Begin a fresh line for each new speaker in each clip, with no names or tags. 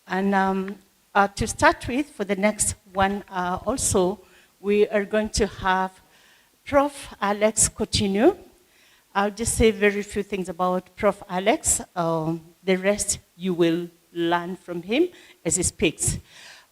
And to start with, for the next 1 hour also, we are going to have Prof. Alex continue. I'll just say very few things about Prof. Alex. The rest you will learn from him as he speaks.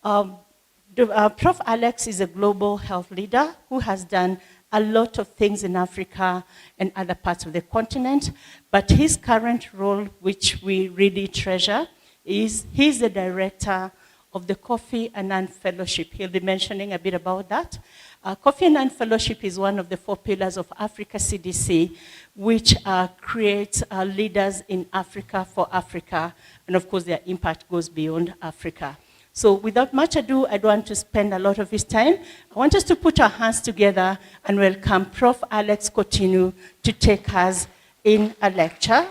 Prof. Alex is a global health leader who has done a lot of things in Africa and other parts of the continent, but his current role, which we really treasure, is he's the director of the Kofi Annan Fellowship. He'll be mentioning a bit about that. Kofi Annan Fellowship is one of the 4 pillars of Africa CDC, which creates leaders in Africa for Africa, and of course their impact goes beyond Africa. So without much ado, I don't want to spend a lot of his time. I want us to put our hands together and welcome Prof. Alex Coutinho to take us in a lecture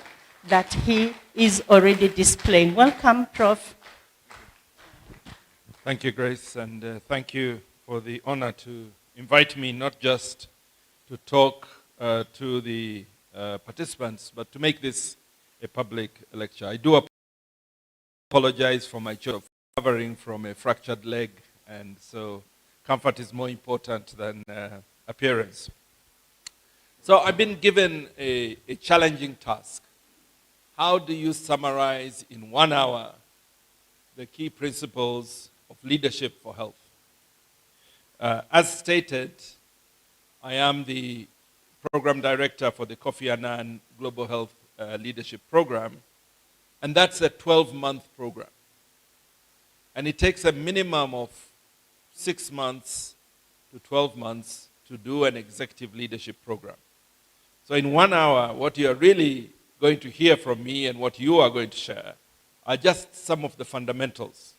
that he is already displaying. Welcome, Prof.
Thank you, Grace, and thank you for the honor to invite me not just to talk to the participants, but to make this a public lecture. I do apologize for my job recovering from a fractured leg, and so comfort is more important than appearance. So I've been given a challenging task. How do you summarize in 1 hour the key principles of leadership for health? As stated, I am the program director for the Kofi Annan Global Health Leadership Program, and that's a 12-month program. And it takes a minimum of 6 months to 12 months to do an executive leadership program. So in 1 hour, what you are really going to hear from me and what you are going to share are just some of the fundamentals.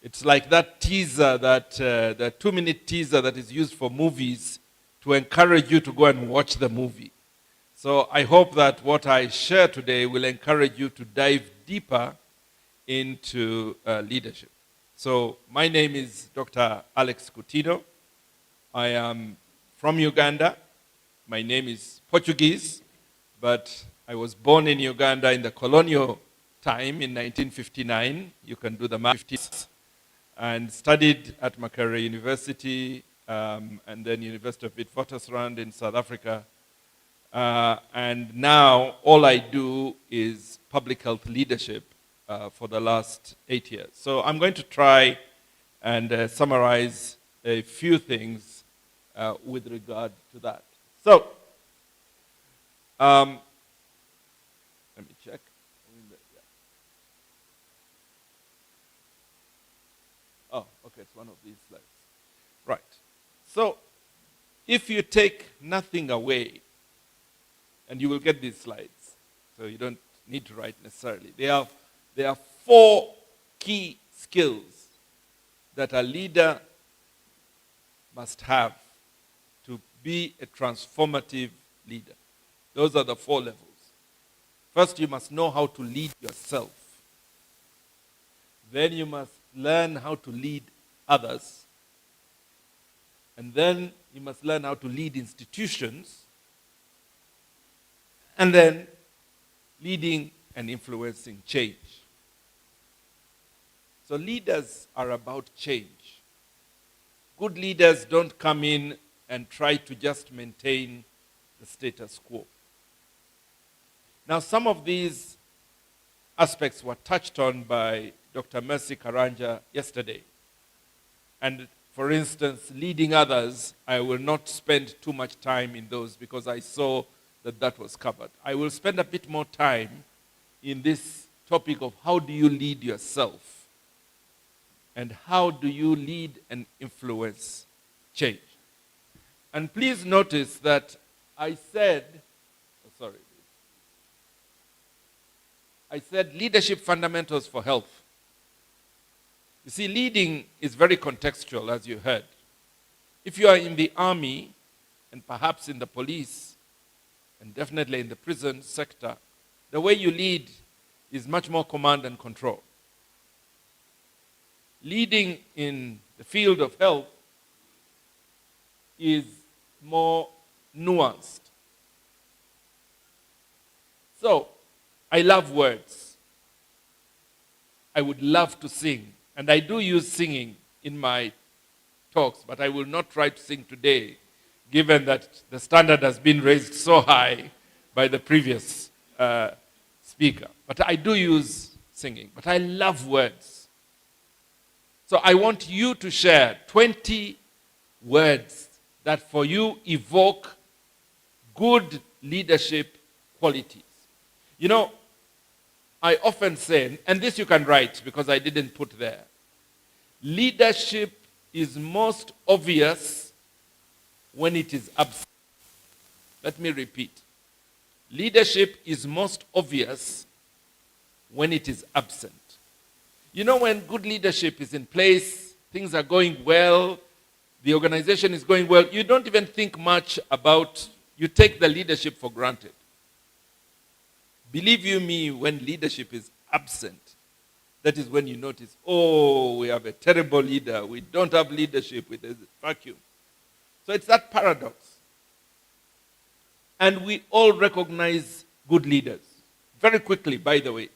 It's like that teaser, the 2-minute teaser that is used for movies to encourage you to go and watch the movie. So I hope that what I share today will encourage you to dive deeper into leadership. So my name is Dr. Alex Coutinho. I am from Uganda. My name is Portuguese, but I was born in Uganda in the colonial time in 1959. You can do the math. And studied at Makerere University and then University of Witwatersrand in South Africa. And now all I do is public health leadership for the last 8 years. So I'm going to try and summarize a few things with regard to that. So, let me check. Oh, okay, it's one of these slides. Right. So, if you take nothing away, and you will get these slides, so you don't need to write necessarily. There are 4 key skills that a leader must have to be a transformative leader. Those are the 4 levels. First, you must know how to lead yourself. Then you must learn how to lead others. And then you must learn how to lead institutions. And then leading and influencing change. So leaders are about change. Good leaders don't come in and try to just maintain the status quo. Now, some of these aspects were touched on by Dr. Mercy Karanja yesterday. And for instance, leading others, I will not spend too much time in those because I saw that was covered. I will spend a bit more time in this topic of how do you lead yourself and how do you lead and influence change. And please notice that I said leadership fundamentals for health. You see, leading is very contextual, as you heard. If you are in the army, and perhaps in the police, and definitely in the prison sector, the way you lead is much more command and control. Leading in the field of health is more nuanced. So, I love words. I would love to sing. And I do use singing in my talks, but I will not try to sing today, given that the standard has been raised so high by the previous speaker. But I do use singing. But I love words. So I want you to share 20 words that for you evoke good leadership qualities. You know, I often say, and this you can write because I didn't put there, leadership is most obvious when it is absent. Let me repeat. Leadership is most obvious when it is absent. You know, when good leadership is in place, things are going well, the organization is going well, you don't even think much about, you take the leadership for granted. Believe you me, when leadership is absent, that is when you notice, oh, we have a terrible leader. We don't have leadership. There's a vacuum. So it's that paradox. And we all recognize good leaders. Very quickly, by the way.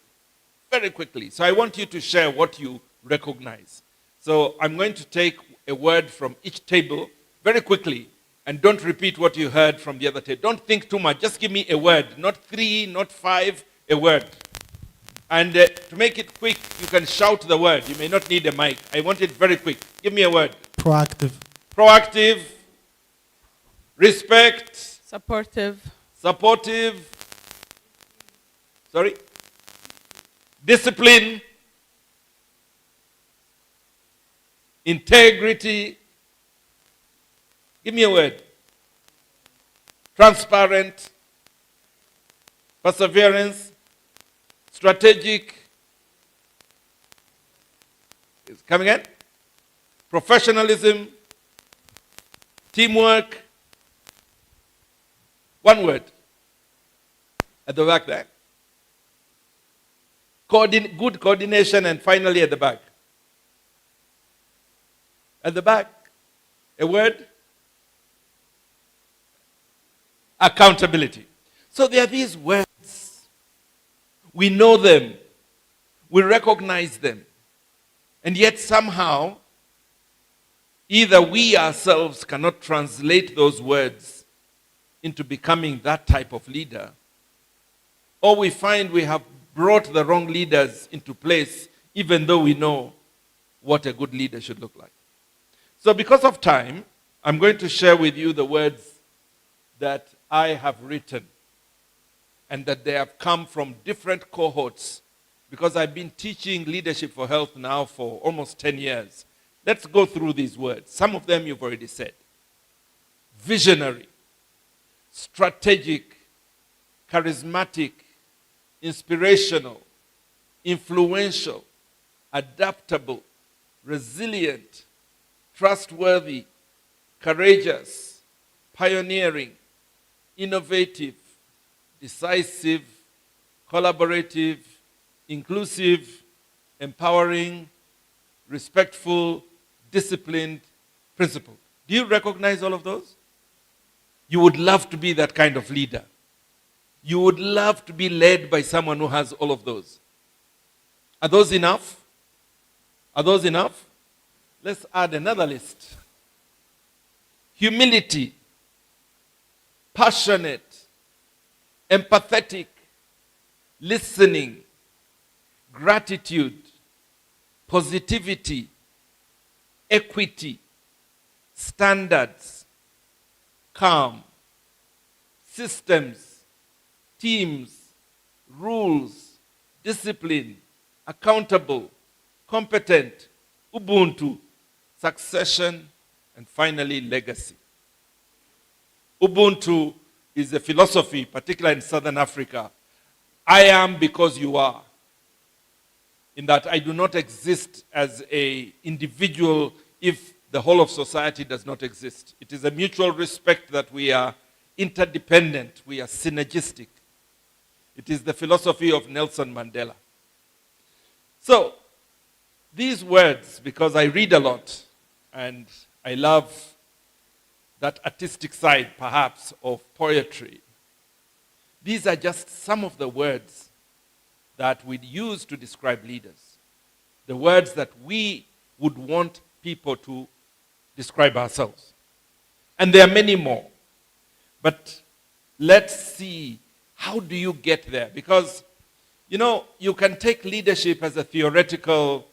Very quickly. So I want you to share what you recognize. So I'm going to take a word from each table very quickly. And don't repeat what you heard from the other table. Don't think too much. Just give me a word. Not 3, not 5, a word. And to make it quick, you can shout the word. You may not need a mic. I want it very quick. Give me a word.
Proactive.
Proactive. Respect.
Supportive.
Supportive. Sorry. Discipline. Integrity. Give me a word. Transparent. Perseverance. Strategic. Come again? Professionalism. Teamwork. One word. At the back there. Good coordination, and finally at the back. At the back. A word. Accountability. So there are these words. We know them. We recognize them. And yet somehow, either we ourselves cannot translate those words into becoming that type of leader, or we find we have brought the wrong leaders into place, even though we know what a good leader should look like. So because of time, I'm going to share with you the words that I have written, and that they have come from different cohorts, because I've been teaching leadership for health now for almost 10 years. Let's go through these words. Some of them you've already said. Visionary, strategic, charismatic, inspirational, influential, adaptable, resilient, trustworthy, courageous, pioneering, innovative, decisive, collaborative, inclusive, empowering, respectful, disciplined, principled. Do you recognize all of those? You would love to be that kind of leader. You would love to be led by someone who has all of those. Are those enough? Are those enough? Let's add another list. Humility, passionate, empathetic, listening, gratitude, positivity, equity, standards, calm, systems, teams, rules, discipline, accountable, competent, Ubuntu, succession, and finally legacy. Ubuntu is a philosophy, particularly in Southern Africa. I am because you are. In that I do not exist as an individual if the whole of society does not exist. It is a mutual respect that we are interdependent, we are synergistic. It is the philosophy of Nelson Mandela. So, these words, because I read a lot, and I love that artistic side, perhaps, of poetry. These are just some of the words that we use to describe leaders. the words that we would want people to describe ourselves. And there are many more. But let's see, how do you get there? Because, you can take leadership as a theoretical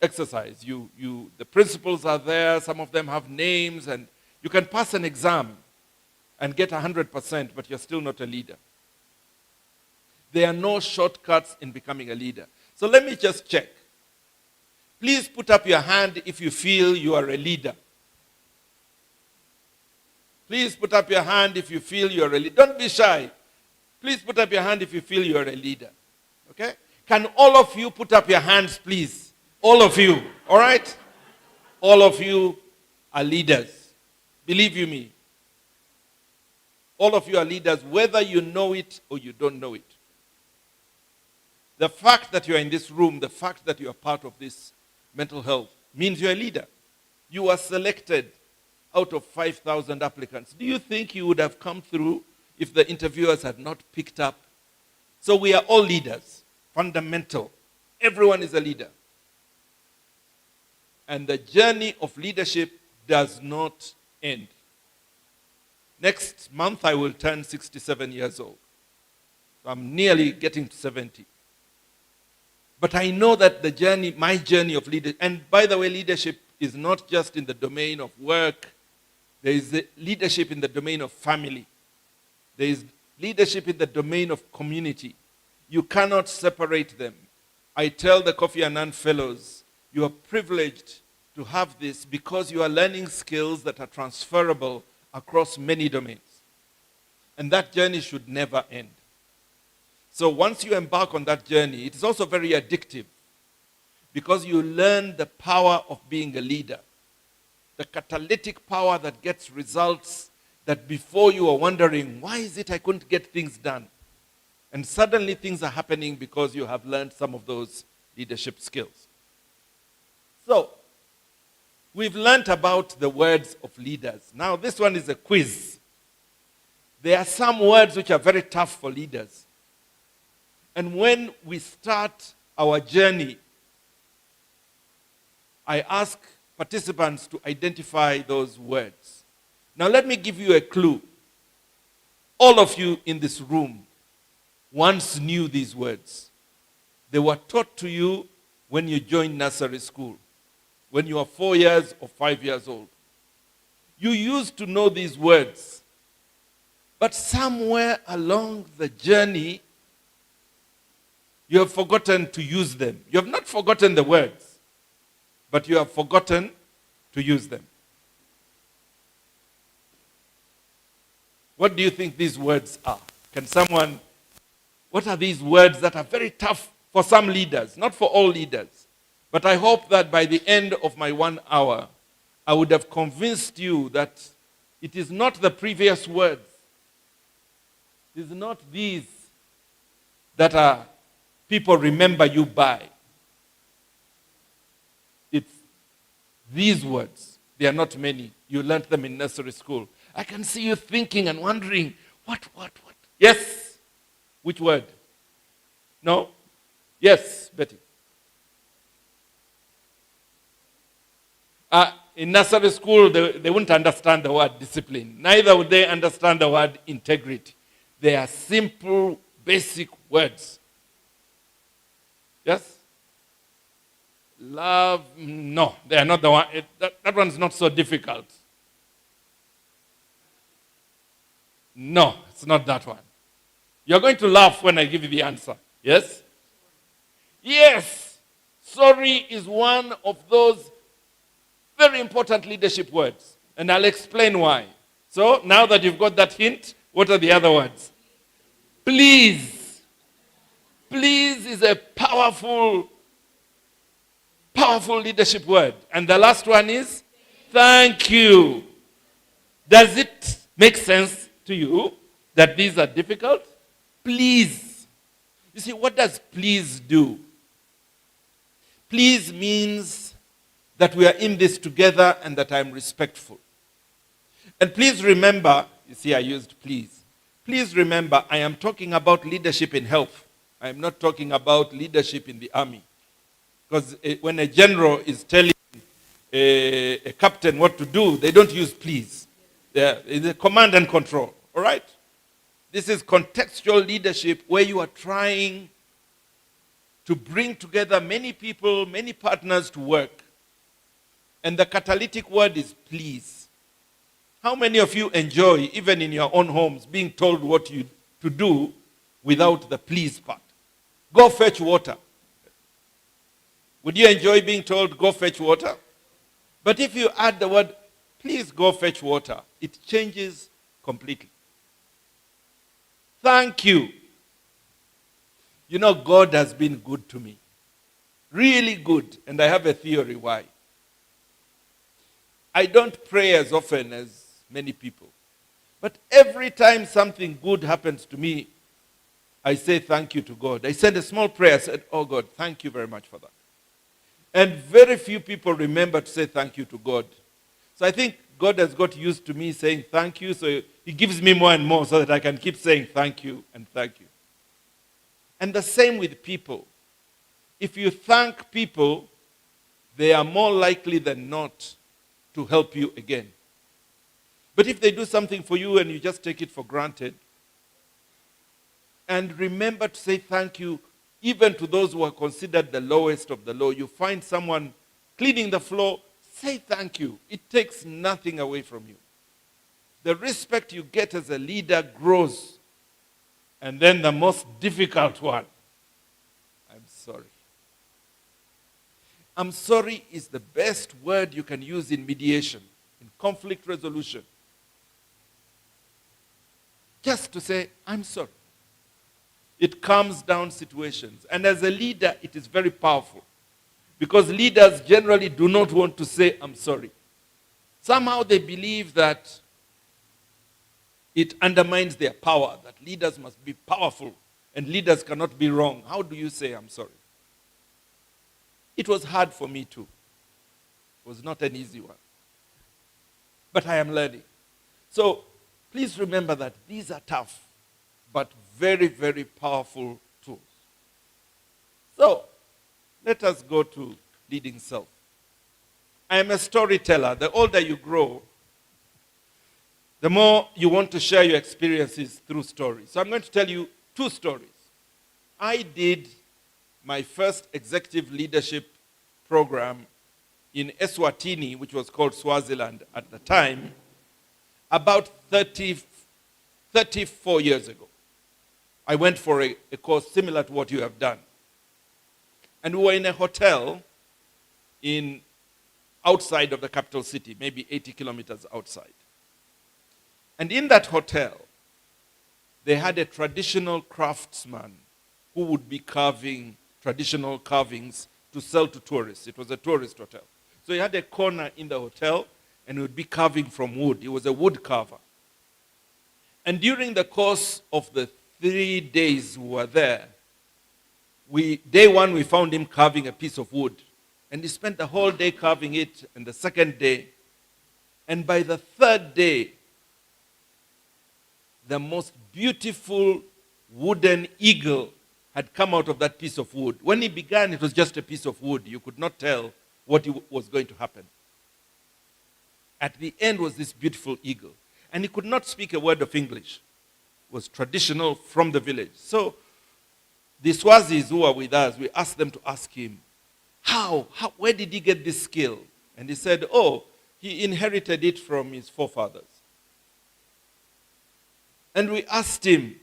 exercise. The principles are there, some of them have names, and you can pass an exam and get 100%, but you're still not a leader. There are no shortcuts in becoming a leader. So let me just check. Please put up your hand if you feel you are a leader. Please put up your hand if you feel you're a leader. Don't be shy. Please put up your hand if you feel you're a leader. Okay? Can all of you put up your hands, please? All of you. All right? All of you are leaders. Believe you me. All of you are leaders, whether you know it or you don't know it. The fact that you are in this room, the fact that you are part of this mental health, means you're a leader. You are selected out of 5,000 applicants. Do you think you would have come through if the interviewers had not picked up? So we are all leaders, fundamental. Everyone is a leader. And the journey of leadership does not end. Next month, I will turn 67 years old. So I'm nearly getting to 70. But I know that my journey of leadership, and by the way, leadership is not just in the domain of work. There is leadership in the domain of family. There is leadership in the domain of community. You cannot separate them. I tell the Kofi Annan Fellows, you are privileged to have this because you are learning skills that are transferable across many domains. And that journey should never end. So once you embark on that journey, it is also very addictive because you learn the power of being a leader. The catalytic power that gets results that before you are wondering, why is it I couldn't get things done? And suddenly things are happening because you have learned some of those leadership skills. So, we've learned about the words of leaders. Now, this one is a quiz. There are some words which are very tough for leaders. And when we start our journey, I ask participants to identify those words. Now, let me give you a clue. All of you in this room once knew these words. They were taught to you when you joined nursery school, when you were 4 years or 5 years old. You used to know these words, but somewhere along the journey, you have forgotten to use them. You have not forgotten the words, but you have forgotten to use them. What do you think these words are? What are these words that are very tough for some leaders, not for all leaders? But I hope that by the end of my 1 hour, I would have convinced you that it is not the previous words. It is not these that are people remember you by. It's these words. They are not many. You learned them in nursery school. I can see you thinking and wondering, what? Yes? Which word? No? Yes, Betty. In nursery school, they wouldn't understand the word discipline. Neither would they understand the word integrity. They are simple, basic words. Yes? Love, no, they are not the one. That one's not so difficult. No, it's not that one. You're going to laugh when I give you the answer. Yes? Yes! Sorry is one of those very important leadership words. And I'll explain why. So, now that you've got that hint, what are the other words? Please. Please is a powerful leadership word. And the last one is thank you. Does it make sense to you that these are difficult? Please. You see, what does please do? Please means that we are in this together and that I'm respectful. And please remember, you see I used please. Please remember, I am talking about leadership in health. I am not talking about leadership in the army. Because when a general is telling a captain what to do, they don't use please. It's a command and control, all right? This is contextual leadership where you are trying to bring together many people, many partners to work. And the catalytic word is please. How many of you enjoy, even in your own homes, being told what you to do without the please part? Go fetch water. Would you enjoy being told, go fetch water? But if you add the word, please go fetch water, it changes completely. Thank you. You know, God has been good to me. Really good. And I have a theory why. I don't pray as often as many people. But every time something good happens to me, I say thank you to God. I send a small prayer. I said, oh God, thank you very much for that. And very few people remember to say thank you to God. So I think God has got used to me saying thank you, so he gives me more and more so that I can keep saying thank you and thank you. And the same with people. If you thank people, they are more likely than not to help you again. But if they do something for you and you just take it for granted, and remember to say thank you, even to those who are considered the lowest of the low. You find someone cleaning the floor, say thank you. It takes nothing away from you. The respect you get as a leader grows. And then the most difficult one, I'm sorry. I'm sorry is the best word you can use in mediation, in conflict resolution. Just to say, I'm sorry. It calms down situations. And as a leader, it is very powerful. Because leaders generally do not want to say, I'm sorry. Somehow they believe that it undermines their power, that leaders must be powerful and leaders cannot be wrong. How do you say, I'm sorry? It was hard for me too. It was not an easy one. But I am learning. So please remember that these are tough, but very, very powerful tools. So, let us go to leading self. I am a storyteller. The older you grow, the more you want to share your experiences through stories. So I'm going to tell you 2 stories. I did my first executive leadership program in Eswatini, which was called Swaziland at the time, about 34 years ago. I went for a course similar to what you have done. And we were in a hotel outside of the capital city, maybe 80 kilometers outside. And in that hotel, they had a traditional craftsman who would be carving traditional carvings to sell to tourists. It was a tourist hotel. So he had a corner in the hotel and he would be carving from wood. He was a wood carver. And during the course of the 3 days we were there, day 1 we found him carving a piece of wood. And he spent the whole day carving it, and the second day. And by the 3rd day, the most beautiful wooden eagle had come out of that piece of wood. When he began, it was just a piece of wood. You could not tell what was going to happen. At the end was this beautiful eagle. And he could not speak a word of English. It was traditional from the village. So the Swazis who were with us, we asked them to ask him, where did he get this skill? And he said, he inherited it from his forefathers. And we asked him,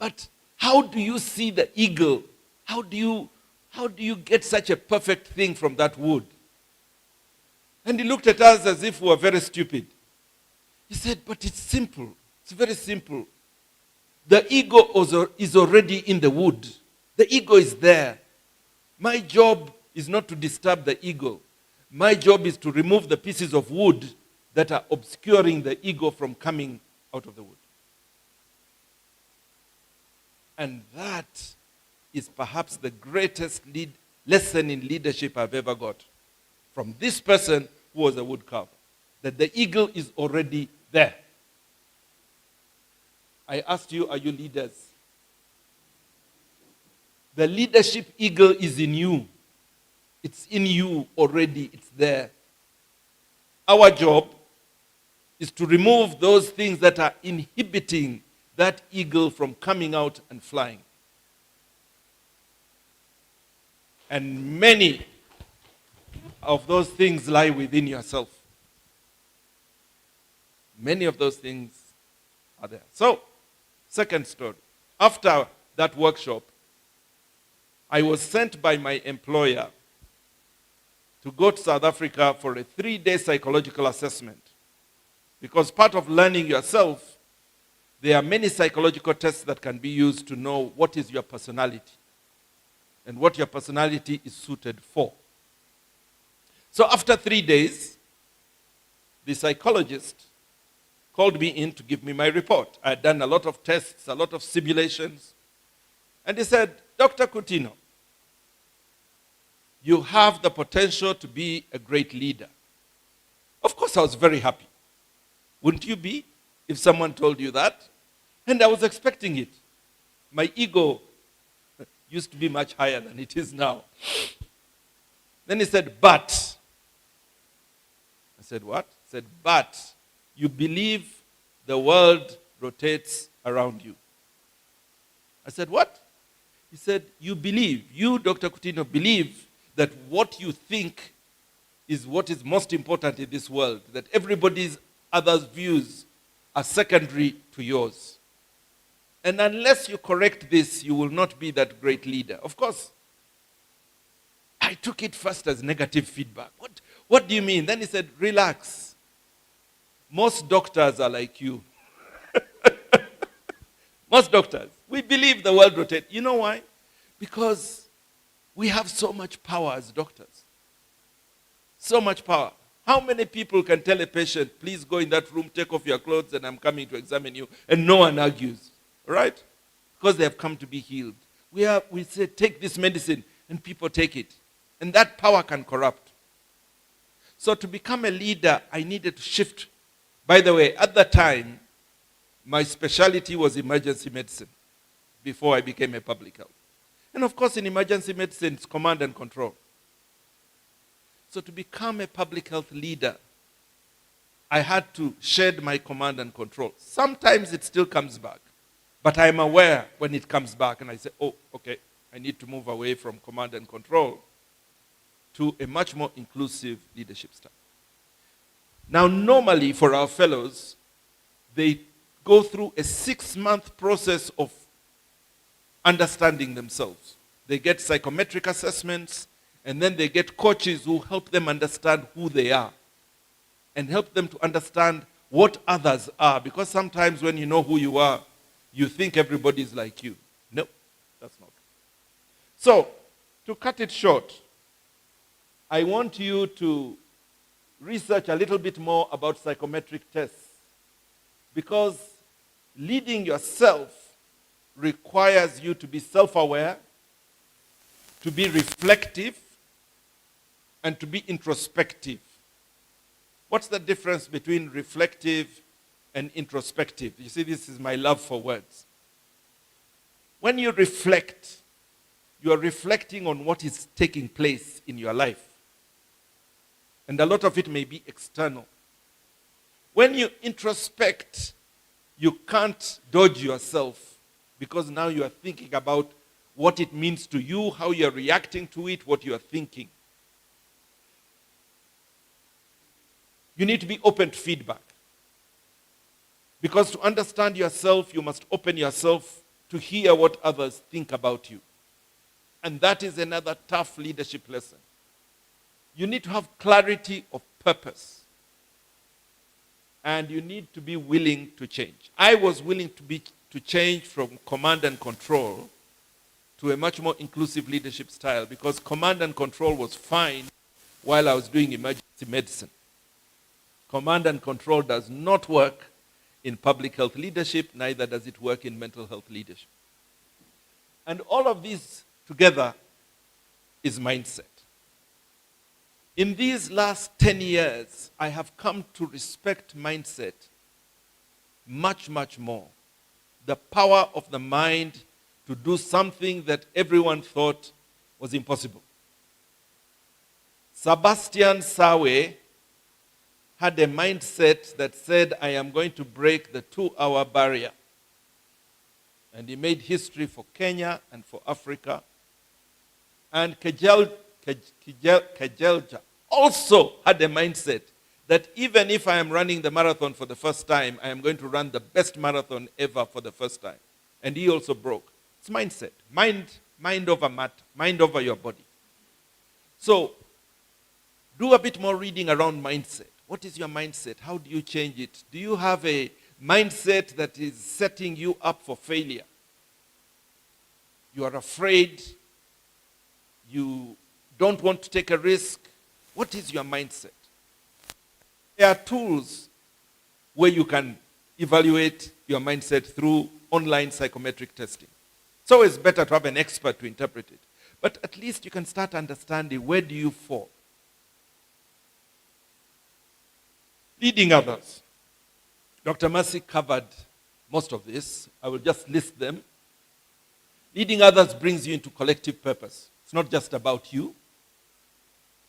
but how do you see the eagle? How do you get such a perfect thing from that wood? And he looked at us as if we were very stupid. He said, but it's simple. It's very simple. The ego is already in the wood. The ego is there. My job is not to disturb the ego. My job is to remove the pieces of wood that are obscuring the ego from coming out of the wood. And that is perhaps the greatest lesson in leadership I've ever got from this person who was a wood carver. That the eagle is already there. I asked you, are you leaders? The leadership eagle is in you. It's in you already. It's there. Our job is to remove those things that are inhibiting that eagle from coming out and flying. And many of those things lie within yourself. Many of those things are there. So, second story. After that workshop, I was sent by my employer to go to South Africa for a 3-day psychological assessment. Because part of learning yourself, there are many psychological tests that can be used to know what is your personality and what your personality is suited for. So after 3 days, the psychologist called me in to give me my report. I had done a lot of tests, a lot of simulations. And he said, Dr. Coutinho, you have the potential to be a great leader. Of course, I was very happy. Wouldn't you be if someone told you that? And I was expecting it. My ego used to be much higher than it is now. Then he said, but. I said, what? He said, but you believe the world rotates around you. I said, what? He said, you believe, you, Dr. Coutinho, believe that what you think is what is most important in this world, that everybody's other's views are secondary to yours. And unless you correct this, you will not be that great leader. Of course, I took it first as negative feedback. What do you mean? Then he said, relax. Most doctors are like you. Most doctors. We believe the world rotates. You know why? Because we have so much power as doctors. So much power. How many people can tell a patient, please go in that room, take off your clothes, and I'm coming to examine you, and no one argues, right? Because they have come to be healed. We say, take this medicine, and people take it. And that power can corrupt. So to become a leader, I needed to shift. By the way, at that time, my specialty was emergency medicine before I became a public health. And of course, in emergency medicine, it's command and control. So to become a public health leader, I had to shed my command and control. Sometimes it still comes back, but I'm aware when it comes back, and I say, oh, okay, I need to move away from command and control to a much more inclusive leadership style. Now, normally for our fellows, they go through a 6-month process of understanding themselves. They get psychometric assessments, and then they get coaches who help them understand who they are and help them to understand what others are. Because sometimes when you know who you are, you think everybody's like you. No, that's not. So, to cut it short, I want you to research a little bit more about psychometric tests, because leading yourself requires you to be self-aware, to be reflective, and to be introspective. What's the difference between reflective and introspective? You see, this is my love for words. When you reflect, you are reflecting on what is taking place in your life. And a lot of it may be external. When you introspect, you can't dodge yourself, because now you are thinking about what it means to you, how you are reacting to it, what you are thinking. You need to be open to feedback. Because to understand yourself, you must open yourself to hear what others think about you. And that is another tough leadership lesson. You need to have clarity of purpose. And you need to be willing to change. I was willing to change from command and control to a much more inclusive leadership style, because command and control was fine while I was doing emergency medicine. Command and control does not work in public health leadership, neither does it work in mental health leadership. And all of these together is mindset. In these last 10 years, I have come to respect mindset much, much more. The power of the mind to do something that everyone thought was impossible. Sebastian Sawe had a mindset that said, I am going to break the 2-hour barrier. And he made history for Kenya and for Africa. And Kejelja also had a mindset that even if I am running the marathon for the first time, I am going to run the best marathon ever for the first time. And he also broke. It's mindset. Mind over matter. Mind over your body. So, do a bit more reading around mindset. What is your mindset? How do you change it? Do you have a mindset that is setting you up for failure? You are afraid. You don't want to take a risk. What is your mindset? There are tools where you can evaluate your mindset through online psychometric testing. It's always better to have an expert to interpret it. But at least you can start understanding, where do you fall? Leading others. Dr. Mercy covered most of this. I will just list them. Leading others brings you into collective purpose. It's not just about you.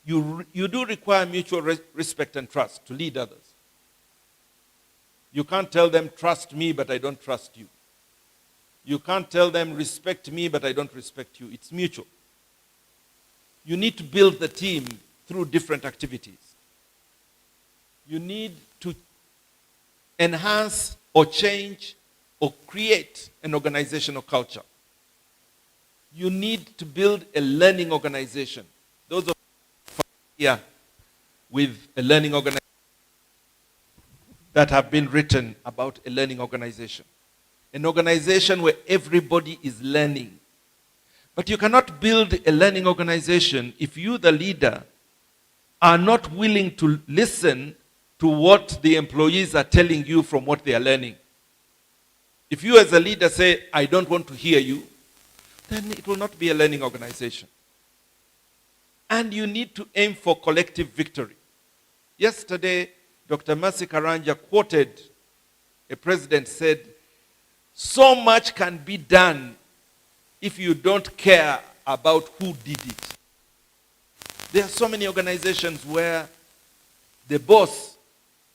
You do require mutual respect and trust to lead others. You can't tell them, trust me, but I don't trust you. You can't tell them, respect me, but I don't respect you. It's mutual. You need to build the team through different activities. You need to enhance or change or create an organizational culture. You need to build a learning organization. Those of you here with a learning organization that have been written about a learning organization. An organization where everybody is learning. But you cannot build a learning organization if you, the leader, are not willing to listen to what the employees are telling you from what they are learning. If you as a leader say, I don't want to hear you, then it will not be a learning organization. And you need to aim for collective victory. Yesterday, Dr. Mercy Karanja quoted a president said, so much can be done if you don't care about who did it. There are so many organizations where the boss,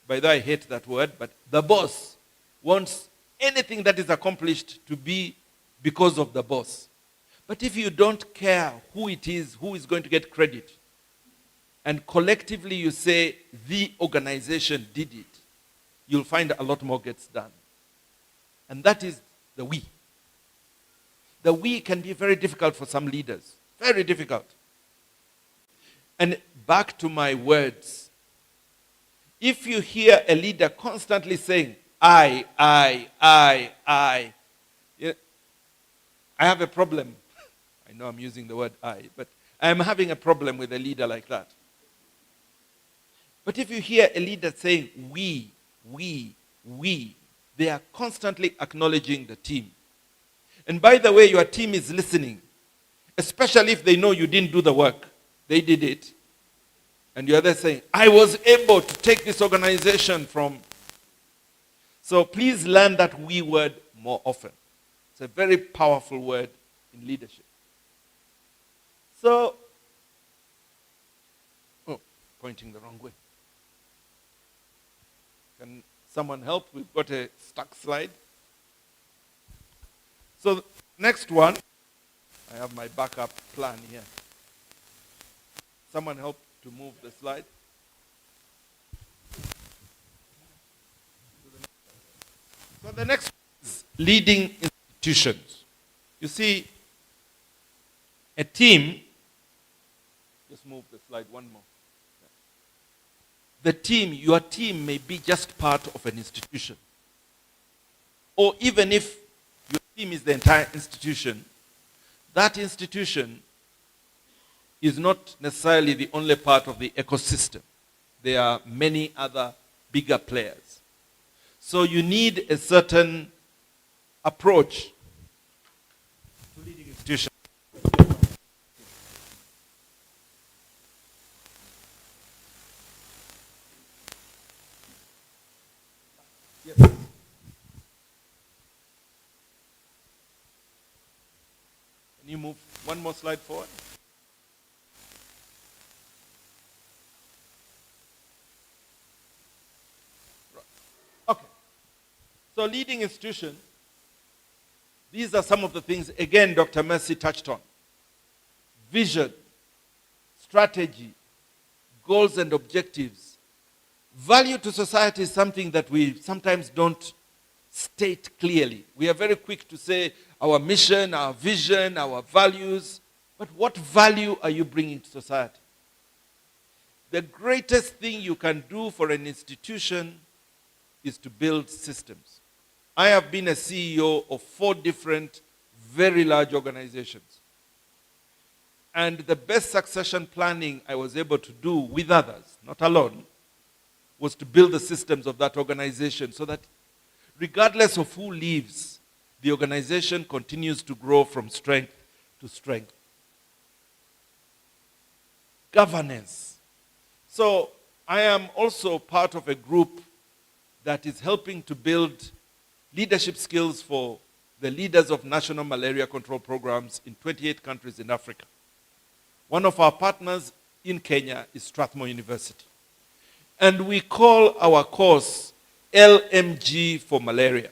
by the way I hate that word, but the boss wants anything that is accomplished to be because of the boss. But if you don't care who it is, who is going to get credit, and collectively you say the organization did it, you'll find a lot more gets done. And that is the we. The we can be very difficult for some leaders. Very difficult. And back to my words. If you hear a leader constantly saying, I have a problem. I know I'm using the word I, but I am having a problem with a leader like that. But if you hear a leader saying, we, they are constantly acknowledging the team. And by the way, your team is listening, especially if they know you didn't do the work. They did it. And you're there saying, I was able to take this organization from. So please learn that we word more often. It's a very powerful word in leadership. So, pointing the wrong way. Can someone help? We've got a stuck slide. So, next one, I have my backup plan here. Someone help to move the slide. So the next is leading institutions. You see, a team, just move the slide one more. The team, your team may be just part of an institution. Or even if your team is the entire institution, that institution is not necessarily the only part of the ecosystem. There are many other bigger players. So you need a certain approach to leading institutions. Yes. Can you move one more slide forward? So leading institution, these are some of the things, again, Dr. Mercy touched on. Vision, strategy, goals and objectives. Value to society is something that we sometimes don't state clearly. We are very quick to say our mission, our vision, our values, but what value are you bringing to society? The greatest thing you can do for an institution is to build systems. I have been a CEO of 4 different, very large organizations. And the best succession planning I was able to do with others, not alone, was to build the systems of that organization so that regardless of who leaves, the organization continues to grow from strength to strength. Governance. So I am also part of a group that is helping to build leadership skills for the leaders of national malaria control programs in 28 countries in Africa. One of our partners in Kenya is Strathmore University. And we call our course LMG for malaria.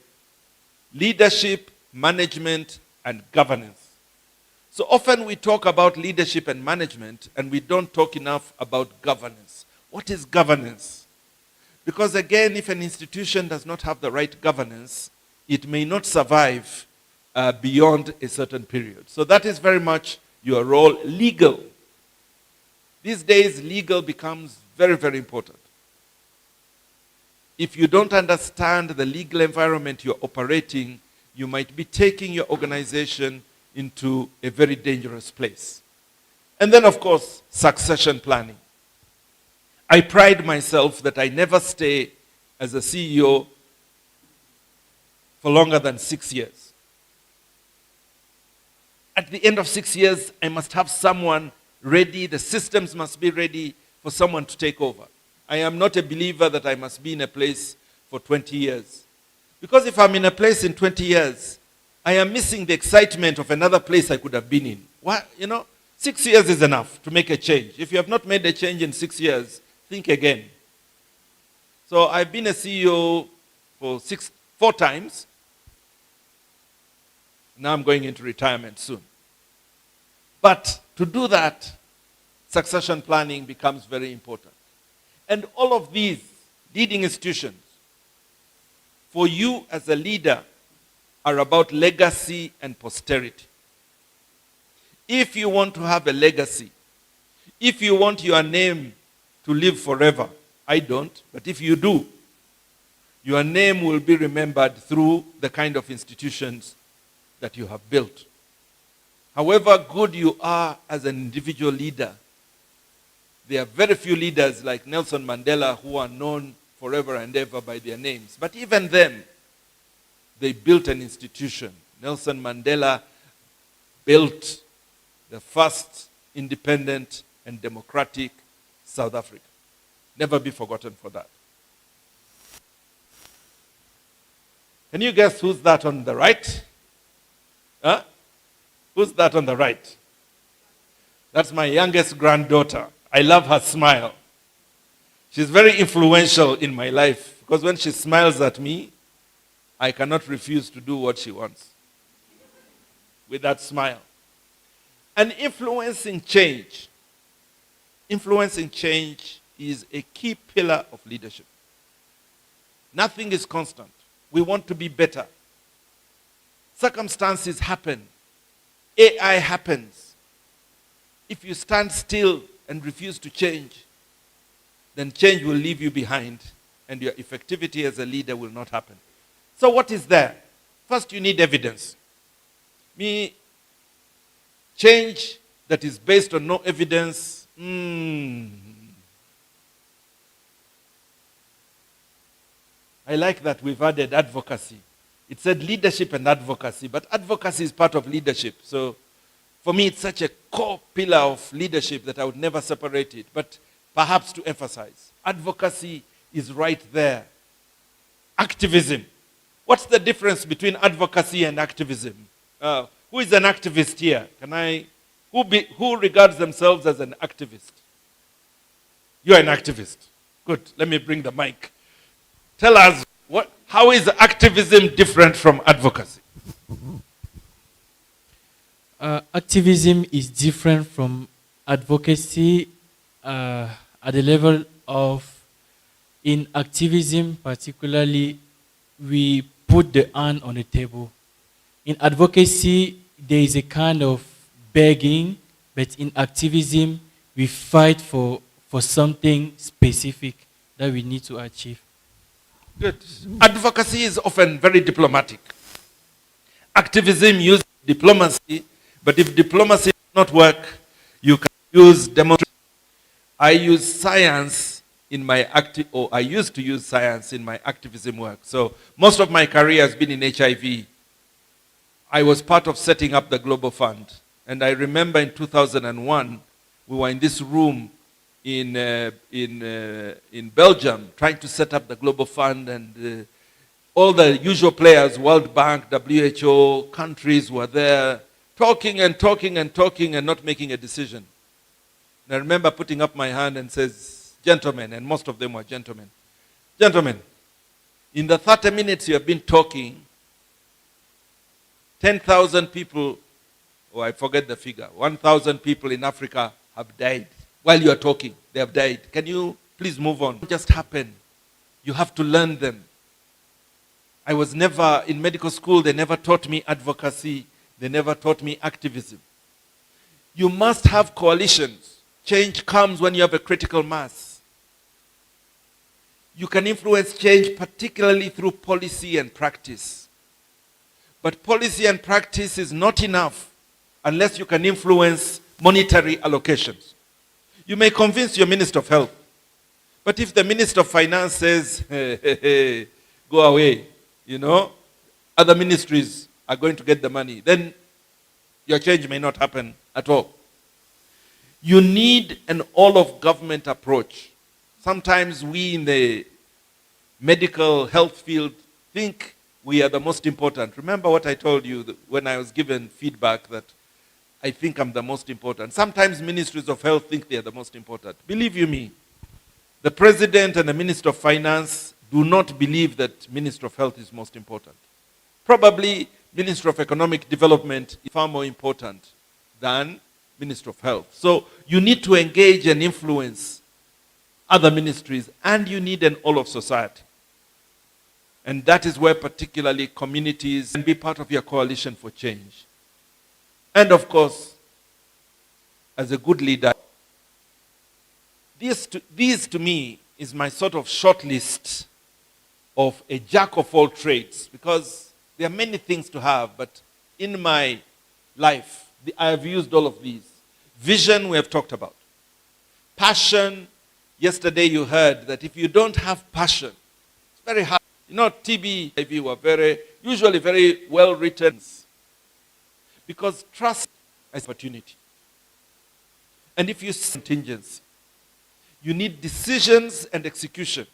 Leadership, Management, and Governance. So often we talk about leadership and management, and we don't talk enough about governance. What is governance? Because again, if an institution does not have the right governance, it may not survive beyond a certain period. So that is very much your role. Legal. These days, legal becomes very, very important. If you don't understand the legal environment you're operating, you might be taking your organization into a very dangerous place. And then, of course, succession planning. I pride myself that I never stay as a CEO for longer than 6 years. At the end of 6 years, I must have someone ready, the systems must be ready for someone to take over. I am not a believer that I must be in a place for 20 years. Because if I'm in a place in 20 years, I am missing the excitement of another place I could have been in. What, 6 years is enough to make a change. If you have not made a change in 6 years, think again. So I've been a CEO for 4 times. Now I'm going into retirement soon. But to do that, succession planning becomes very important. And all of these leading institutions, for you as a leader, are about legacy and posterity. If you want to have a legacy, if you want your name to live forever, I don't, but if you do, your name will be remembered through the kind of institutions that you have built. However good you are as an individual leader, there are very few leaders like Nelson Mandela who are known forever and ever by their names. But even them, they built an institution. Nelson Mandela built the first independent and democratic South Africa. Never be forgotten for that. Can you guess who's that on the right? Huh? Who's that on the right? That's my youngest granddaughter. I love her smile. She's very influential in my life because when she smiles at me, I cannot refuse to do what she wants with that smile. And influencing change. Influencing change is a key pillar of leadership. Nothing is constant. We want to be better. Circumstances happen. AI happens. If you stand still and refuse to change, then change will leave you behind and your effectivity as a leader will not happen. So what is there? First, you need evidence. Change that is based on no evidence, I like that we've added advocacy. It said leadership and advocacy, but advocacy is part of leadership. So for me, it's such a core pillar of leadership that I would never separate it. But perhaps to emphasize, advocacy is right there. Activism. What's the difference between advocacy and activism? Who is an activist here? Who regards themselves as an activist? You're an activist. Good. Let me bring the mic. Tell us, How is activism different from advocacy?
Activism is different from advocacy at the level of, in activism particularly, we put the hand on the table. In advocacy, there is a kind of begging, but in activism, we fight for something specific that we need to achieve.
Good. Advocacy is often very diplomatic. Activism uses diplomacy, but if diplomacy does not work, you can use demonstration. I use science in my I used to use science in my activism work. So most of my career has been in HIV. I was part of setting up the Global Fund. And I remember in 2001, we were in this room in Belgium trying to set up the Global Fund, and all the usual players, World Bank, WHO, countries were there talking and talking and talking and not making a decision. And I remember putting up my hand and says, gentlemen, and most of them were gentlemen, gentlemen, in the 30 minutes you have been talking, 10,000 people, or I forget the figure, 1,000 people in Africa have died. While you are talking, they have died. Can you please move on? It just happened. You have to learn them. I was never, in medical school, they never taught me advocacy. They never taught me activism. You must have coalitions. Change comes when you have a critical mass. You can influence change particularly through policy and practice. But policy and practice is not enough unless you can influence monetary allocations. You may convince your Minister of Health, but if the Minister of Finance says, hey, go away, other ministries are going to get the money, then your change may not happen at all. You need an all-of-government approach. Sometimes we in the medical health field think we are the most important. Remember what I told you when I was given feedback that I think I'm the most important. Sometimes ministries of health think they are the most important. Believe you me, the president and the minister of finance do not believe that minister of health is most important. Probably minister of economic development is far more important than minister of health. So you need to engage and influence other ministries, and you need an all of society. And that is where particularly communities can be part of your coalition for change. And of course, as a good leader, these to me is my sort of short list of a jack of all trades, because there are many things to have, but in my life, I have used all of these. Vision, we have talked about. Passion, yesterday you heard that if you don't have passion, it's very hard. TB, HIV were usually very well written, because trust is opportunity. And if you contingency, you need decisions and execution.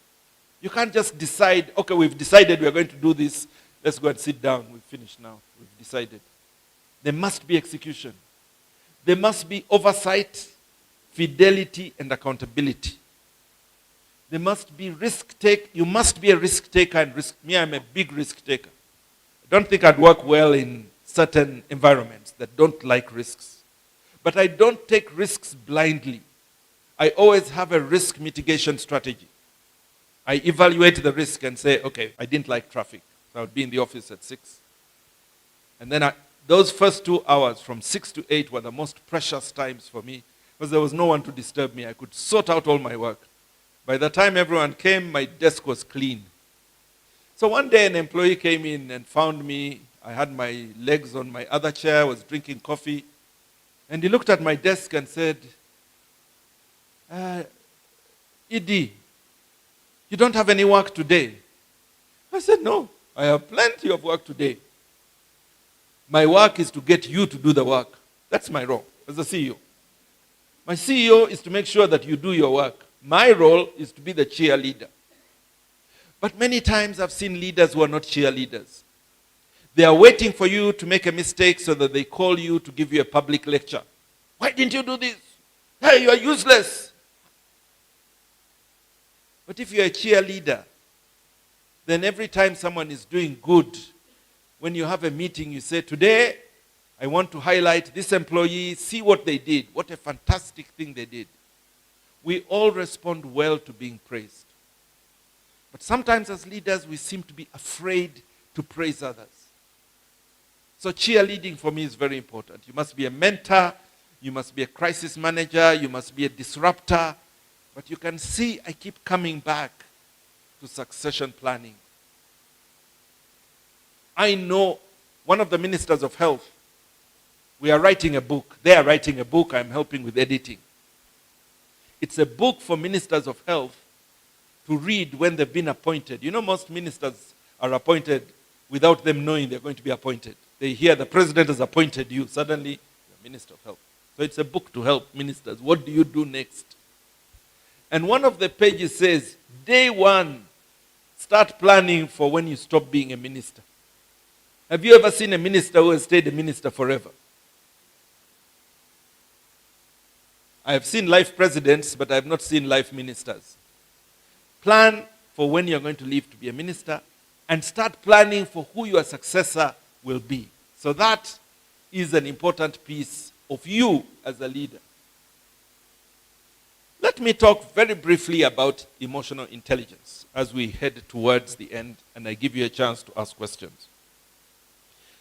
You can't just decide, okay, we've decided we're going to do this, let's go and sit down, we've finished now, we've decided. There must be execution. There must be oversight, fidelity, and accountability. There must be you must be a risk taker and I'm a big risk taker. I don't think I'd work well in certain environments that don't like risks. But I don't take risks blindly. I always have a risk mitigation strategy. I evaluate the risk and say, okay, I didn't like traffic, so I would be in the office at 6. And then those first 2 hours from 6 to 8 were the most precious times for me, because there was no one to disturb me. I could sort out all my work. By the time everyone came, my desk was clean. So one day an employee came in and found me. I had my legs on my other chair, was drinking coffee. And he looked at my desk and said, Edie, you don't have any work today? I said, no, I have plenty of work today. My work is to get you to do the work. That's my role as a CEO. My CEO is to make sure that you do your work. My role is to be the cheerleader. But many times I've seen leaders who are not cheerleaders. They are waiting for you to make a mistake so that they call you to give you a public lecture. Why didn't you do this? Hey, you are useless. But if you're a cheerleader, then every time someone is doing good, when you have a meeting, you say, today, I want to highlight this employee, see what they did. What a fantastic thing they did. We all respond well to being praised. But sometimes as leaders, we seem to be afraid to praise others. So cheerleading for me is very important. You must be a mentor, you must be a crisis manager, you must be a disruptor. But you can see I keep coming back to succession planning. I know one of the ministers of health, we are writing a book. They are writing a book, I'm helping with editing. It's a book for ministers of health to read when they've been appointed. You know, most ministers are appointed without them knowing they're going to be appointed. They hear the president has appointed you, suddenly you're minister of health. So it's a book to help ministers. What do you do next? And one of the pages says, day one, start planning for when you stop being a minister. Have you ever seen a minister who has stayed a minister forever? I have seen life presidents, but I have not seen life ministers. Plan for when you're going to leave to be a minister and start planning for who your successor will be. So that is an important piece of you as a leader. Let me talk very briefly about emotional intelligence as we head towards the end and I give you a chance to ask questions.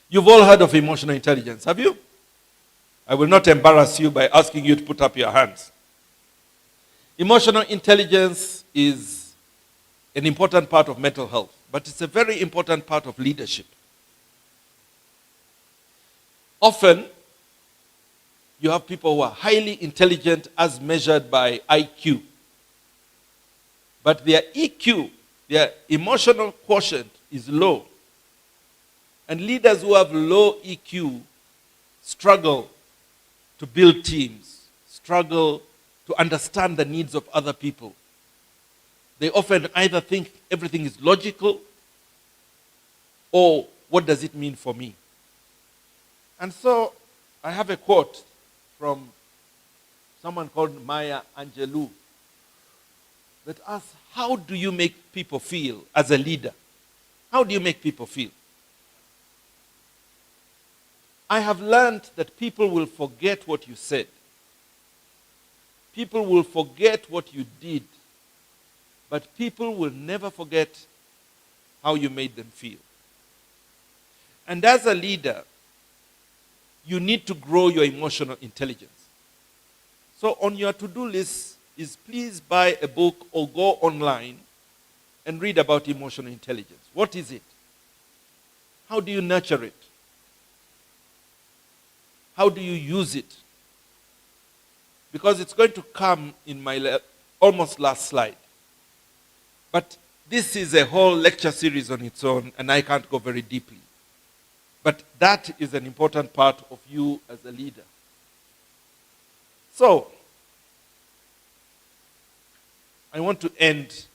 You've all heard of emotional intelligence, have you? I will not embarrass you by asking you to put up your hands. Emotional intelligence is an important part of mental health, but it's a very important part of leadership. Often, you have people who are highly intelligent as measured by IQ. But their EQ, their emotional quotient, is low. And leaders who have low EQ struggle to build teams, struggle to understand the needs of other people. They often either think everything is logical or what does it mean for me? And so I have a quote from someone called Maya Angelou that asks, how do you make people feel as a leader? How do you make people feel? I have learned that people will forget what you said. People will forget what you did. But people will never forget how you made them feel. And as a leader, you need to grow your emotional intelligence. So on your to-do list is please buy a book or go online and read about emotional intelligence. What is it? How do you nurture it? How do you use it? Because it's going to come in my almost last slide. But this is a whole lecture series on its own, and I can't go very deeply. But that is an important part of you as a leader. So, I want to end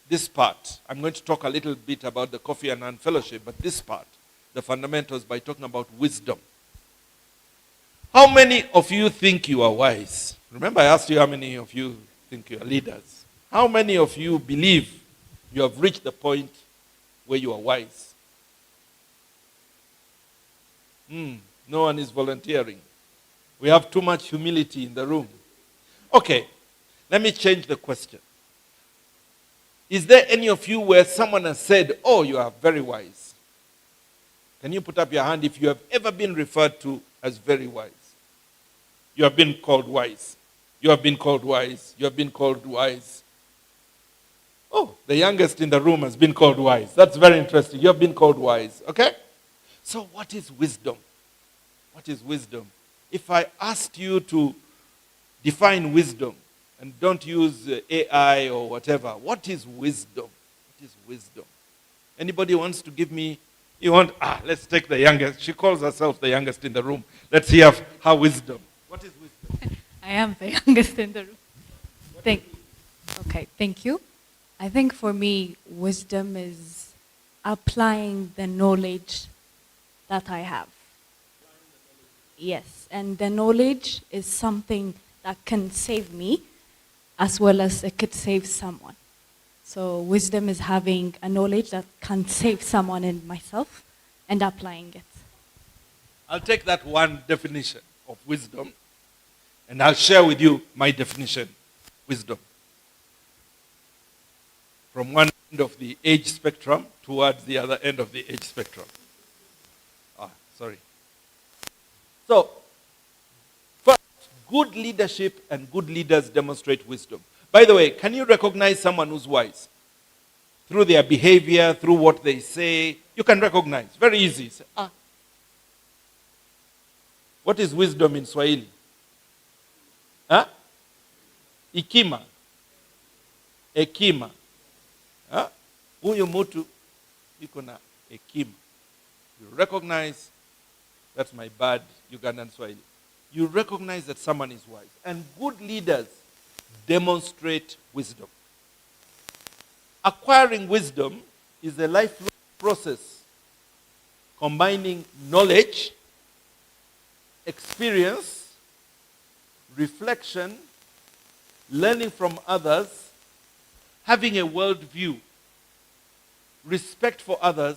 this part. I'm going to talk a little bit about the Kofi Annan Fellowship, but this part, the fundamentals, by talking about wisdom. How many of you think you are wise? Remember, I asked you how many of you think you are leaders. How many of you believe you have reached the point where you are wise? No one is volunteering. We have too much humility in the room. Okay, let me change the question. Is there any of you where someone has said, oh, you are very wise? Can you put up your hand if you have ever been referred to as very wise? You have been called wise. You have been called wise. You have been called wise. Oh, the youngest in the room has been called wise. That's very interesting. You have been called wise. Okay? So what is wisdom? What is wisdom? If I asked you to define wisdom, and don't use AI or whatever, what is wisdom? What is wisdom? Anybody wants to give me, let's take the youngest. She calls herself the youngest in the room. Let's hear her wisdom. What is wisdom?
I am the youngest in the room. Thank you. I think for me, wisdom is applying the knowledge that I have. Yes, and the knowledge is something that can save me as well as it could save someone. So wisdom is having a knowledge that can save someone and myself and applying it.
I'll take that one definition of wisdom and I'll share with you my definition, wisdom. From one end of the age spectrum towards the other end of the age spectrum. Sorry. So, first, good leadership and good leaders demonstrate wisdom. By the way, can you recognize someone who's wise? Through their behavior, through what they say, you can recognize. Very easy. Say, what is wisdom in Swahili? Hekima. Hekima. Huyu mtu yuko na hekima. You recognize, that's my bad Ugandan Swahili. You recognize that someone is wise. And good leaders demonstrate wisdom. Acquiring wisdom is a lifelong process combining knowledge, experience, reflection, learning from others, having a worldview, respect for others,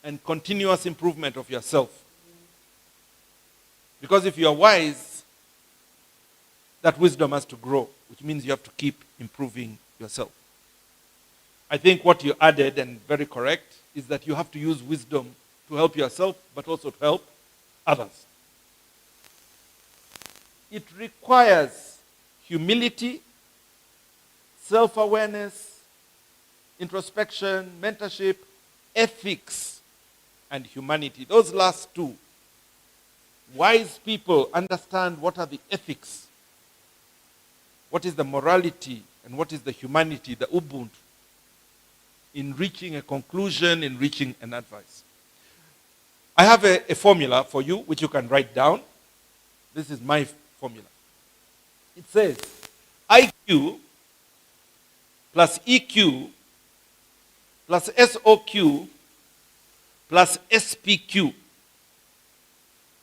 and continuous improvement of yourself. Because if you are wise, that wisdom has to grow, which means you have to keep improving yourself. I think what you added, and very correct, is that you have to use wisdom to help yourself, but also to help others. It requires humility, self-awareness, introspection, mentorship, ethics, and humanity. Those last two. Wise people understand what are the ethics, what is the morality, and what is the humanity, the ubuntu, in reaching a conclusion, in reaching an advice. I have a formula for you, which you can write down. This is my formula. It says, IQ plus EQ plus SOQ plus SPQ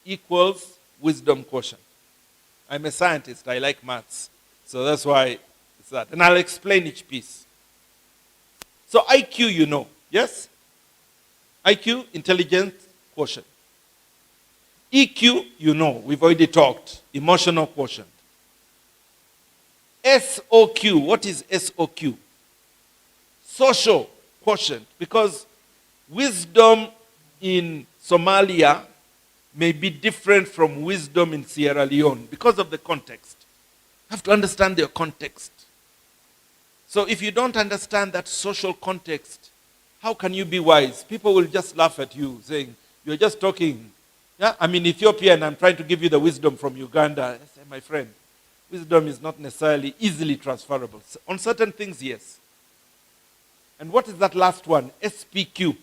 equals wisdom quotient. I'm a scientist, I like maths. So that's why it's that. And I'll explain each piece. So IQ, you know, yes? IQ, intelligence quotient. EQ, you know, we've already talked, emotional quotient. SOQ, what is SOQ? Social quotient, because wisdom in Somalia may be different from wisdom in Sierra Leone because of the context. You have to understand their context. So if you don't understand that social context, how can you be wise? People will just laugh at you saying, you're just talking. Yeah, I'm in Ethiopia and I'm trying to give you the wisdom from Uganda. I say, my friend, wisdom is not necessarily easily transferable. On certain things, yes. And what is that last one? SPQ.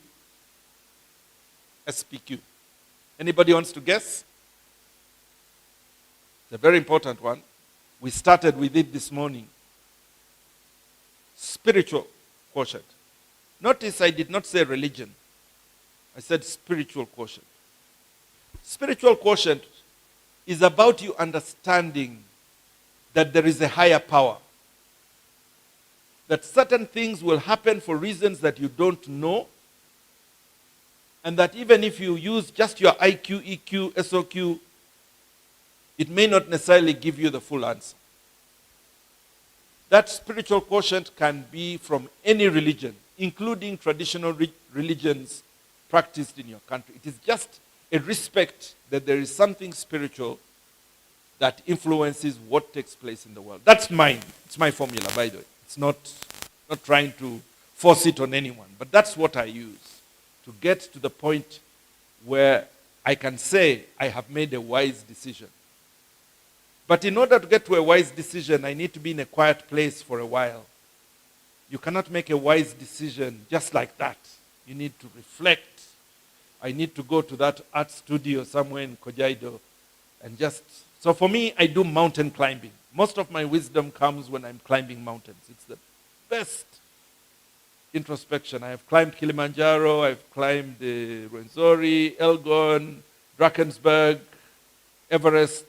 SPQ. Anybody wants to guess? It's a very important one. We started with it this morning. Spiritual quotient. Notice I did not say religion. I said spiritual quotient. Spiritual quotient is about you understanding that there is a higher power. That certain things will happen for reasons that you don't know. And that even if you use just your IQ, EQ, SOQ, it may not necessarily give you the full answer. That spiritual quotient can be from any religion, including traditional religions practiced in your country. It is just a respect that there is something spiritual that influences what takes place in the world. That's mine. It's my formula, by the way. It's not trying to force it on anyone, but that's what I use to get to the point where I can say I have made a wise decision. But in order to get to a wise decision, I need to be in a quiet place for a while. You cannot make a wise decision just like that. You need to reflect. I need to go to that art studio somewhere in Kojaido and just... So for me, I do mountain climbing. Most of my wisdom comes when I'm climbing mountains. It's the best introspection. I have climbed Kilimanjaro, I've climbed Rwenzori, Elgon, Drakensberg, Everest.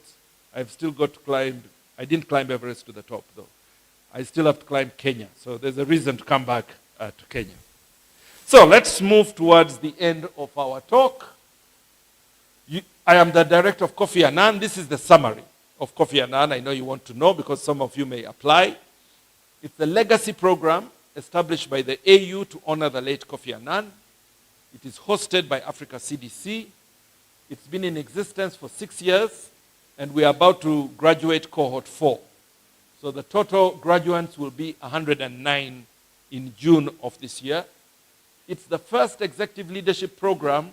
I've still got to climb. I didn't climb Everest to the top, though. I still have to climb Kenya. So there's a reason to come back to Kenya. So let's move towards the end of our talk. I am the director of Kofi Annan. This is the summary of Kofi Annan. I know you want to know because some of you may apply. It's a legacy program established by the AU to honor the late Kofi Annan. It is hosted by Africa CDC. It's been in existence for 6 years, and we are about to graduate cohort 4. So the total graduates will be 109 in June of this year. It's the first executive leadership program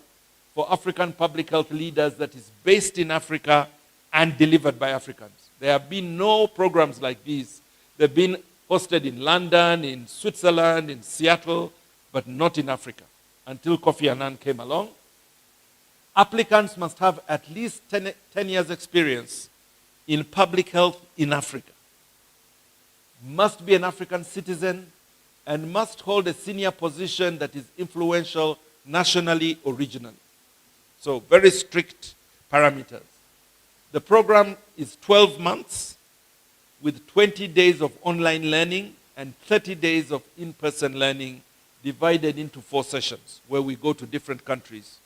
for African public health leaders that is based in Africa and delivered by Africans. There have been no programs like these. They've been hosted in London, in Switzerland, in Seattle, but not in Africa until Kofi Annan came along. Applicants must have at least 10 years experience in public health in Africa, must be an African citizen, and must hold a senior position that is influential nationally or regionally. So very strict parameters. The program is 12 months with 20 days of online learning and 30 days of in-person learning divided into 4 sessions where we go to different countries.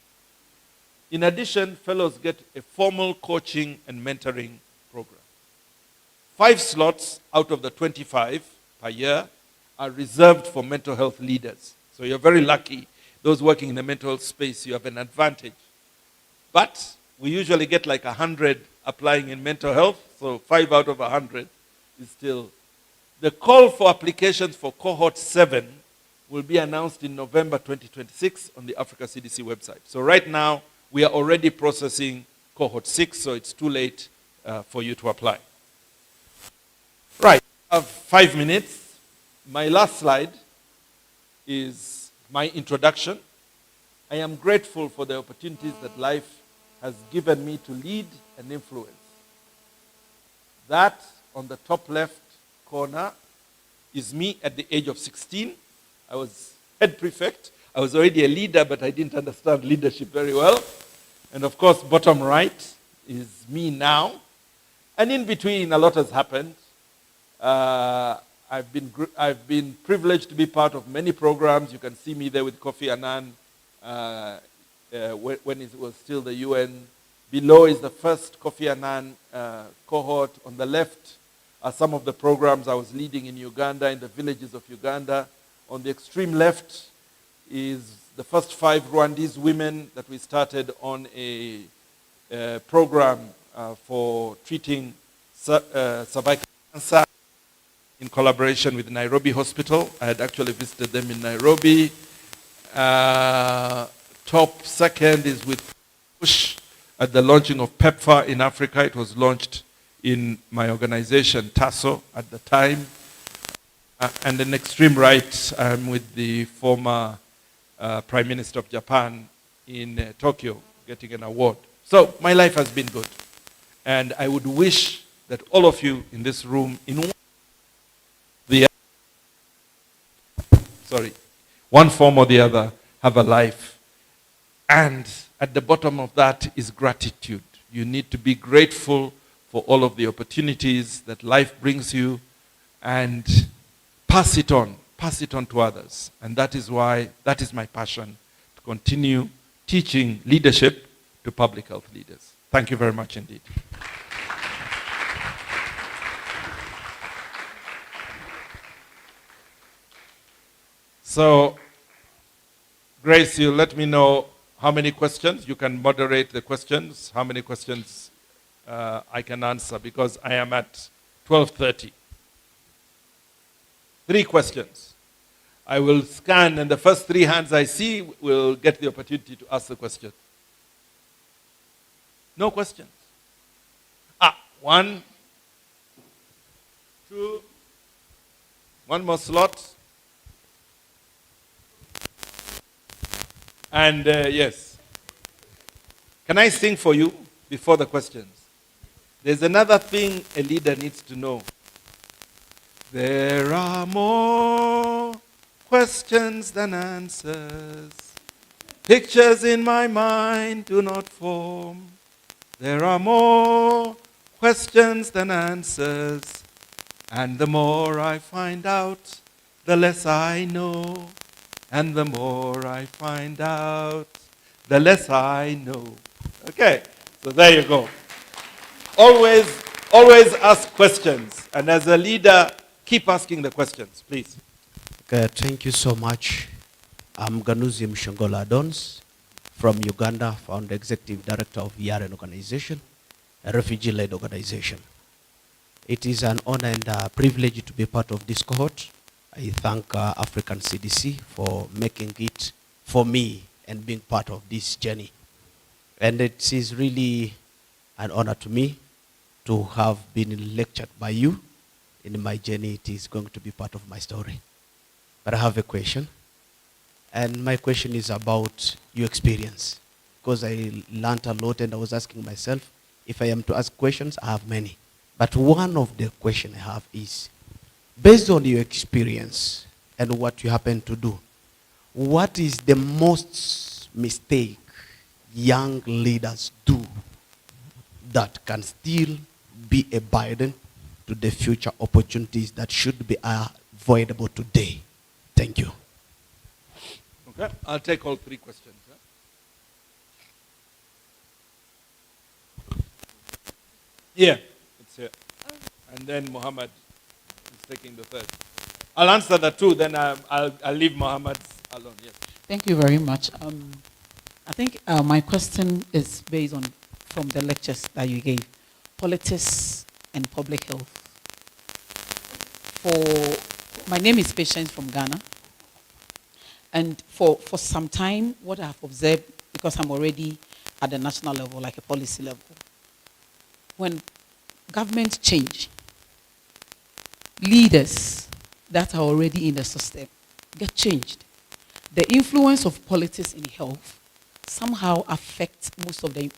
In addition, fellows get a formal coaching and mentoring program. 5 slots out of the 25 per year are reserved for mental health leaders. So you're very lucky. Those working in the mental health space, you have an advantage. But we usually get like 100 applying in mental health, so 5 out of 100 is still. The call for applications for cohort 7 will be announced in November 2026 on the Africa CDC website. So right now, we are already processing cohort 6, so it's too late for you to apply. Right, I have 5 minutes. My last slide is my introduction. I am grateful for the opportunities that life has given me to lead and influence. That on the top left corner is me at the age of 16. I was head prefect. I was already a leader, but I didn't understand leadership very well. And of course, bottom right is me now. And in between, a lot has happened. I've been privileged to be part of many programs. You can see me there with Kofi Annan when it was still the UN. Below is the first Kofi Annan cohort. On the left are some of the programs I was leading in Uganda, in the villages of Uganda. On the extreme left is the first 5 Rwandese women that we started on a program for treating cervical cancer in collaboration with Nairobi Hospital. I had actually visited them in Nairobi. Top second is with Push at the launching of PEPFAR in Africa. It was launched in my organization, TASO, at the time. And in extreme right, I'm with the former Prime Minister of Japan in Tokyo, getting an award. So my life has been good. And I would wish that all of you in this room, one form or the other, have a life. And at the bottom of that is gratitude. You need to be grateful for all of the opportunities that life brings you and pass it on to others. And that is why, that is my passion, to continue teaching leadership to public health leaders. Thank you very much indeed. So, Grace, you let me know how many questions. You can moderate the questions, how many questions I can answer, because I am at 12:30. 3 questions. I will scan, and the first 3 hands I see will get the opportunity to ask the question. No questions. 1, 2, 1 more slot. And yes. Can I sing for you before the questions? There's another thing a leader needs to know. There are more questions than answers. Pictures in my mind do not form. There are more questions than answers. And the more I find out, the less I know. And the more I find out, the less I know. Okay, so there you go. Always ask questions. And as a leader, keep asking the questions, please.
Okay, thank you so much. I'm Ganuzi Mshongola Adons from Uganda, founder executive director of Yaren Organization, a refugee-led organization. It is an honor and a privilege to be part of this cohort. I thank African CDC for making it for me and being part of this journey. And it is really an honor to me to have been lectured by you. In my journey, it is going to be part of my story. But I have a question. And my question is about your experience. Because I learned a lot and I was asking myself, if I am to ask questions, I have many. But one of the questions I have is, based on your experience and what you happen to do, what is the most mistake young leaders do that can still be a burden to the future opportunities that should be avoidable today? Thank you.
Okay, I'll take all three questions. Yeah, it's here. And then Muhammad is taking the third. I'll answer the two, then I'll leave Muhammad alone. Yes.
Thank you very much. I think my question is based on from the lectures that you gave, politics and public health. My name is Patience from Ghana. And for some time, what I have observed, because I'm already at the national level, like a policy level, when government change, leaders that are already in the system get changed. The influence of politics in health somehow affects most of the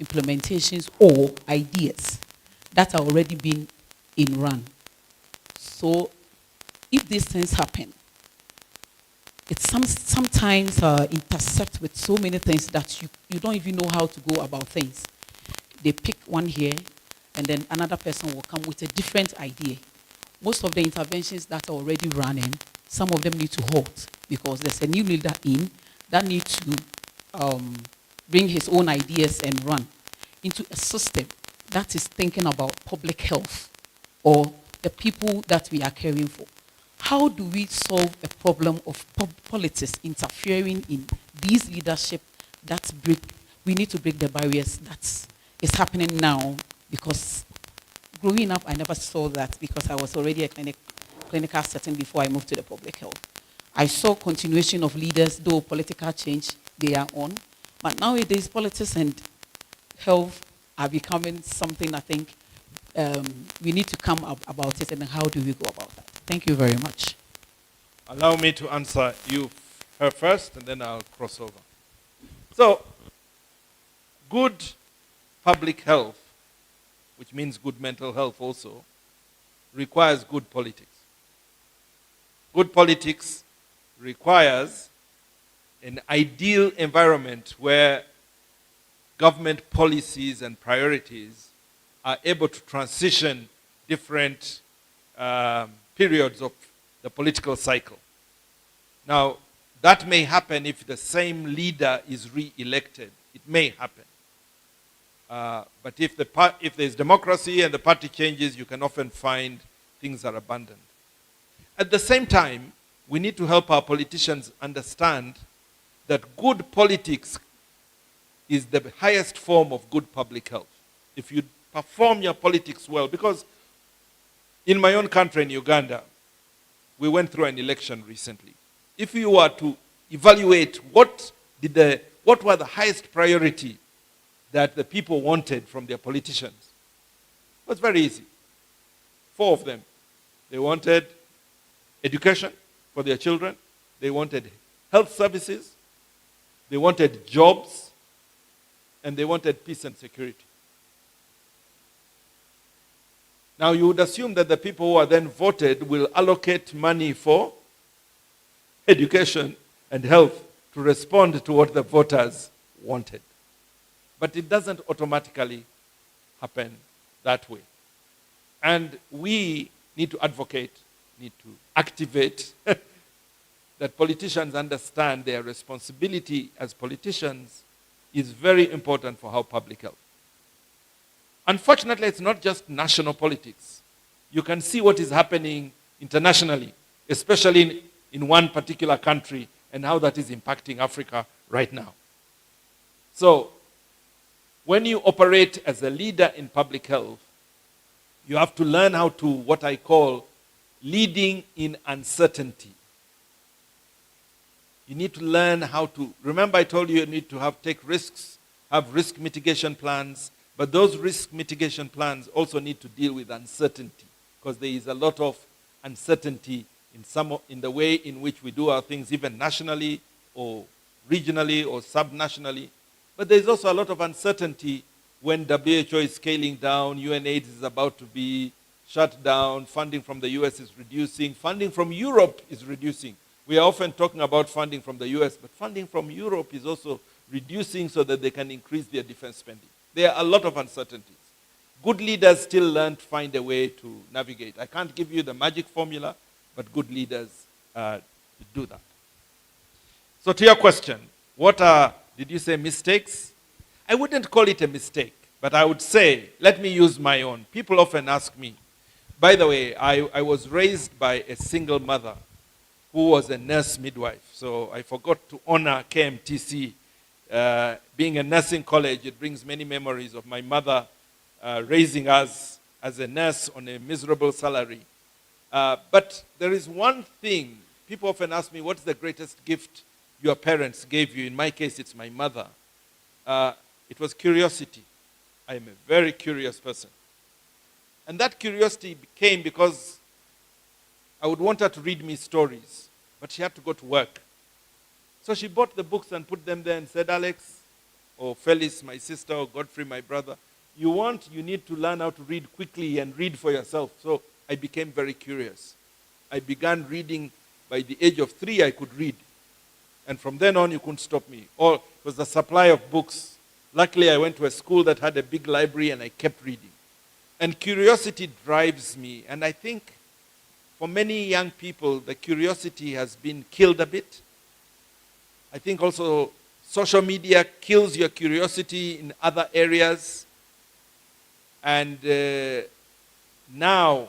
implementations or ideas that are already being in run. So if these things happen, it sometimes intersect with so many things that you don't even know how to go about things. They pick one here, and then another person will come with a different idea. Most of the interventions that are already running, some of them need to halt because there's a new leader in that needs to bring his own ideas and run into a system that is thinking about public health or the people that we are caring for. How do we solve a problem of politics interfering in these leadership we need to break the barriers that is happening now? Because growing up, I never saw that because I was already a clinical setting before I moved to the public health. I saw continuation of leaders, though political change they are on. But nowadays, politics and health are becoming something I think we need to come up about it, and how do we go about that? Thank you very much.
Allow me to answer you first, and then I'll cross over. So, good public health, which means good mental health also, requires good politics. Good politics requires an ideal environment where government policies and priorities are able to transition different periods of the political cycle. Now, that may happen if the same leader is re-elected. It may happen. But if there's democracy and the party changes, you can often find things are abandoned. At the same time, we need to help our politicians understand that good politics is the highest form of good public health. If you perform your politics well, because in my own country, in Uganda, we went through an election recently. If you were to evaluate what were the highest priority that the people wanted from their politicians, it was very easy. 4 of them. They wanted education for their children. They wanted health services. They wanted jobs. And they wanted peace and security. Now, you would assume that the people who are then voted will allocate money for education and health to respond to what the voters wanted. But it doesn't automatically happen that way. And we, need to advocate, need to activate, that politicians understand their responsibility as politicians is very important for how public health. Unfortunately, it's not just national politics. You can see what is happening internationally, especially in one particular country, and how that is impacting Africa right now. So, when you operate as a leader in public health, you have to learn how to, what I call, leading in uncertainty. You need to learn how to, remember I told you need to take risks, have risk mitigation plans, but those risk mitigation plans also need to deal with uncertainty, because there is a lot of uncertainty in the way in which we do our things, even nationally or regionally or subnationally. But there is also a lot of uncertainty when WHO is scaling down, UNAIDS is about to be shut down, funding from the US is reducing, funding from Europe is reducing. We are often talking about funding from the US, but funding from Europe is also reducing so that they can increase their defense spending. There are a lot of uncertainties. Good leaders still learn to find a way to navigate. I can't give you the magic formula, but good leaders do that. So to your question, what are, did you say mistakes? I wouldn't call it a mistake, but I would say, let me use my own. People often ask me, by the way, I was raised by a single mother who was a nurse midwife. So I forgot to honor KMTC. Being a nursing college, it brings many memories of my mother raising us as a nurse on a miserable salary. But there is one thing, people often ask me, what's the greatest gift your parents gave you? In my case, it's my mother. It was curiosity. I am a very curious person. And that curiosity came because I would want her to read me stories, but she had to go to work. So she bought the books and put them there and said, Alex, or Phyllis, my sister, or Godfrey, my brother, you need to learn how to read quickly and read for yourself. So I became very curious. I began reading. By the age of 3, I could read. And from then on, you couldn't stop me. Or it was the supply of books. Luckily, I went to a school that had a big library, and I kept reading. And curiosity drives me. And I think for many young people, the curiosity has been killed a bit. I think also social media kills your curiosity in other areas. And now,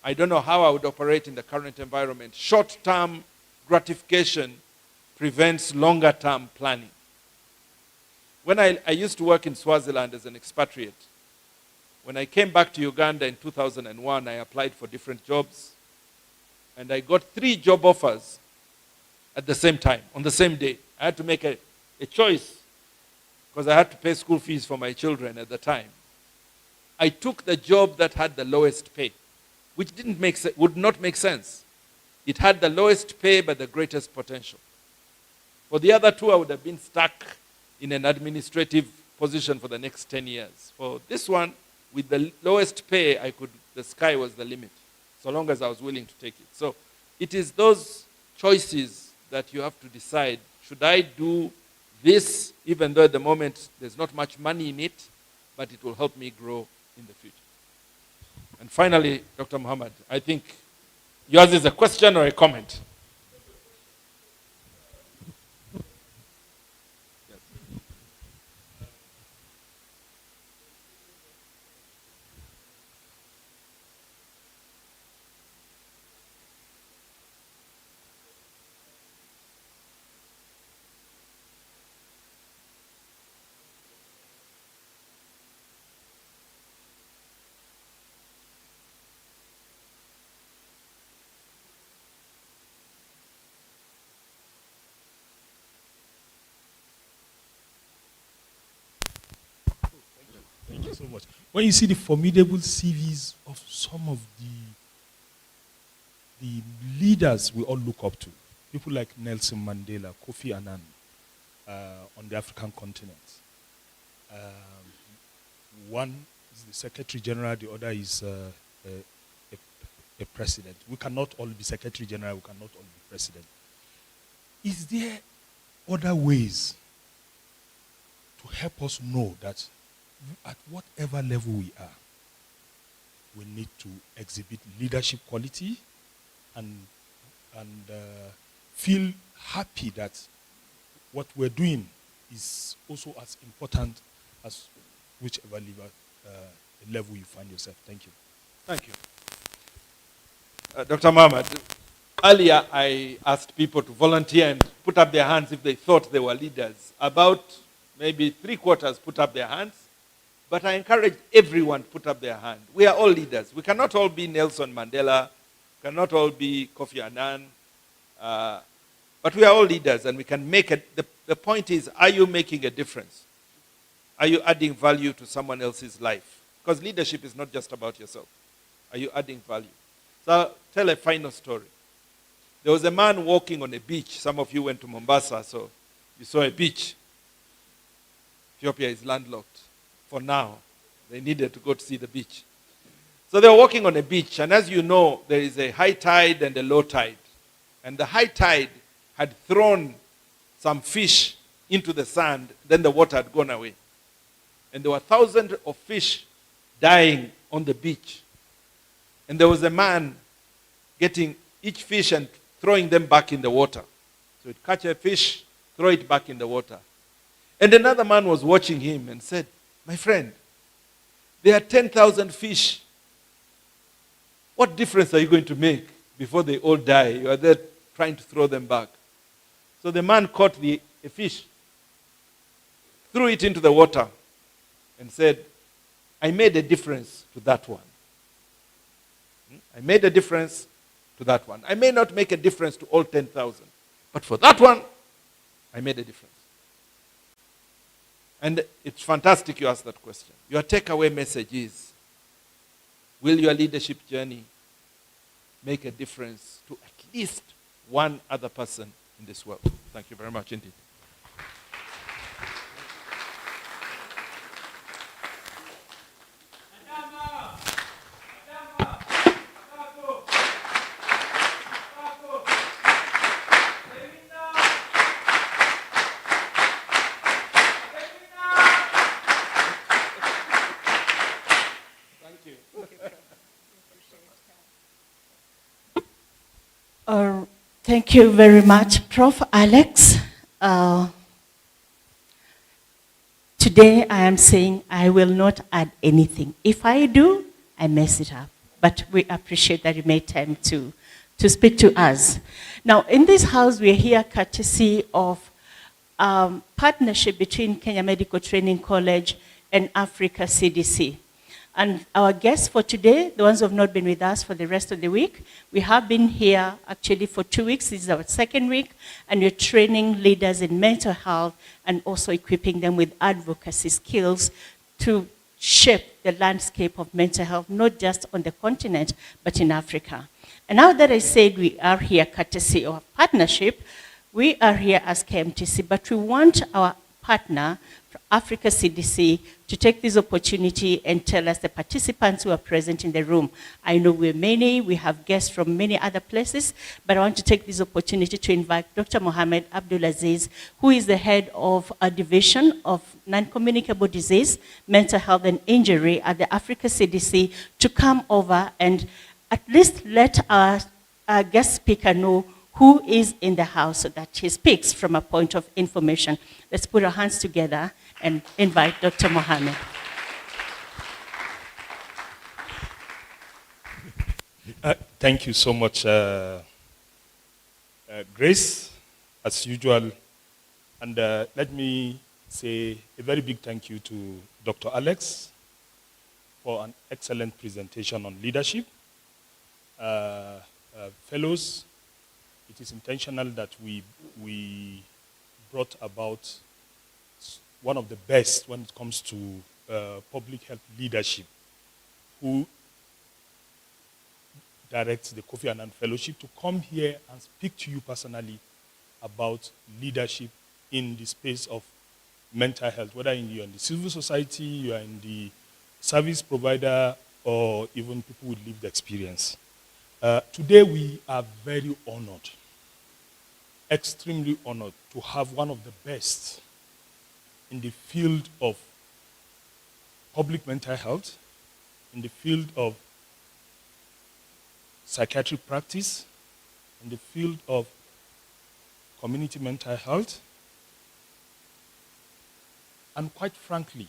I don't know how I would operate in the current environment. Short-term gratification prevents longer-term planning. When I used to work in Swaziland as an expatriate, when I came back to Uganda in 2001, I applied for different jobs. And I got 3 job offers at the same time, on the same day. I had to make a choice because I had to pay school fees for my children at the time. I took the job that had the lowest pay, which would not make sense. It had the lowest pay but the greatest potential. For the other 2, I would have been stuck in an administrative position for the next 10 years. For this one, with the lowest pay, the sky was the limit, so long as I was willing to take it. So it is those choices that you have to decide. Should I do this, even though at the moment there's not much money in it, but it will help me grow in the future? And finally, Dr. Muhammad, I think yours is a question or a comment?
Thank you so much. When you see the formidable CVs of some of the leaders we all look up to, people like Nelson Mandela, Kofi Annan, on the African continent. One is the Secretary General, the other is a president. We cannot all be Secretary General, we cannot all be president. Is there other ways to help us know that at whatever level we are, we need to exhibit leadership quality and feel happy that what we're doing is also as important as whichever level you find yourself. Thank you.
Thank you. Dr. Mohammed, earlier I asked people to volunteer and put up their hands if they thought they were leaders. About maybe 3/4 put up their hands, but I encourage everyone to put up their hand. We are all leaders. We cannot all be Nelson Mandela, cannot all be Kofi Annan, but we are all leaders and we can make it. The point is, are you making a difference? Are you adding value to someone else's life? Because leadership is not just about yourself. Are you adding value? So I'll tell a final story. There was a man walking on a beach. Some of you went to Mombasa, so you saw a beach. Ethiopia is landlocked for now. They needed to go to see the beach. So they were walking on a beach, and as you know, there is a high tide and a low tide. And the high tide had thrown some fish into the sand, then the water had gone away. And there were thousands of fish dying on the beach. And there was a man getting each fish and throwing them back in the water. So he'd catch a fish, throw it back in the water. And another man was watching him and said, "My friend, there are 10,000 fish. What difference are you going to make before they all die? You are there trying to throw them back." So the man caught a fish, threw it into the water, and said, "I made a difference to that one. I made a difference to that one. I may not make a difference to all 10,000, but for that one, I made a difference." And it's fantastic you asked that question. Your takeaway message is, will your leadership journey make a difference to at least one other person in this world? Thank you very much indeed.
Thank you very much, Prof. Alex. Today I am saying I will not add anything. If I do, I mess it up. But we appreciate that you made time to speak to us. Now, in this house, we are here courtesy of partnership between Kenya Medical Training College and Africa CDC. And our guests for today, the ones who have not been with us for the rest of the week, we have been here actually for 2 weeks. This is our second week, and we're training leaders in mental health and also equipping them with advocacy skills to shape the landscape of mental health, not just on the continent, but in Africa. And now that I said we are here courtesy of partnership, we are here as KMTC, but we want our partner, Africa CDC, to take this opportunity and tell us, the participants who are present in the room. I know we're many, we have guests from many other places, but I want to take this opportunity to invite Dr. Mohammed Abdulaziz, who is the head of a division of non-communicable disease, mental health and injury at the Africa CDC, to come over and at least let our guest speaker know who is in the house so that he speaks from a point of information. Let's put our hands together and invite Dr. Mohammed.
Thank you so much, Grace, as usual. And let me say a very big thank you to Dr. Alex for an excellent presentation on leadership. Fellows, it is intentional that we brought about one of the best when it comes to public health leadership, who directs the Kofi Annan Fellowship, to come here and speak to you personally about leadership in the space of mental health, whether you're in the civil society, you are in the service provider, or even people with lived experience. Today we are very honored, extremely honored, to have one of the best in the field of public mental health, in the field of psychiatric practice, in the field of community mental health, and quite frankly,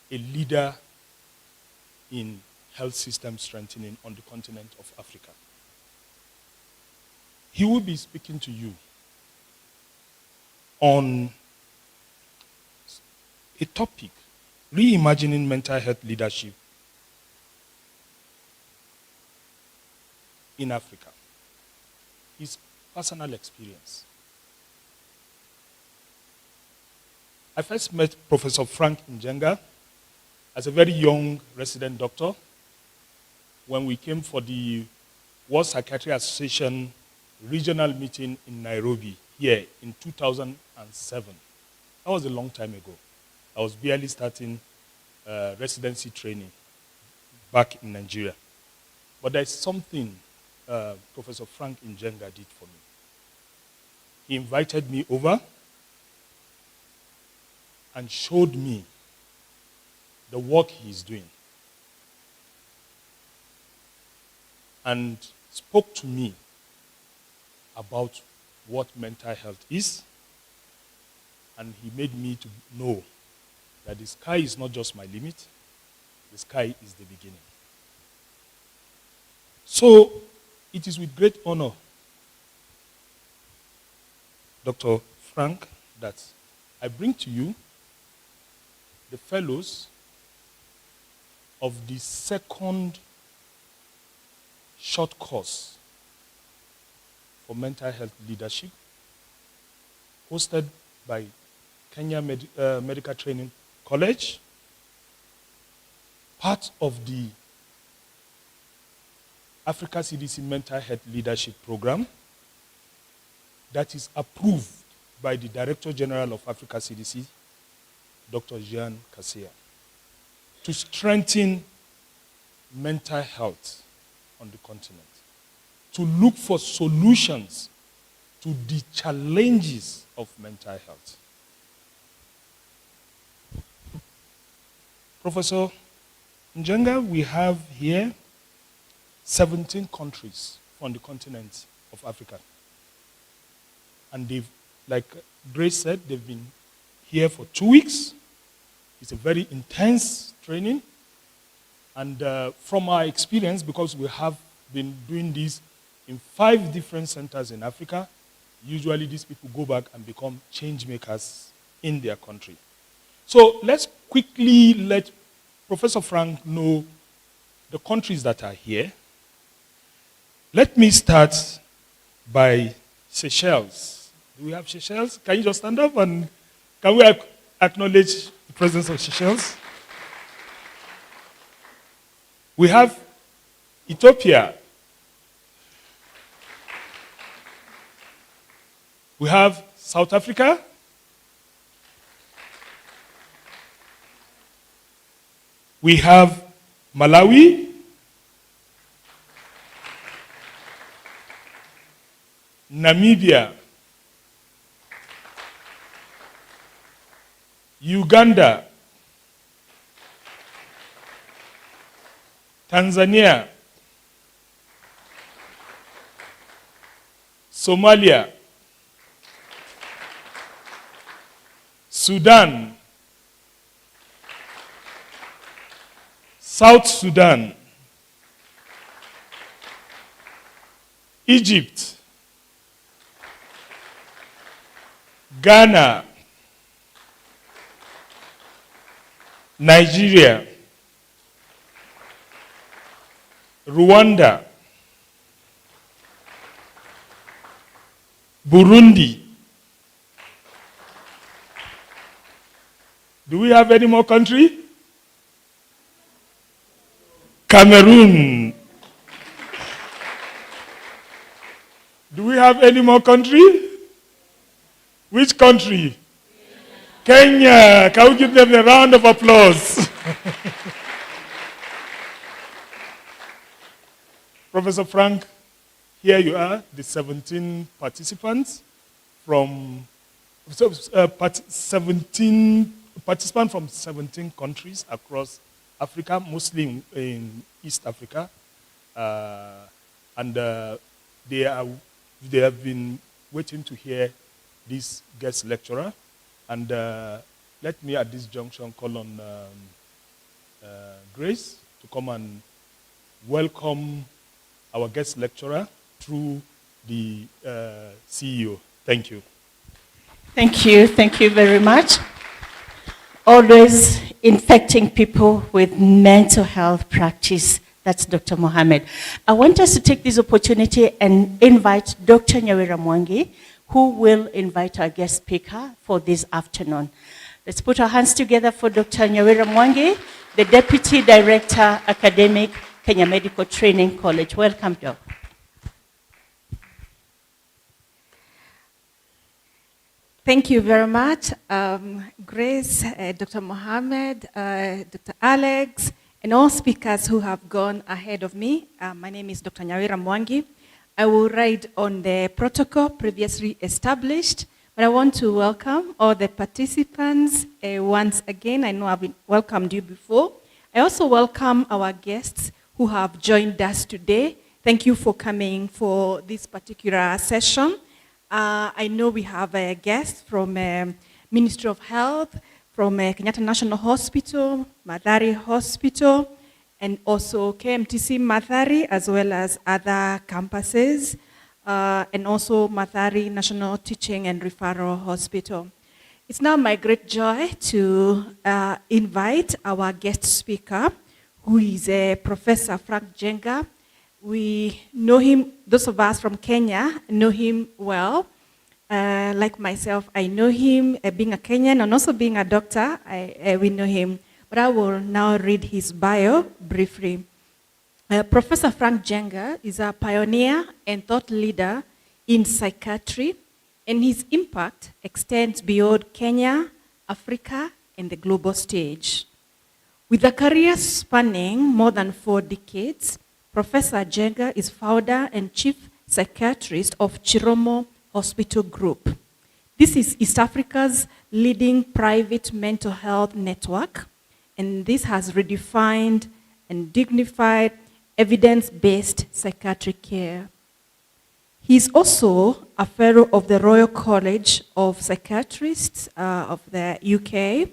a leader in health system strengthening on the continent of Africa. He will be speaking to you on a topic, reimagining mental health leadership in Africa. His personal experience. I first met Professor Frank Njenga as a very young resident doctor when we came for the World Psychiatry Association regional meeting in Nairobi here in 2007. That was a long time ago. I was barely starting residency training back in Nigeria. But there's something Professor Frank Njenga did for me. He invited me over and showed me the work he's doing and spoke to me about what mental health is, and he made me to know that the sky is not just my limit, the sky is the beginning. So it is with great honor, Dr. Frank, that I bring to you the fellows of the second short course for mental health leadership, hosted by Kenya Medical Training College, part of the Africa CDC Mental Health Leadership Program that is approved by the Director General of Africa CDC, Dr. Jean Kaseya, to strengthen mental health on the continent, to look for solutions to the challenges of mental health. Professor Njenga, we have here 17 countries on the continent of Africa. And they've, like Grace said, they've been here for 2 weeks. It's a very intense training. And from our experience, because we have been doing this in 5 different centers in Africa, usually these people go back and become change makers in their country. So let's quickly let Professor Frank know the countries that are here. Let me start by Seychelles. Do we have Seychelles? Can you just stand up and can we acknowledge the presence of Seychelles? We have Ethiopia. We have South Africa. We have Malawi. Namibia. Uganda. Tanzania. Somalia. Sudan. South Sudan. Egypt. Ghana. Nigeria. Rwanda. Burundi. Do we have any more country? Cameroon. Do we have any more country? Which country? Kenya. Can we give them a round of applause? Professor Frank, here you are, the 17 participants from 17 countries across Africa, mostly in East Africa. And they have been waiting to hear this guest lecturer. And let me at this junction call on Grace to come and welcome our guest lecturer through the CEO. Thank you.
Thank you very much. Always infecting people with mental health practice. That's Dr. Mohammed. I want us to take this opportunity and invite Dr. Nyawira Mwangi, who will invite our guest speaker for this afternoon. Let's put our hands together for Dr. Nyawira Mwangi, the Deputy Director, Academic, Kenya Medical Training College. Welcome, Doc.
Thank you very much, Grace, Dr. Mohammed, Dr. Alex, and all speakers who have gone ahead of me. My name is Dr. Nyawira Mwangi. I will ride on the protocol previously established, but I want to welcome all the participants once again. I know I've welcomed you before. I also welcome our guests who have joined us today. Thank you for coming for this particular session. I know we have a guest from Ministry of Health, from Kenyatta National Hospital, Mathari Hospital, and also KMTC Mathari, as well as other campuses, and also Mathari National Teaching and Referral Hospital. It's now my great joy to invite our guest speaker, who is Professor Frank Njenga. We know him, those of us from Kenya know him well. Like myself, I know him being a Kenyan and also being a doctor, we know him. But I will now read his bio briefly. Professor Frank Njenga is a pioneer and thought leader in psychiatry, and his impact extends beyond Kenya, Africa, and the global stage. With a career spanning more than 4 decades, Professor Njenga is founder and chief psychiatrist of Chiromo Hospital Group. This is East Africa's leading private mental health network, and this has redefined and dignified evidence-based psychiatric care. He is also a fellow of the Royal College of Psychiatrists of the UK,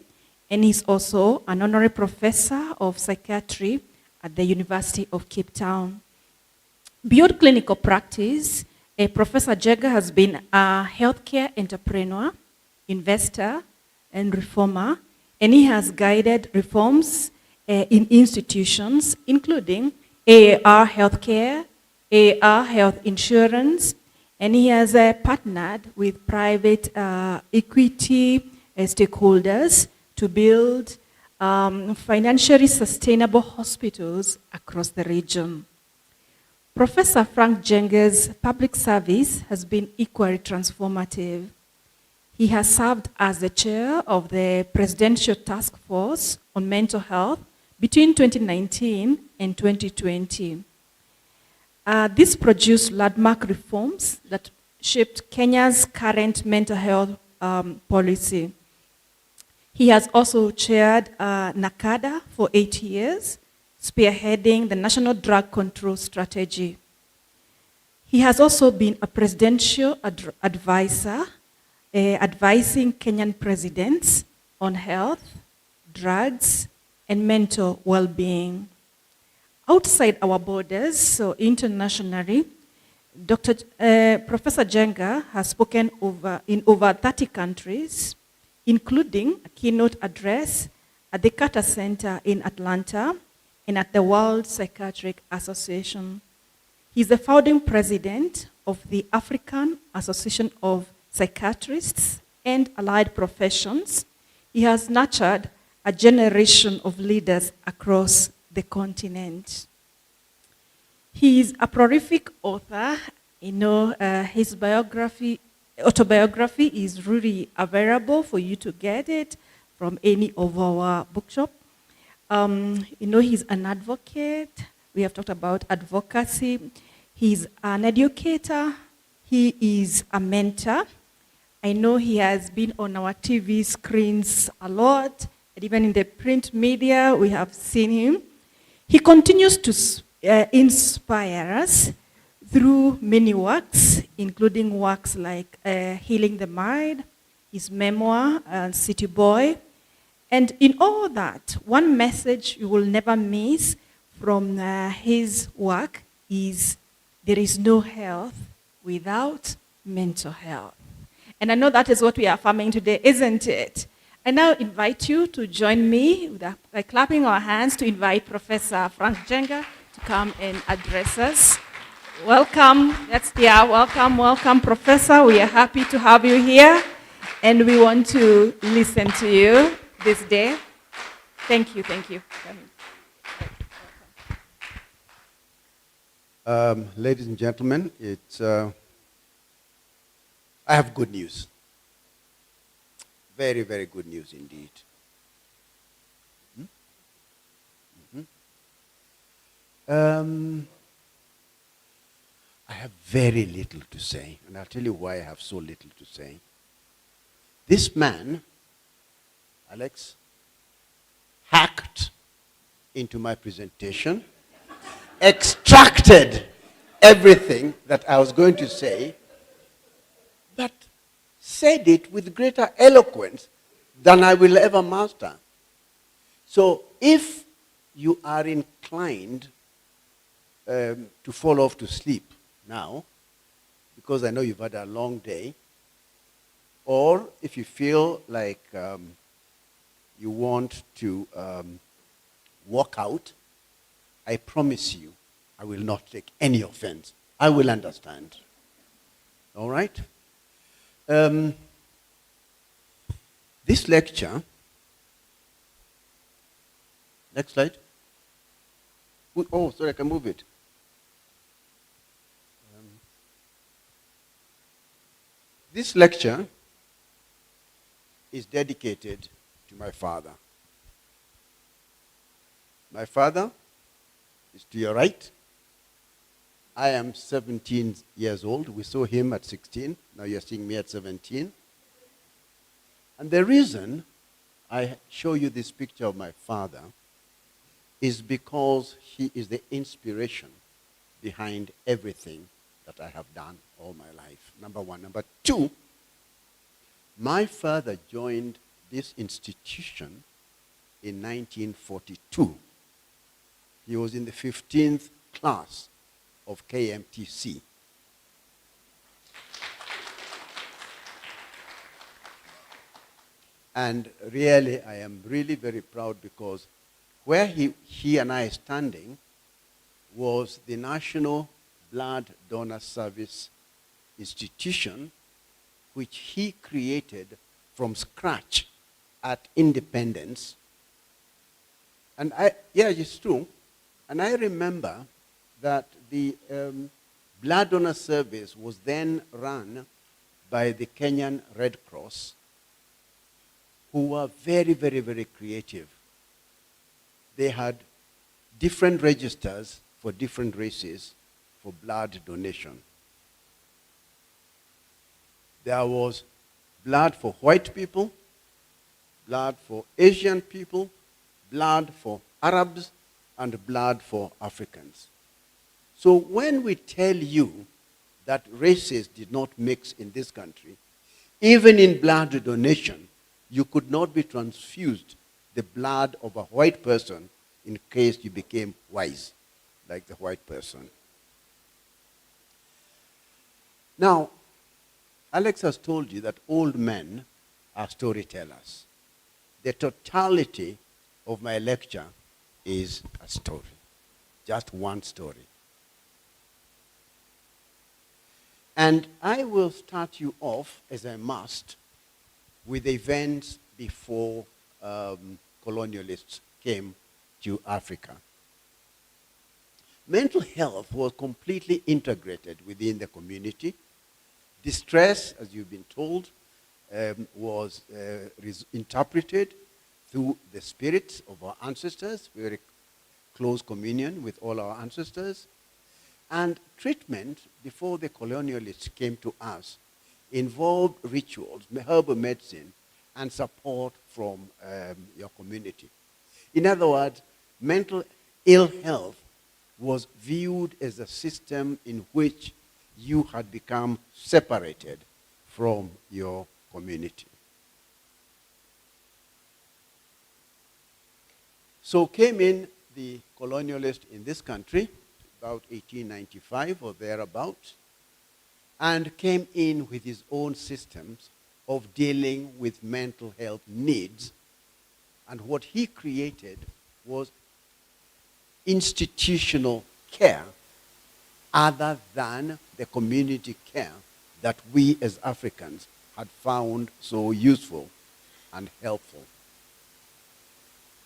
and he's also an honorary professor of psychiatry at the University of Cape Town. Beyond clinical practice, Professor Njenga has been a healthcare entrepreneur, investor, and reformer, and he has guided reforms in institutions, including AAR Healthcare, AAR Health Insurance, and he has partnered with private equity stakeholders to build financially sustainable hospitals across the region. Professor Frank Njenga's public service has been equally transformative. He has served as the chair of the Presidential Task Force on Mental Health between 2019 and 2020. This produced landmark reforms that shaped Kenya's current mental health policy. He has also chaired NACADA for 8 years, spearheading the National Drug Control Strategy. He has also been a presidential advisor, advising Kenyan presidents on health, drugs, and mental well-being. Outside our borders, so internationally, Professor Njenga has spoken in over 30 countries, including a keynote address at the Carter Center in Atlanta and at the World Psychiatric Association. He's the founding president of the African Association of Psychiatrists and Allied Professions. He has nurtured a generation of leaders across the continent. He is a prolific author. His autobiography is really available for you to get it from any of our bookshop. He's an advocate. We have talked about advocacy. He's an educator. He is a mentor. I know he has been on our TV screens a lot, and even in the print media, we have seen him. He continues to inspire us through many works, including works like Healing the Mind, his memoir, City Boy. And in all that, one message you will never miss from his work is there is no health without mental health. And I know that is what we are affirming today, isn't it? I now invite you to join me by clapping our hands to invite Professor Frank Njenga to come and address us. Welcome, welcome, Professor. We are happy to have you here, and we want to listen to you this day. Thank you.
Ladies and gentlemen, I have good news. Very, very good news indeed. I have very little to say, and I'll tell you why I have so little to say. This man, Alex, hacked into my presentation, extracted everything that I was going to say, but said it with greater eloquence than I will ever master. So if you are inclined to fall off to sleep now, because I know you've had a long day, or if you feel like you want to walk out, I promise you, I will not take any offense. I will understand. All right? This lecture, next slide. Oh, sorry, I can move it. This lecture is dedicated to my father. My father is to your right. I am 17 years old. We saw him at 16. Now you're seeing me at 17. And the reason I show you this picture of my father is because he is the inspiration behind everything that I have done all my life. Number one. Number two, my father joined this institution in 1942. He was in the 15th class of KMTC. And really, I am really very proud because where he and I are standing was the National Blood Donor Service Institution, which he created from scratch at independence. And it's true. And I remember that the blood donor service was then run by the Kenyan Red Cross, who were very, very, very creative. They had different registers for different races for blood donation. There was blood for white people, blood for Asian people, blood for Arabs, and blood for Africans. So when we tell you that races did not mix in this country, even in blood donation, you could not be transfused the blood of a white person in case you became wise, like the white person. Now, Alex has told you that old men are storytellers. The totality of my lecture is a story, just one story. And I will start you off, as I must, with events before colonialists came to Africa. Mental health was completely integrated within the community. Distress, as you've been told, was interpreted through the spirits of our ancestors, very close communion with all our ancestors. And treatment, before the colonialists came to us, involved rituals, herbal medicine, and support from your community. In other words, mental ill health was viewed as a system in which you had become separated from your community. So came in the colonialist in this country, about 1895 or thereabouts, and came in with his own systems of dealing with mental health needs. And what he created was institutional care other than the community care that we as Africans had found so useful and helpful.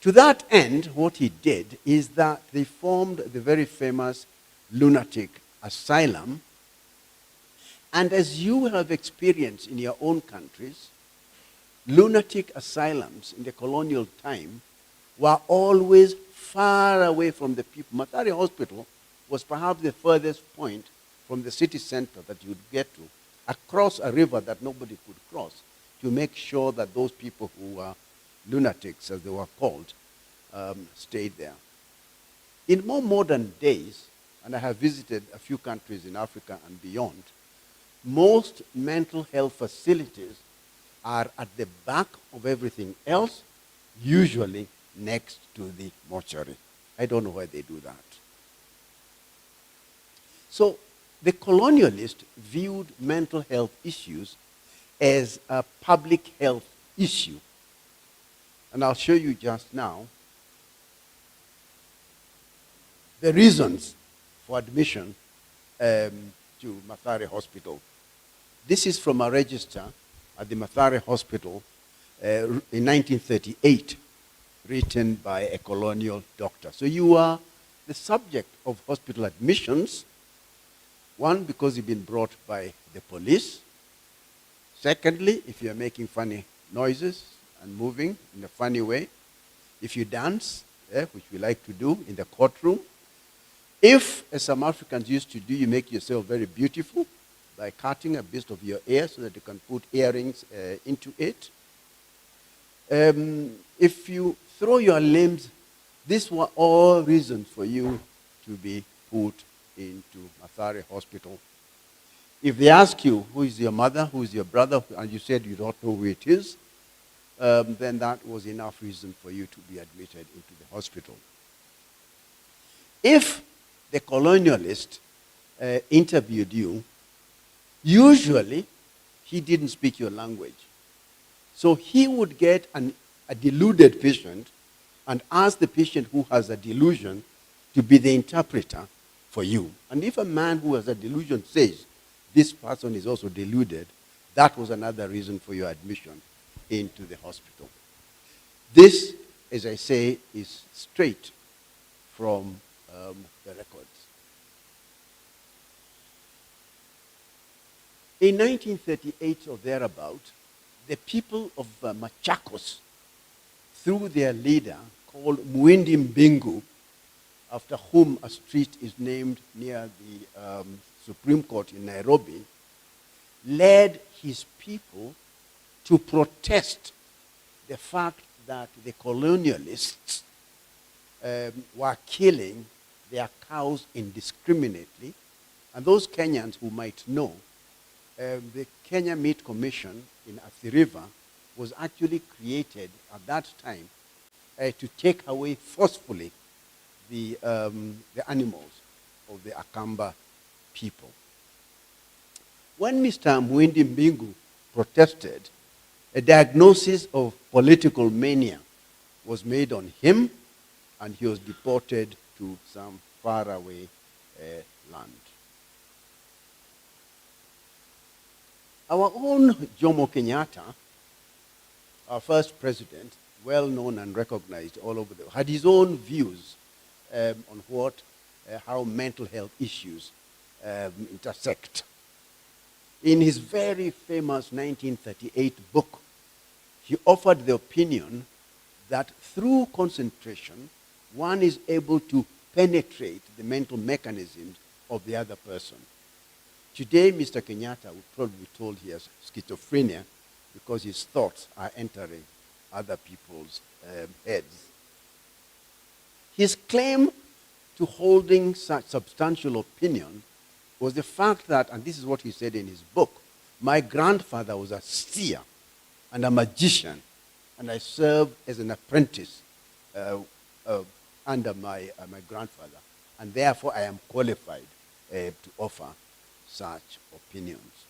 To that end, what he did is that they formed the very famous lunatic asylum. And as you have experienced in your own countries, lunatic asylums in the colonial time were always far away from the people. Mathare Hospital was perhaps the furthest point from the city center that you'd get to, across a river that nobody could cross, to make sure that those people who were lunatics, as they were called, stayed there. In more modern days, and I have visited a few countries in Africa and beyond, most mental health facilities are at the back of everything else, usually next to the mortuary. I don't know why they do that. So the colonialists viewed mental health issues as a public health issue. And I'll show you just now the reasons for admission to Mathare Hospital. This is from a register at the Mathare Hospital in 1938, written by a colonial doctor. So you are the subject of hospital admissions. One, because you've been brought by the police. Secondly, if you're making funny noises and moving in a funny way. If you dance, which we like to do in the courtroom. If, as some Africans used to do, you make yourself very beautiful by cutting a bit of your hair so that you can put earrings into it. If you throw your limbs, these were all reasons for you to be put into Mathare Hospital. If they ask you, who is your mother, who is your brother, and you said you don't know who it is, then that was enough reason for you to be admitted into the hospital. If the colonialist interviewed you, usually he didn't speak your language. So he would get a deluded patient and ask the patient who has a delusion to be the interpreter for you. And if a man who has a delusion says, this person is also deluded, that was another reason for your admission into the hospital. This, as I say, is straight from the records. In 1938 or thereabout, the people of Machakos, through their leader called Muindi Mbingu, after whom a street is named near the Supreme Court in Nairobi, led his people to protest the fact that the colonialists were killing their cows indiscriminately. And those Kenyans who might know, the Kenya Meat Commission in Athi River was actually created at that time to take away forcefully the animals of the Akamba people. When Mr. Muindi Mbingu protested, a diagnosis of political mania was made on him, and he was deported to some faraway land. Our own Jomo Kenyatta, our first president, well known and recognized all over the world, had his own views on how mental health issues intersect. In his very famous 1938 book, he offered the opinion that through concentration, one is able to penetrate the mental mechanisms of the other person. Today, Mr. Kenyatta would probably be told he has schizophrenia because his thoughts are entering other people's heads. His claim to holding such substantial opinion was the fact that, and this is what he said in his book, my grandfather was a seer and a magician, and I served as an apprentice under my grandfather, and therefore I am qualified to offer such opinions.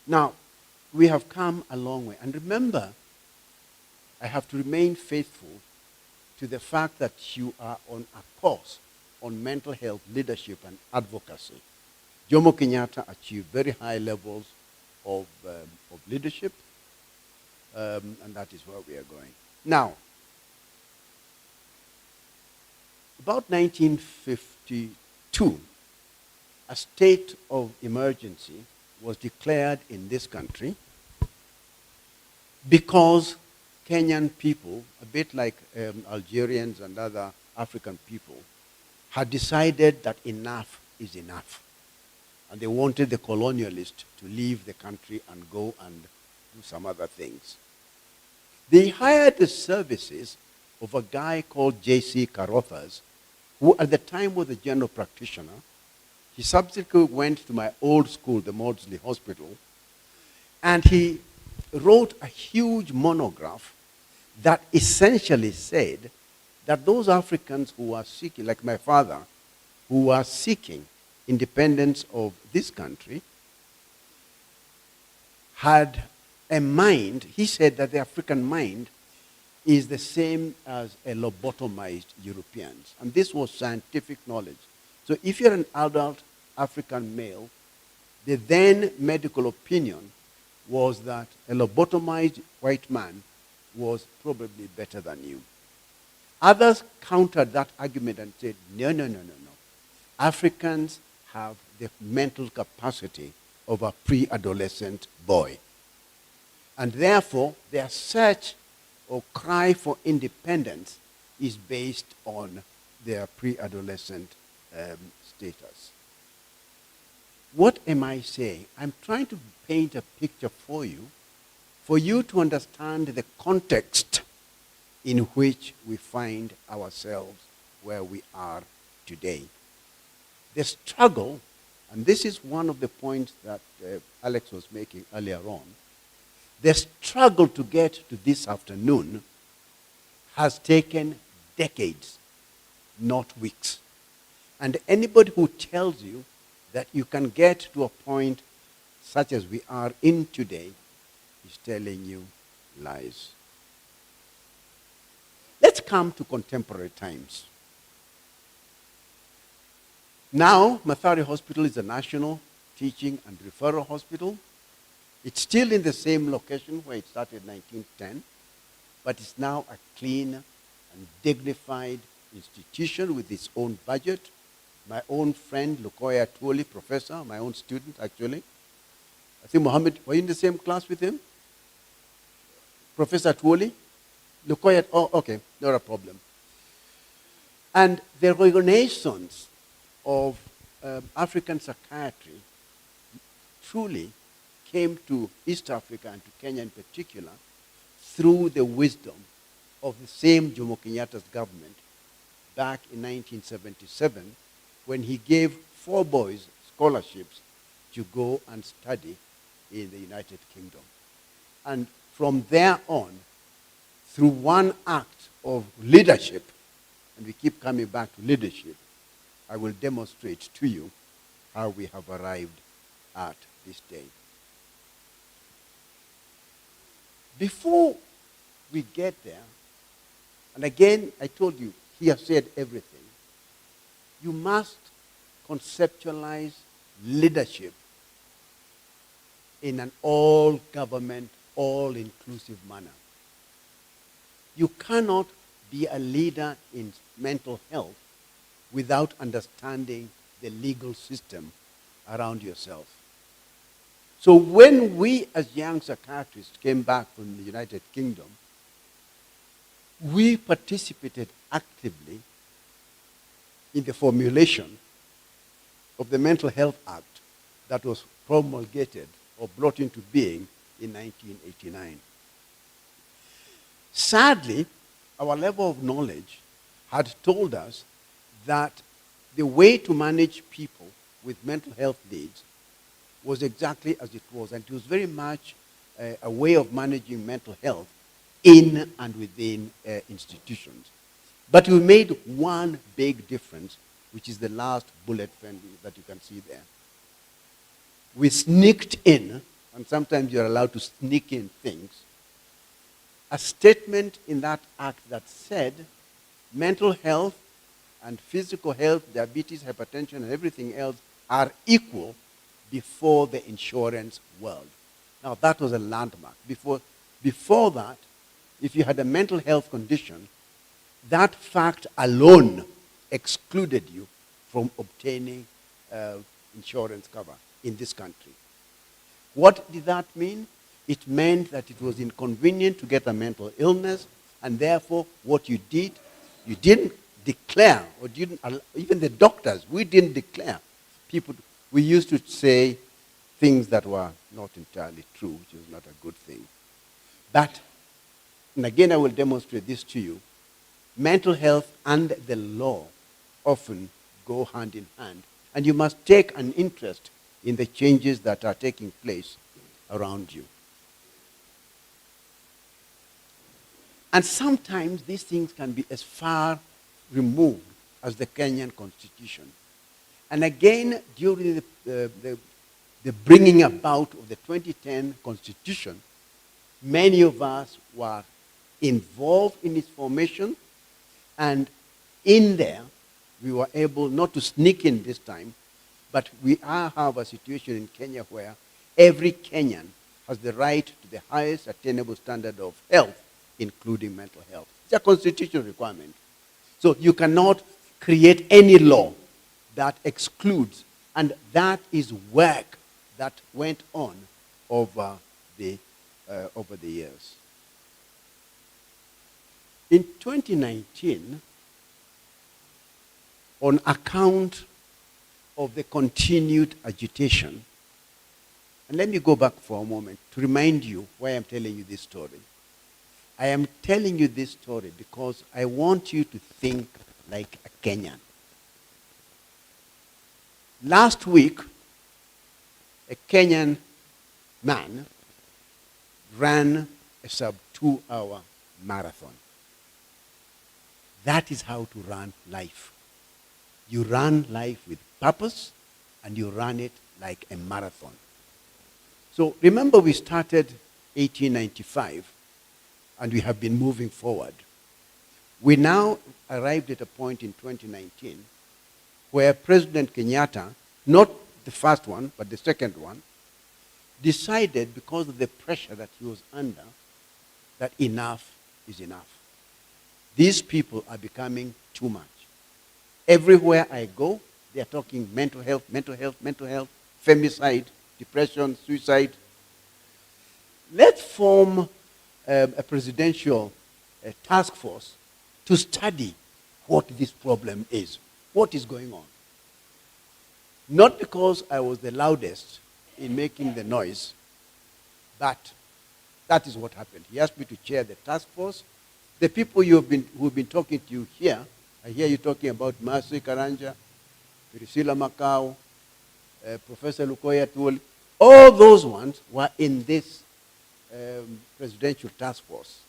Now, we have come a long way, and remember, I have to remain faithful to the fact that you are on a course on mental health leadership and advocacy. Jomo Kenyatta achieved very high levels of leadership, and that is where we are going. Now, about 1952, a state of emergency was declared in this country because Kenyan people, a bit like Algerians and other African people, had decided that enough is enough. And they wanted the colonialist to leave the country and go and do some other things. They hired the services of a guy called J.C. Carothers, who at the time was a general practitioner. He subsequently went to my old school, the Maudsley Hospital, and he wrote a huge monograph that essentially said that those Africans who are seeking, like my father, who are seeking independence of this country, had a mind. He said that the African mind is the same as a lobotomized Europeans. And this was scientific knowledge. So if you're an adult African male, the then medical opinion was that a lobotomized white man was probably better than you. Others countered that argument and said, no. Africans have the mental capacity of a pre-adolescent boy. And therefore, their search or cry for independence is based on their pre-adolescent status. What am I saying? I'm trying to paint a picture for you to understand the context in which we find ourselves where we are today. The struggle, and this is one of the points that Alex was making earlier on, the struggle to get to this afternoon has taken decades, not weeks. And anybody who tells you that you can get to a point such as we are in today is telling you lies. Let's come to contemporary times. Now, Mathare Hospital is a national teaching and referral hospital. It's still in the same location where it started in 1910, but it's now a clean and dignified institution with its own budget. My own friend, Lukoya Tuoli, professor, my own student actually. I think Mohammed, were you in the same class with him? Professor Tuoli? Lukoya, oh, okay, not a problem. And the renaissance of African psychiatry truly came to East Africa and to Kenya in particular through the wisdom of the same Jomo Kenyatta's government back in 1977 when he gave 4 boys scholarships to go and study in the United Kingdom. And from there on, through one act of leadership, and we keep coming back to leadership, I will demonstrate to you how we have arrived at this day. Before we get there, and again, I told you, he has said everything, you must conceptualize leadership in an all-government, all-inclusive manner. You cannot be a leader in mental health without understanding the legal system around yourself. So when we as young psychiatrists came back from the United Kingdom, we participated actively in the formulation of the Mental Health Act that was promulgated or brought into being in 1989. Sadly, our level of knowledge had told us that the way to manage people with mental health needs was exactly as it was. And it was very much a way of managing mental health in and within institutions. But we made one big difference, which is the last bullet that you can see there. We sneaked in, and sometimes you're allowed to sneak in things, a statement in that act that said mental health and physical health, diabetes, hypertension, and everything else are equal before the insurance world. Now, that was a landmark. Before that, if you had a mental health condition, that fact alone excluded you from obtaining insurance cover in this country. What did that mean? It meant that it was inconvenient to get a mental illness, and therefore what you did, you didn't declare, or didn't, even the doctors, we didn't declare. We used to say things that were not entirely true, which is not a good thing. But, and again I will demonstrate this to you, mental health and the law often go hand in hand, and you must take an interest in the changes that are taking place around you. And sometimes these things can be as far removed as the Kenyan Constitution. And again, during the bringing about of the 2010 Constitution, many of us were involved in its formation, and in there, we were able not to sneak in this time, but we have a situation in Kenya where every Kenyan has the right to the highest attainable standard of health, including mental health. It's a constitutional requirement. So you cannot create any law that excludes, and that is work that went on over the years. In 2019, on account of the continued agitation, and let me go back for a moment to remind you why I'm telling you this story. I am telling you this story because I want you to think like a Kenyan. Last week, a Kenyan man ran a sub-2-hour marathon. That is how to run life. You run life with purpose, and you run it like a marathon. So remember, we started 1895, and we have been moving forward. We now arrived at a point in 2019 where President Kenyatta, not the first one, but the second one, decided, because of the pressure that he was under, that enough is enough. These people are becoming too much. Everywhere I go, they are talking mental health, femicide, depression, suicide. Let's form a presidential task force to study what this problem is, what is going on. Not because I was the loudest in making the noise, but that is what happened. He asked me to chair the task force. The people who've been talking to you here, I hear you talking about Mercy Karanja, Priscilla Macau, Professor Lukoya Tuoli. All those ones were in this presidential task force.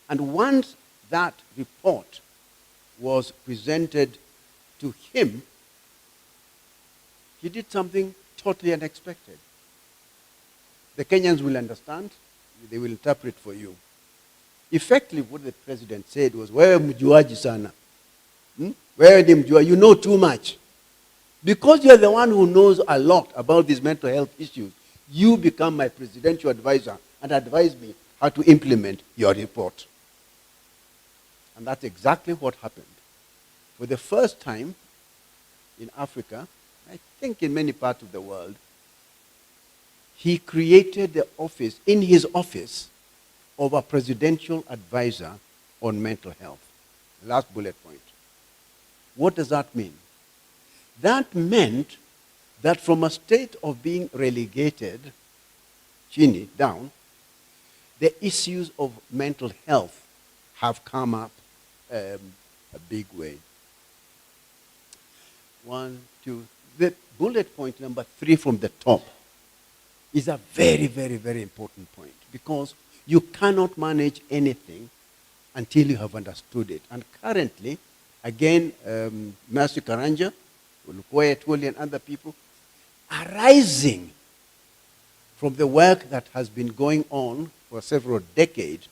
And once that report was presented to him, he did something totally unexpected. The Kenyans will understand. They will interpret for you. Effectively, what the president said was, wewe mjuaji sana. Wewe ni mjuaji. You know too much. Because you're the one who knows a lot about these mental health issues, you become my presidential advisor and advise me how to implement your report. And that's exactly what happened. For the first time in Africa, I think in many parts of the world, he created the office, in his office, of a presidential advisor on mental health. Last bullet point. What does that mean? That meant that from a state of being relegated, chini, down, the issues of mental health have come up a big way. 1, 2. The bullet point number 3 from the top is a very, very, very important point, because you cannot manage anything until you have understood it. And currently, again, Matthew Karanja, Ulukoya Twoli, and other people are rising from the work that has been going on for several decades.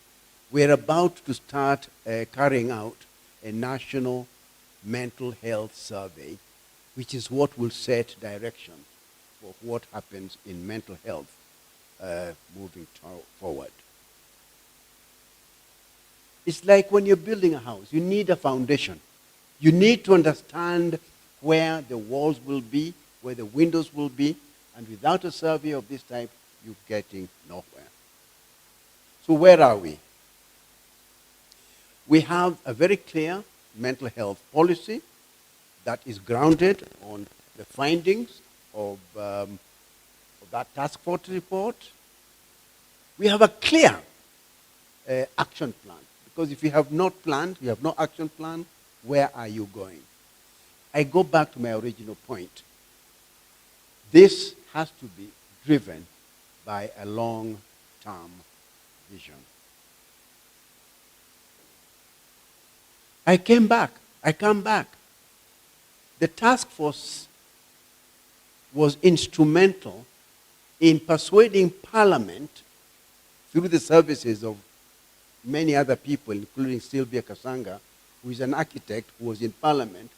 We're about to start carrying out a national mental health survey, which is what will set direction for what happens in mental health moving forward. It's like when you're building a house, you need a foundation. You need to understand where the walls will be, where the windows will be, and without a survey of this type, you're getting nowhere. So where are we? We have a very clear mental health policy that is grounded on the findings of that task force report. We have a clear action plan, because if you have not planned, you have no action plan, where are you going? I go back to my original point. This has to be driven by a long-term vision. I come back. The task force was instrumental in persuading Parliament, through the services of many other people, including Sylvia Kasanga, who is an architect who was in Parliament,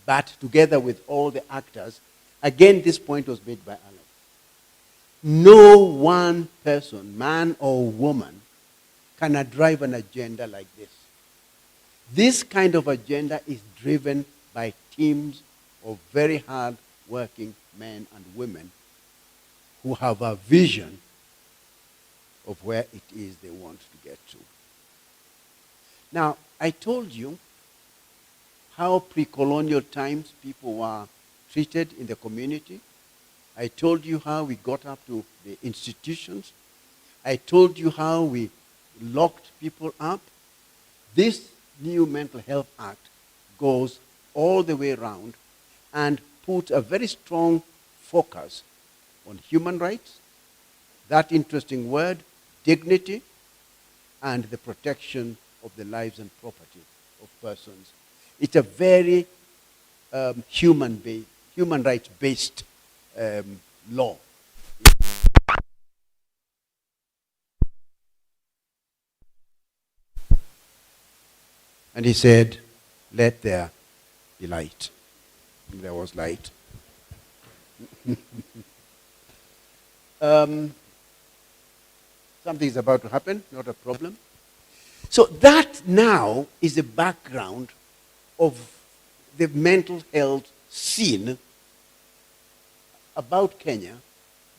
but together with all the actors. Again, this point was made by Alex. No one person, man or woman, can drive an agenda like this. This kind of agenda is driven by teams of very hard-working men and women who have a vision of where it is they want to get to. Now, I told you how pre-colonial times people were treated in the community. I told you how we got up to the institutions. I told you how we locked people up. This new Mental Health Act goes all the way around and puts a very strong focus on human rights, that interesting word, dignity, and the protection of the lives and property of persons. It's a very human rights-based law. And he said, let there be light. And there was light. Something is about to happen, not a problem. So that now is the background of the mental health scene about Kenya,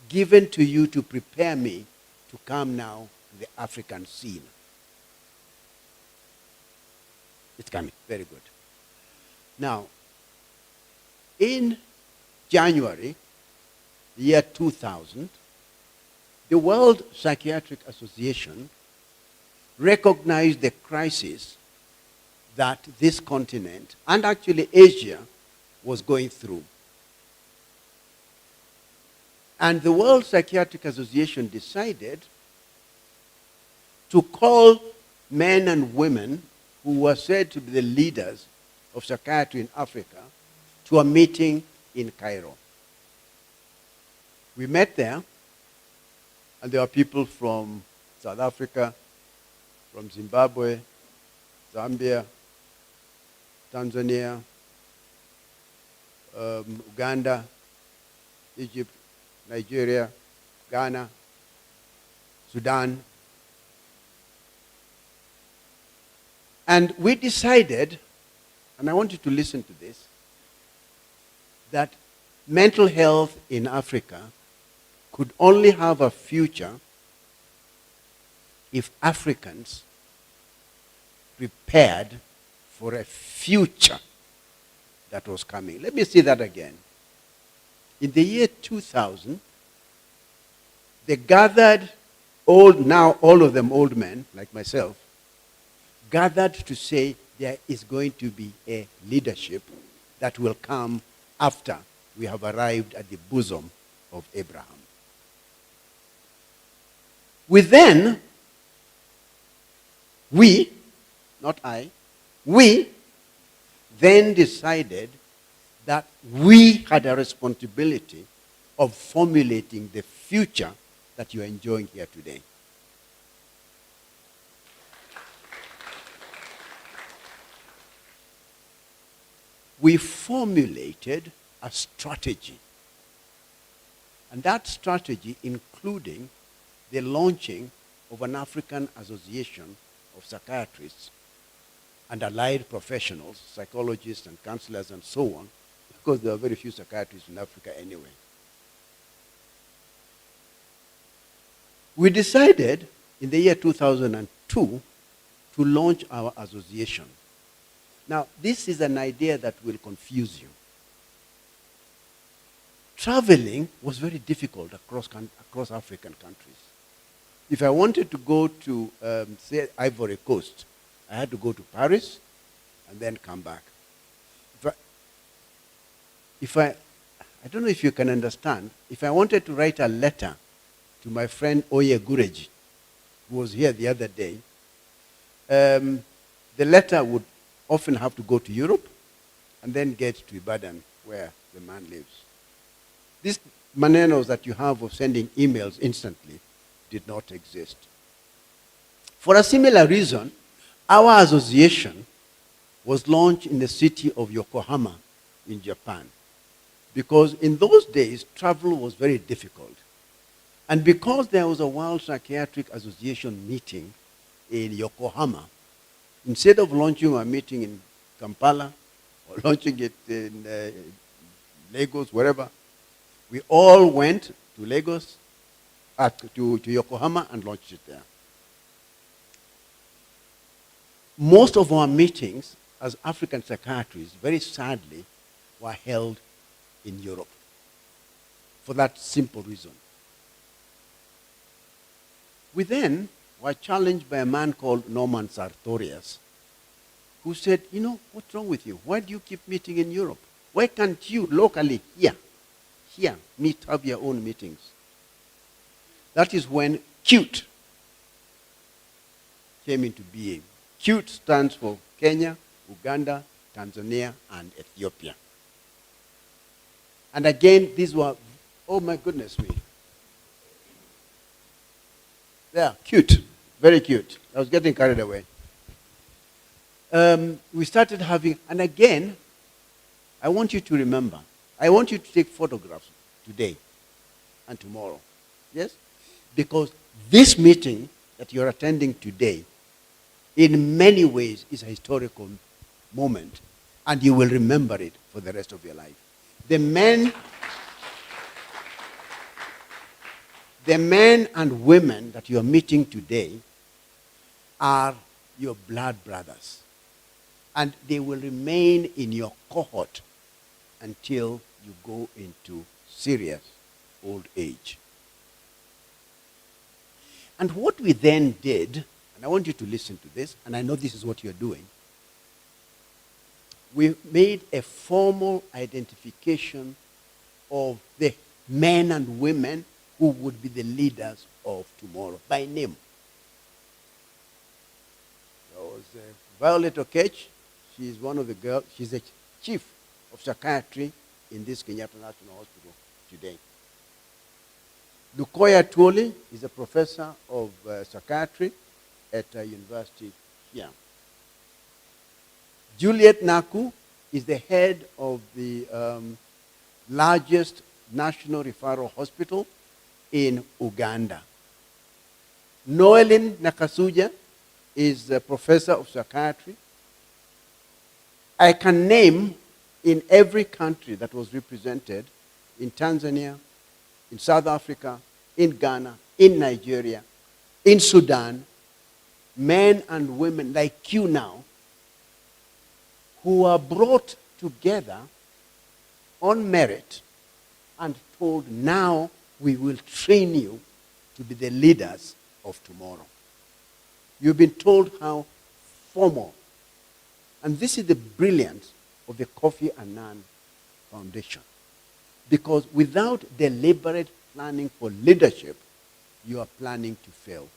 given to you to prepare me to come now to the African scene. It's coming, very good. Now, in January, the year 2000, the World Psychiatric Association recognized the crisis that this continent, and actually Asia, was going through. And the World Psychiatric Association decided to call men and women who were said to be the leaders of psychiatry in Africa to a meeting in Cairo. We met there, and there were people from South Africa, from Zimbabwe, Zambia, Tanzania, Uganda, Egypt, Nigeria, Ghana, Sudan. And we decided, and I want you to listen to this, that mental health in Africa could only have a future if Africans prepared for a future that was coming. Let me say that again. In the year 2000, they gathered, now all of them old men, like myself, gathered to say there is going to be a leadership that will come after we have arrived at the bosom of Abraham. We, not I, we then decided that we had a responsibility of formulating the future that you are enjoying here today. We formulated a strategy. And that strategy including the launching of an African Association of Psychiatrists and allied professionals, psychologists and counselors and so on, because there are very few psychiatrists in Africa anyway. We decided in the year 2002 to launch our association. Now, this is an idea that will confuse you. Traveling was very difficult across African countries. If I wanted to go to, say, Ivory Coast, I had to go to Paris and then come back. I don't know if you can understand, if I wanted to write a letter to my friend Oye Gureji, who was here the other day, the letter would often have to go to Europe and then get to Ibadan, where the man lives. These manenos that you have of sending emails instantly did not exist. For a similar reason, our association was launched in the city of Yokohama in Japan, because in those days, travel was very difficult. And because there was a World Psychiatric Association meeting in Yokohama, instead of launching a meeting in Kampala or launching it in Lagos, wherever, we all went to Lagos, to Yokohama and launched it there. Most of our meetings as African psychiatrists, very sadly, were held in Europe for that simple reason. We then were challenged by a man called Norman Sartorius, who said, you know, what's wrong with you? Why do you keep meeting in Europe? Why can't you locally here, have your own meetings? That is when QUTE came into being. QUTE stands for Kenya, Uganda, Tanzania, and Ethiopia. And again, these were, oh my goodness me. There, cute, very cute. I was getting carried away. We started having, and again, I want you to remember, I want you to take photographs today and tomorrow. Yes? Because this meeting that you're attending today, in many ways, is a historical moment, and you will remember it for the rest of your life. The men and women that you are meeting today are your blood brothers. And they will remain in your cohort until you go into serious old age. And what we then did, and I want you to listen to this, and I know this is what you're doing, we made a formal identification of the men and women who would be the leaders of tomorrow, by name. There was Violet Okech. She is one of the girls. She's the chief of psychiatry in this Kenyatta National Hospital today. Lukoya Tuoli is a professor of psychiatry at a university here. Juliet Naku is the head of the largest national referral hospital in Uganda. Noelin Nakasuja is a professor of psychiatry. I can name in every country that was represented, in Tanzania, in South Africa, in Ghana, in Nigeria, in Sudan, men and women like you now, who are brought together on merit and told, now we will train you to be the leaders of tomorrow. You've been told how formal. And this is the brilliance of the Kofi Annan foundation. Because without deliberate planning for leadership, you are planning to fail.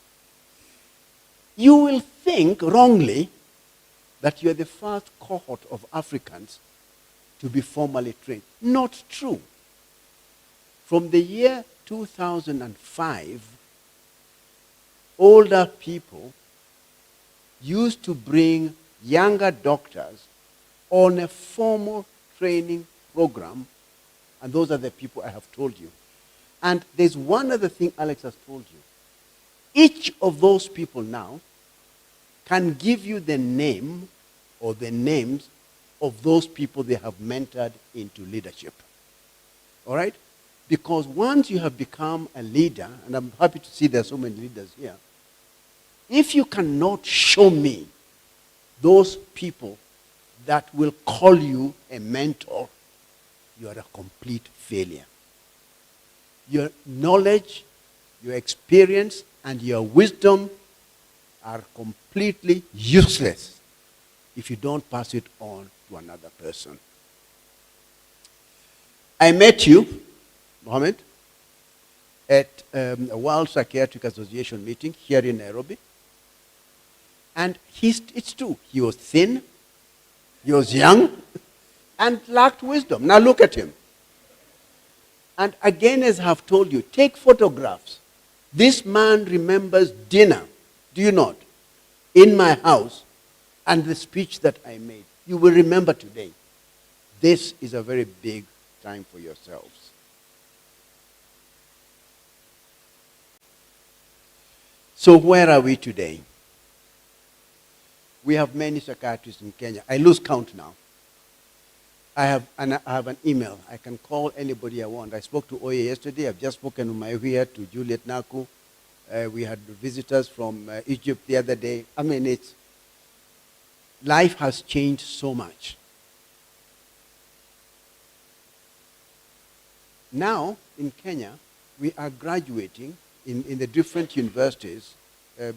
You will think wrongly that you are the first cohort of Africans to be formally trained. Not true. From the year 2005, older people used to bring younger doctors on a formal training program, and those are the people I have told you. And there's one other thing Alex has told you. Each of those people now can give you the name or the names of those people they have mentored into leadership. All right? Because once you have become a leader, and I'm happy to see there are so many leaders here, if you cannot show me those people that will call you a mentor, you are a complete failure. Your knowledge, your experience, and your wisdom are completely useless if you don't pass it on to another person. I met you, Mohammed, at a World Psychiatric Association meeting here in Nairobi. And it's true, he was thin, he was young, and lacked wisdom. Now look at him. And again, as I have told you, take photographs. This man remembers dinner, do you not, in my house, and the speech that I made. You will remember today. This is a very big time for yourselves. So where are we today? We have many psychiatrists in Kenya. I lose count now. I have an email. I can call anybody I want. I spoke to Oye yesterday. I've just spoken to my here to Juliet Naku. We had visitors from Egypt the other day. I mean, life has changed so much. Now, in Kenya, we are graduating in the different universities,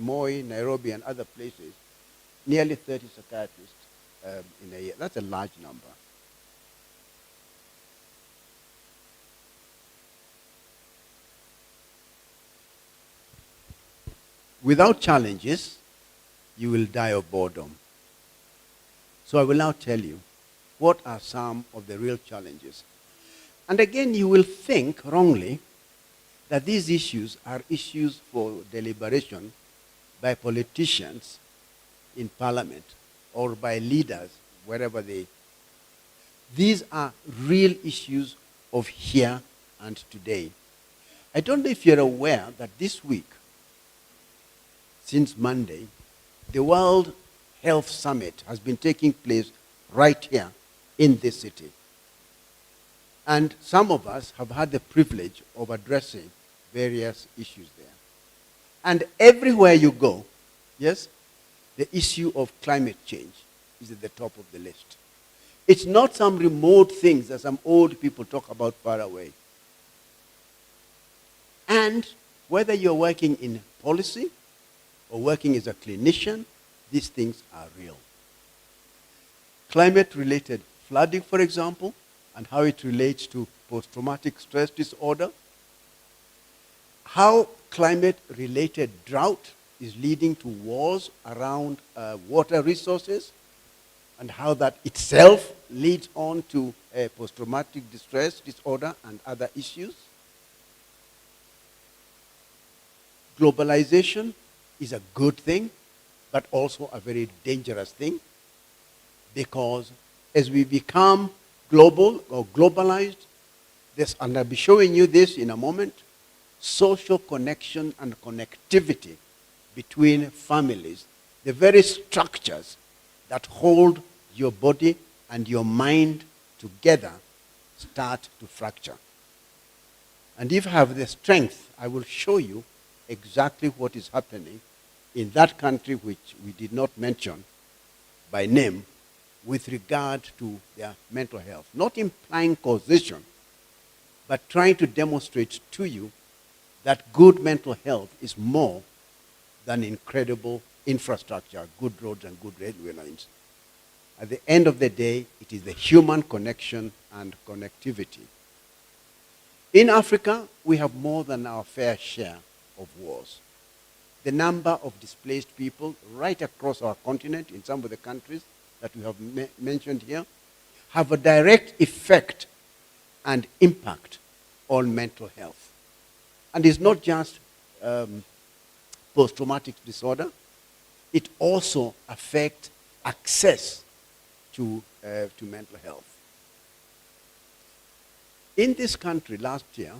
Moi, Nairobi, and other places, nearly 30 psychiatrists in a year. That's a large number. Without challenges, you will die of boredom. So I will now tell you what are some of the real challenges. And again, you will think wrongly that these issues are issues for deliberation by politicians in parliament or by leaders, wherever they. These are real issues of here and today. I don't know if you're aware that this week, since Monday, the World Health Summit has been taking place right here in this city. And some of us have had the privilege of addressing various issues there. And everywhere you go, yes, the issue of climate change is at the top of the list. It's not some remote things that some old people talk about far away. And whether you're working in policy or working as a clinician, these things are real. Climate-related flooding, for example, and how it relates to post-traumatic stress disorder. How climate-related drought is leading to wars around water resources, and how that itself leads on to post-traumatic stress disorder and other issues. Globalization is a good thing, but also a very dangerous thing, because as we become global or globalized, and I'll be showing you this in a moment, social connection and connectivity between families, the very structures that hold your body and your mind together start to fracture. And if I have the strength, I will show you exactly what is happening in that country which we did not mention by name with regard to their mental health. Not implying causation, but trying to demonstrate to you that good mental health is more than incredible infrastructure, good roads and good railway lines. At the end of the day, it is the human connection and connectivity. In Africa, we have more than our fair share of wars. The number of displaced people right across our continent, in some of the countries that we have mentioned here, have a direct effect and impact on mental health. And it's not just post-traumatic disorder, it also affects access to mental health. In this country last year,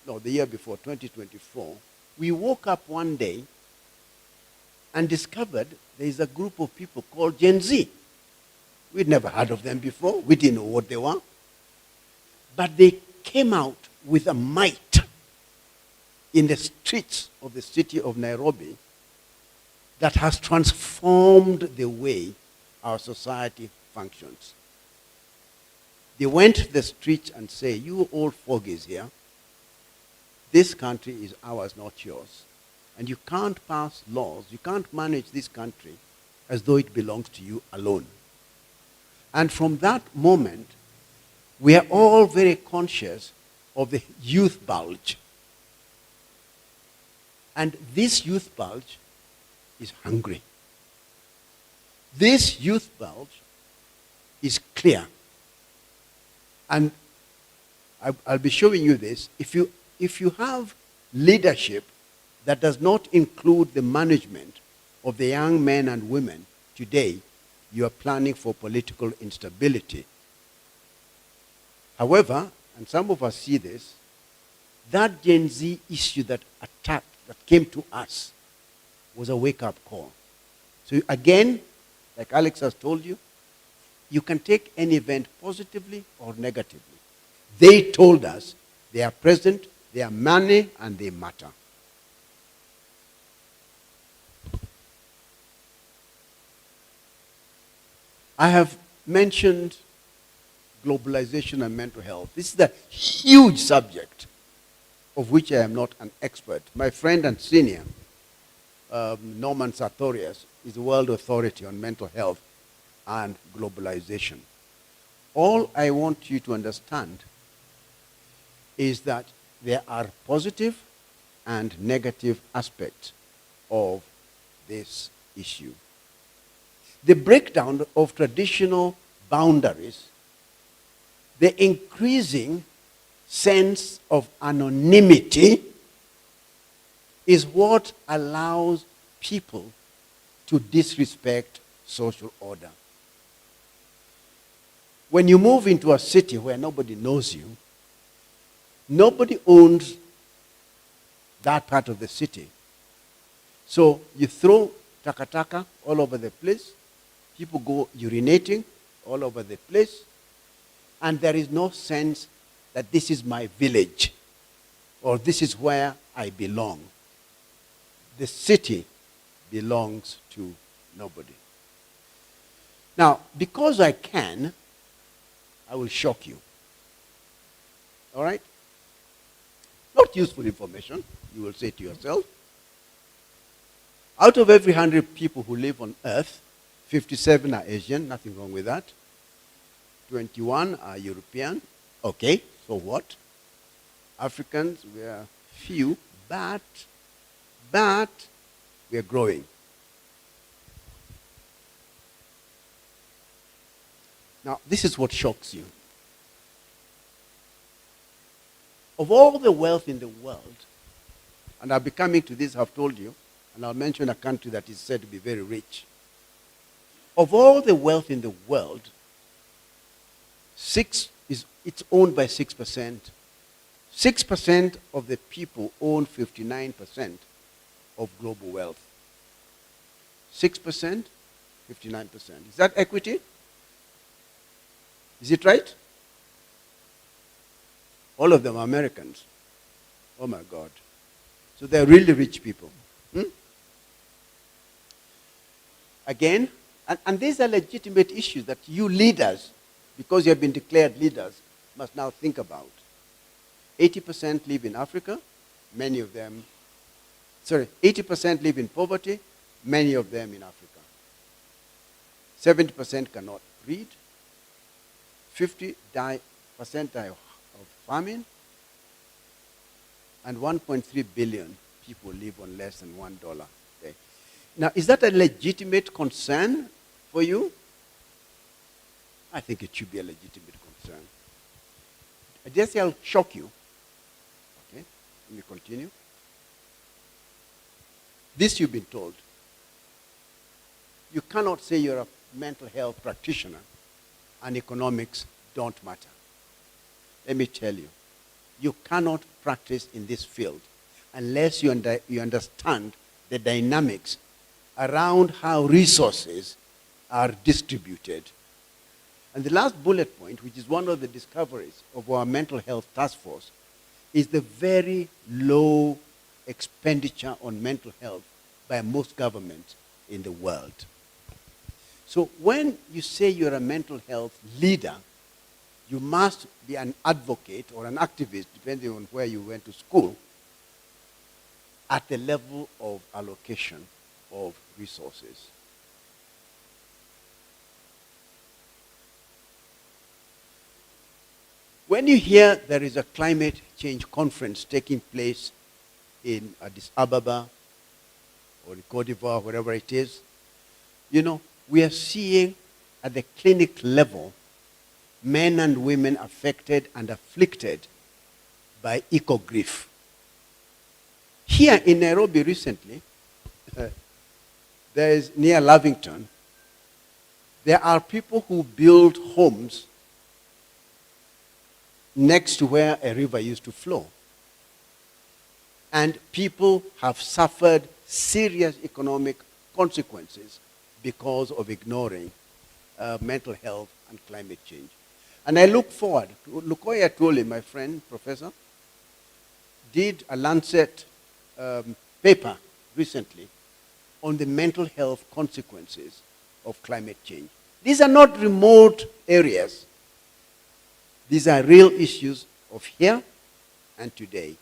no, the year before, 2024, we woke up one day and discovered there is a group of people called Gen Z. We'd never heard of them before. We didn't know what they were. But they came out with a might in the streets of the city of Nairobi that has transformed the way our society functions. They went to the streets and say, you old fogies here, this country is ours, not yours. And you can't pass laws, you can't manage this country as though it belongs to you alone. And from that moment, we are all very conscious of the youth bulge. And this youth bulge is hungry. This youth bulge is clear. And I'll be showing you this. If you have leadership that does not include the management of the young men and women today, you are planning for political instability. However, and some of us see this, that Gen Z issue that came to us was a wake-up call. So again, like Alex has told you, you can take any event positively or negatively. They told us they are present, they are money, and they matter. I have mentioned globalization and mental health. This is a huge subject of which I am not an expert. My friend and senior, Norman Sartorius, is a world authority on mental health and globalization. All I want you to understand is that there are positive and negative aspects of this issue. The breakdown of traditional boundaries, the increasing sense of anonymity is what allows people to disrespect social order. When you move into a city where nobody knows you, nobody owns that part of the city. So you throw takataka all over the place, people go urinating all over the place, and there is no sense that this is my village or this is where I belong. The city belongs to nobody. Now, because I can, I will shock you. All right? Not useful information, you will say to yourself. Out of every 100 people who live on Earth, 57 are Asian, nothing wrong with that. 21 are European. Okay, so what? Africans, we are few, but we are growing. Now, this is what shocks you. Of all the wealth in the world, and I'll be coming to this, I've told you, and I'll mention a country that is said to be very rich. Of all the wealth in the world, it's owned by 6%. 6% of the people own 59% of global wealth. 6%, 59%. Is that equity? Is it right? All of them are Americans. Oh my God. So they're really rich people. Again, and these are legitimate issues that you leaders, because you have been declared leaders, must now think about. 80% live in Africa, many of them, 80% live in poverty, many of them in Africa. 70% cannot read. 50 die percentile of famine, and 1.3 billion people live on less than $1 a day. Now, is that a legitimate concern for you? I think it should be a legitimate concern. I dare say I'll shock you. Okay, let me continue. This you've been told. You cannot say you're a mental health practitioner and economics don't matter. Let me tell you, you cannot practice in this field unless you understand the dynamics around how resources are distributed. And the last bullet point, which is one of the discoveries of our mental health task force, is the very low expenditure on mental health by most governments in the world. So when you say you're a mental health leader, you must be an advocate or an activist, depending on where you went to school, at the level of allocation of resources. When you hear there is a climate change conference taking place in Addis Ababa or in Cote d'Ivoire, wherever it is, you know, we are seeing at the clinic level men and women affected and afflicted by eco-grief. Here in Nairobi recently, there is near Lavington, there are people who build homes next to where a river used to flow. And people have suffered serious economic consequences because of ignoring mental health and climate change. And I look forward. Lukoya Tole, my friend, professor, did a Lancet paper recently on the mental health consequences of climate change. These are not remote areas. These are real issues of here and today.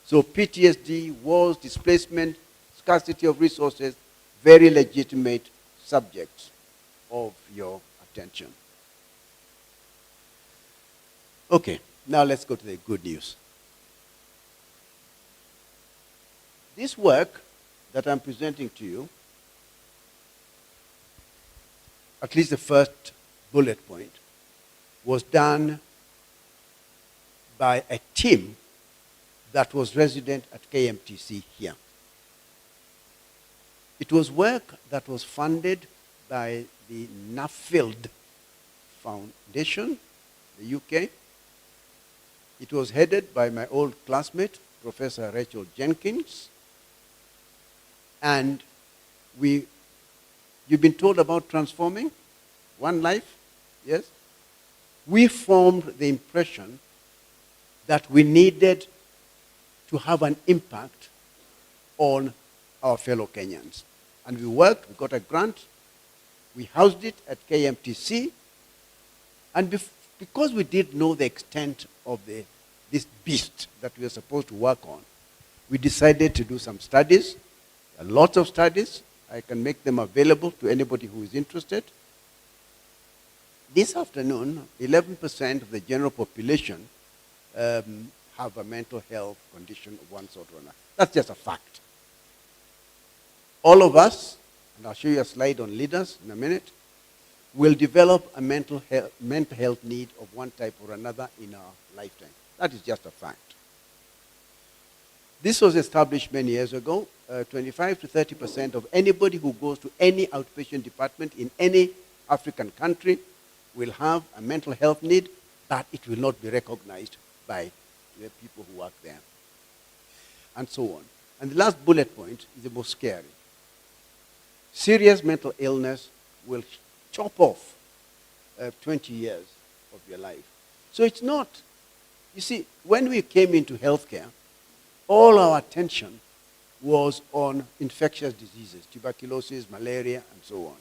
So PTSD, wars, displacement, scarcity of resources, very legitimate subjects of your attention. Okay, now let's go to the good news. This work that I'm presenting to you, at least the first bullet point, was done by a team that was resident at KMTC here. It was work that was funded by the Nuffield Foundation, the UK. It was headed by my old classmate, Professor Rachel Jenkins. And you've been told about transforming one life, yes? We formed the impression that we needed to have an impact on our fellow Kenyans. And we worked, we got a grant, we housed it at KMTC, and because we didn't know the extent of this beast that we were supposed to work on, we decided to do some studies, a lot of studies. I can make them available to anybody who is interested. This afternoon, 11% of the general population have a mental health condition of one sort or another. That's just a fact. All of us, and I'll show you a slide on leaders in a minute, will develop a mental health need of one type or another in our lifetime. That is just a fact. This was established many years ago. 25 to 30% of anybody who goes to any outpatient department in any African country will have a mental health need, but it will not be recognized by the people who work there, and so on. And the last bullet point is the most scary. Serious mental illness will chop off 20 years of your life. So it's not, you see, when we came into healthcare, all our attention was on infectious diseases, tuberculosis, malaria, and so on,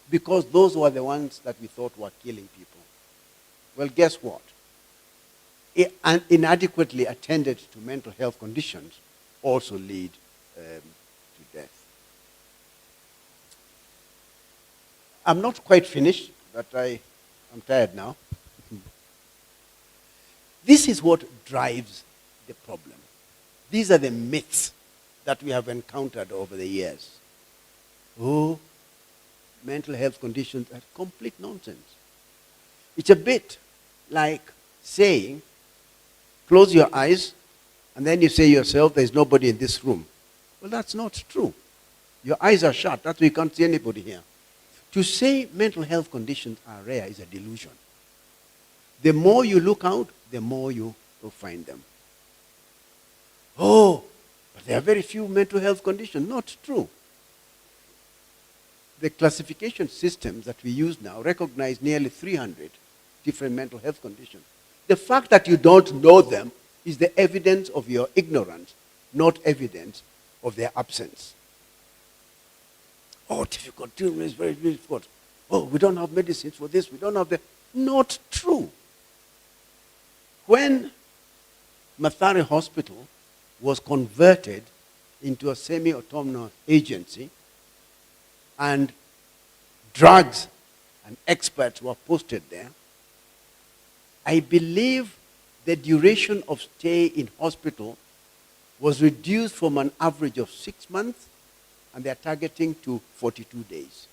because those were the ones that we thought were killing people. Well, guess what? Inadequately attended to mental health conditions also lead to death. I'm not quite finished, but I'm tired now. This is what drives the problem. These are the myths that we have encountered over the years. Oh, mental health conditions are complete nonsense. It's a bit like saying, close your eyes, and then you say yourself, there's nobody in this room. Well, that's not true. Your eyes are shut, that's why you can't see anybody here. To say mental health conditions are rare is a delusion. The more you look out, the more you will find them. Oh, but there are very few mental health conditions. Not true. The classification systems that we use now recognize nearly 300 different mental health conditions. The fact that you don't know them is the evidence of your ignorance, not evidence of their absence. Oh, difficult, is very difficult. Oh, we don't have medicines for this, we don't have that. Not true. When Mathare Hospital was converted into a semi-autonomous agency and drugs and experts were posted there, I believe the duration of stay in hospital was reduced from an average of 6 months, and they're targeting to 42 days.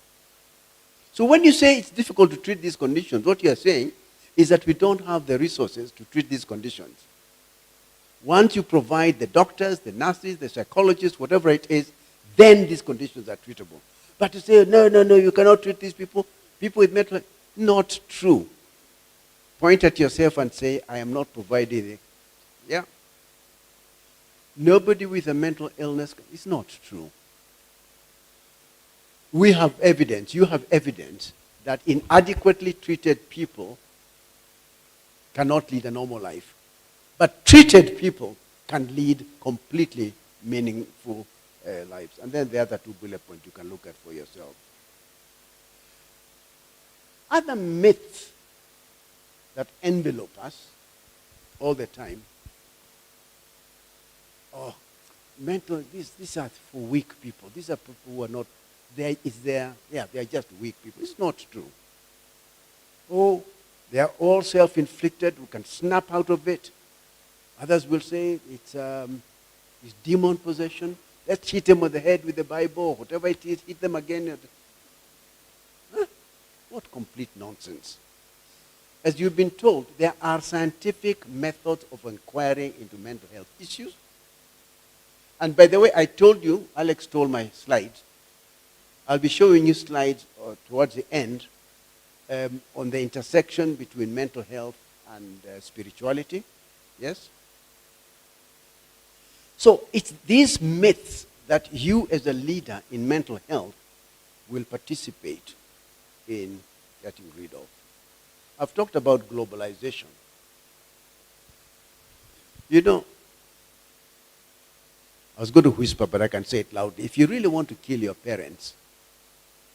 So when you say it's difficult to treat these conditions, what you're saying is that we don't have the resources to treat these conditions. Once you provide the doctors, the nurses, the psychologists, whatever it is, then these conditions are treatable. But to say, no, you cannot treat these people, people with mental, not true. Point at yourself and say, I am not providing it. Yeah. Nobody with a mental illness, it's not true. We have evidence, you have evidence, that inadequately treated people cannot lead a normal life. But treated people can lead completely meaningful lives. And then the other two bullet points you can look at for yourself. Other myths that envelope us all the time. Oh, mental, these are for weak people. These are people who are not, they are just weak people. It's not true. Oh, they are all self-inflicted. We can snap out of it. Others will say it's demon possession. Let's hit them on the head with the Bible, whatever it is, hit them again. Huh? What complete nonsense. As you've been told, there are scientific methods of inquiring into mental health issues. And by the way, I told you, Alex stole my slides. I'll be showing you slides towards the end on the intersection between mental health and spirituality. Yes? So it's these myths that you as a leader in mental health will participate in getting rid of. I've talked about globalization. You know, I was going to whisper, but I can say it loudly. If you really want to kill your parents,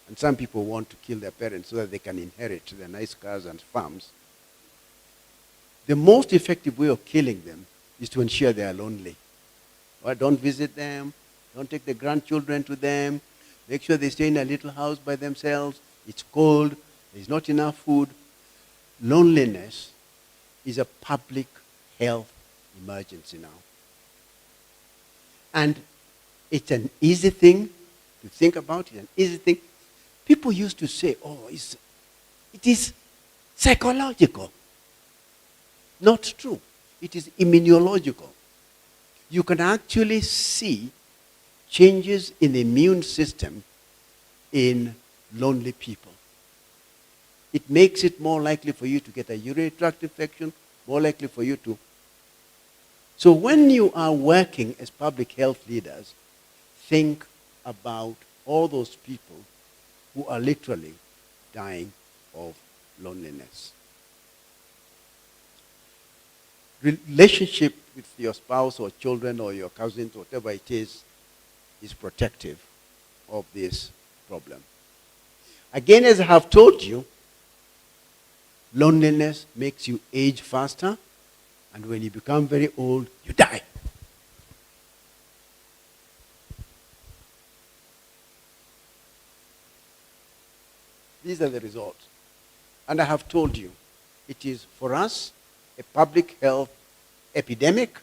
and some people want to kill their parents so that they can inherit their nice cars and farms, the most effective way of killing them is to ensure they are lonely. Or don't visit them, don't take the grandchildren to them, make sure they stay in a little house by themselves, it's cold, there's not enough food. Loneliness is a public health emergency now. And it's an easy thing to think about, it's an easy thing. People used to say, oh, it is psychological. Not true. It is immunological. You can actually see changes in the immune system in lonely people. It makes it more likely for you to get a urinary tract infection, more likely for you to. So when you are working as public health leaders, think about all those people who are literally dying of loneliness. Relationship with your spouse or children or your cousins, whatever it is protective of this problem. Again, as I have told you, loneliness makes you age faster, and when you become very old, you die. These are the results. And I have told you, it is for us a a public health epidemic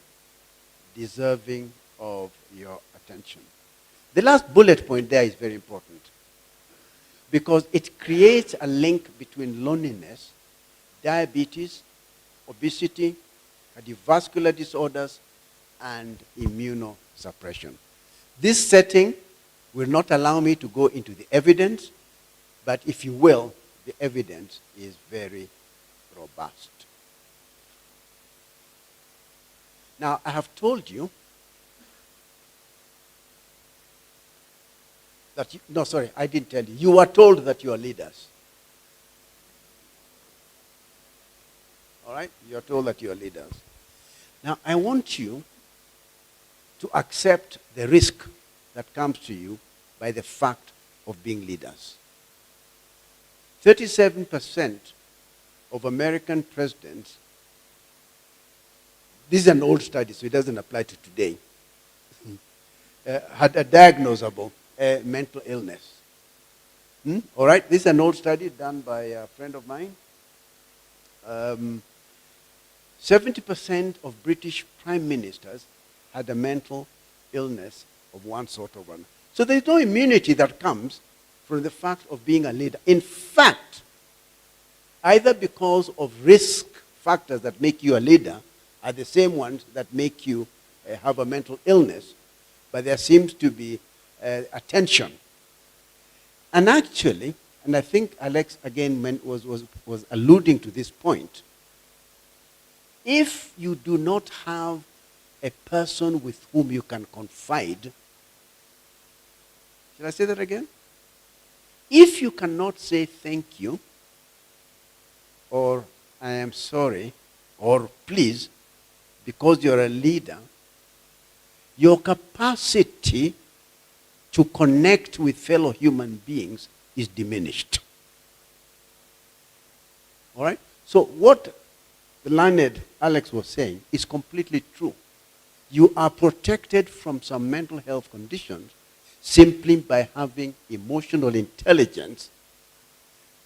deserving of your attention. The last bullet point there is very important because it creates a link between loneliness, diabetes, obesity, cardiovascular disorders, and immunosuppression. This setting will not allow me to go into the evidence, but if you will, the evidence is very robust. Now, I have told you that no, sorry, I didn't tell you. You were told that you are leaders. All right? You are told that you are leaders. Now, I want you to accept the risk that comes to you by the fact of being leaders. 37% of American presidents, this is an old study, so it doesn't apply to today, had a diagnosable mental illness. All right, this is an old study done by a friend of mine. 70% of British prime ministers had a mental illness of one sort or another. So there's no immunity that comes from the fact of being a leader. In fact, either because of risk factors that make you a leader are the same ones that make you have a mental illness, but there seems to be a tension. And actually, and I think Alex again was alluding to this point, if you do not have a person with whom you can confide, should I say that again? If you cannot say thank you, or I am sorry, or please, because you're a leader, your capacity to connect with fellow human beings is diminished. All right? So what the learned Alex was saying is completely true. You are protected from some mental health conditions simply by having emotional intelligence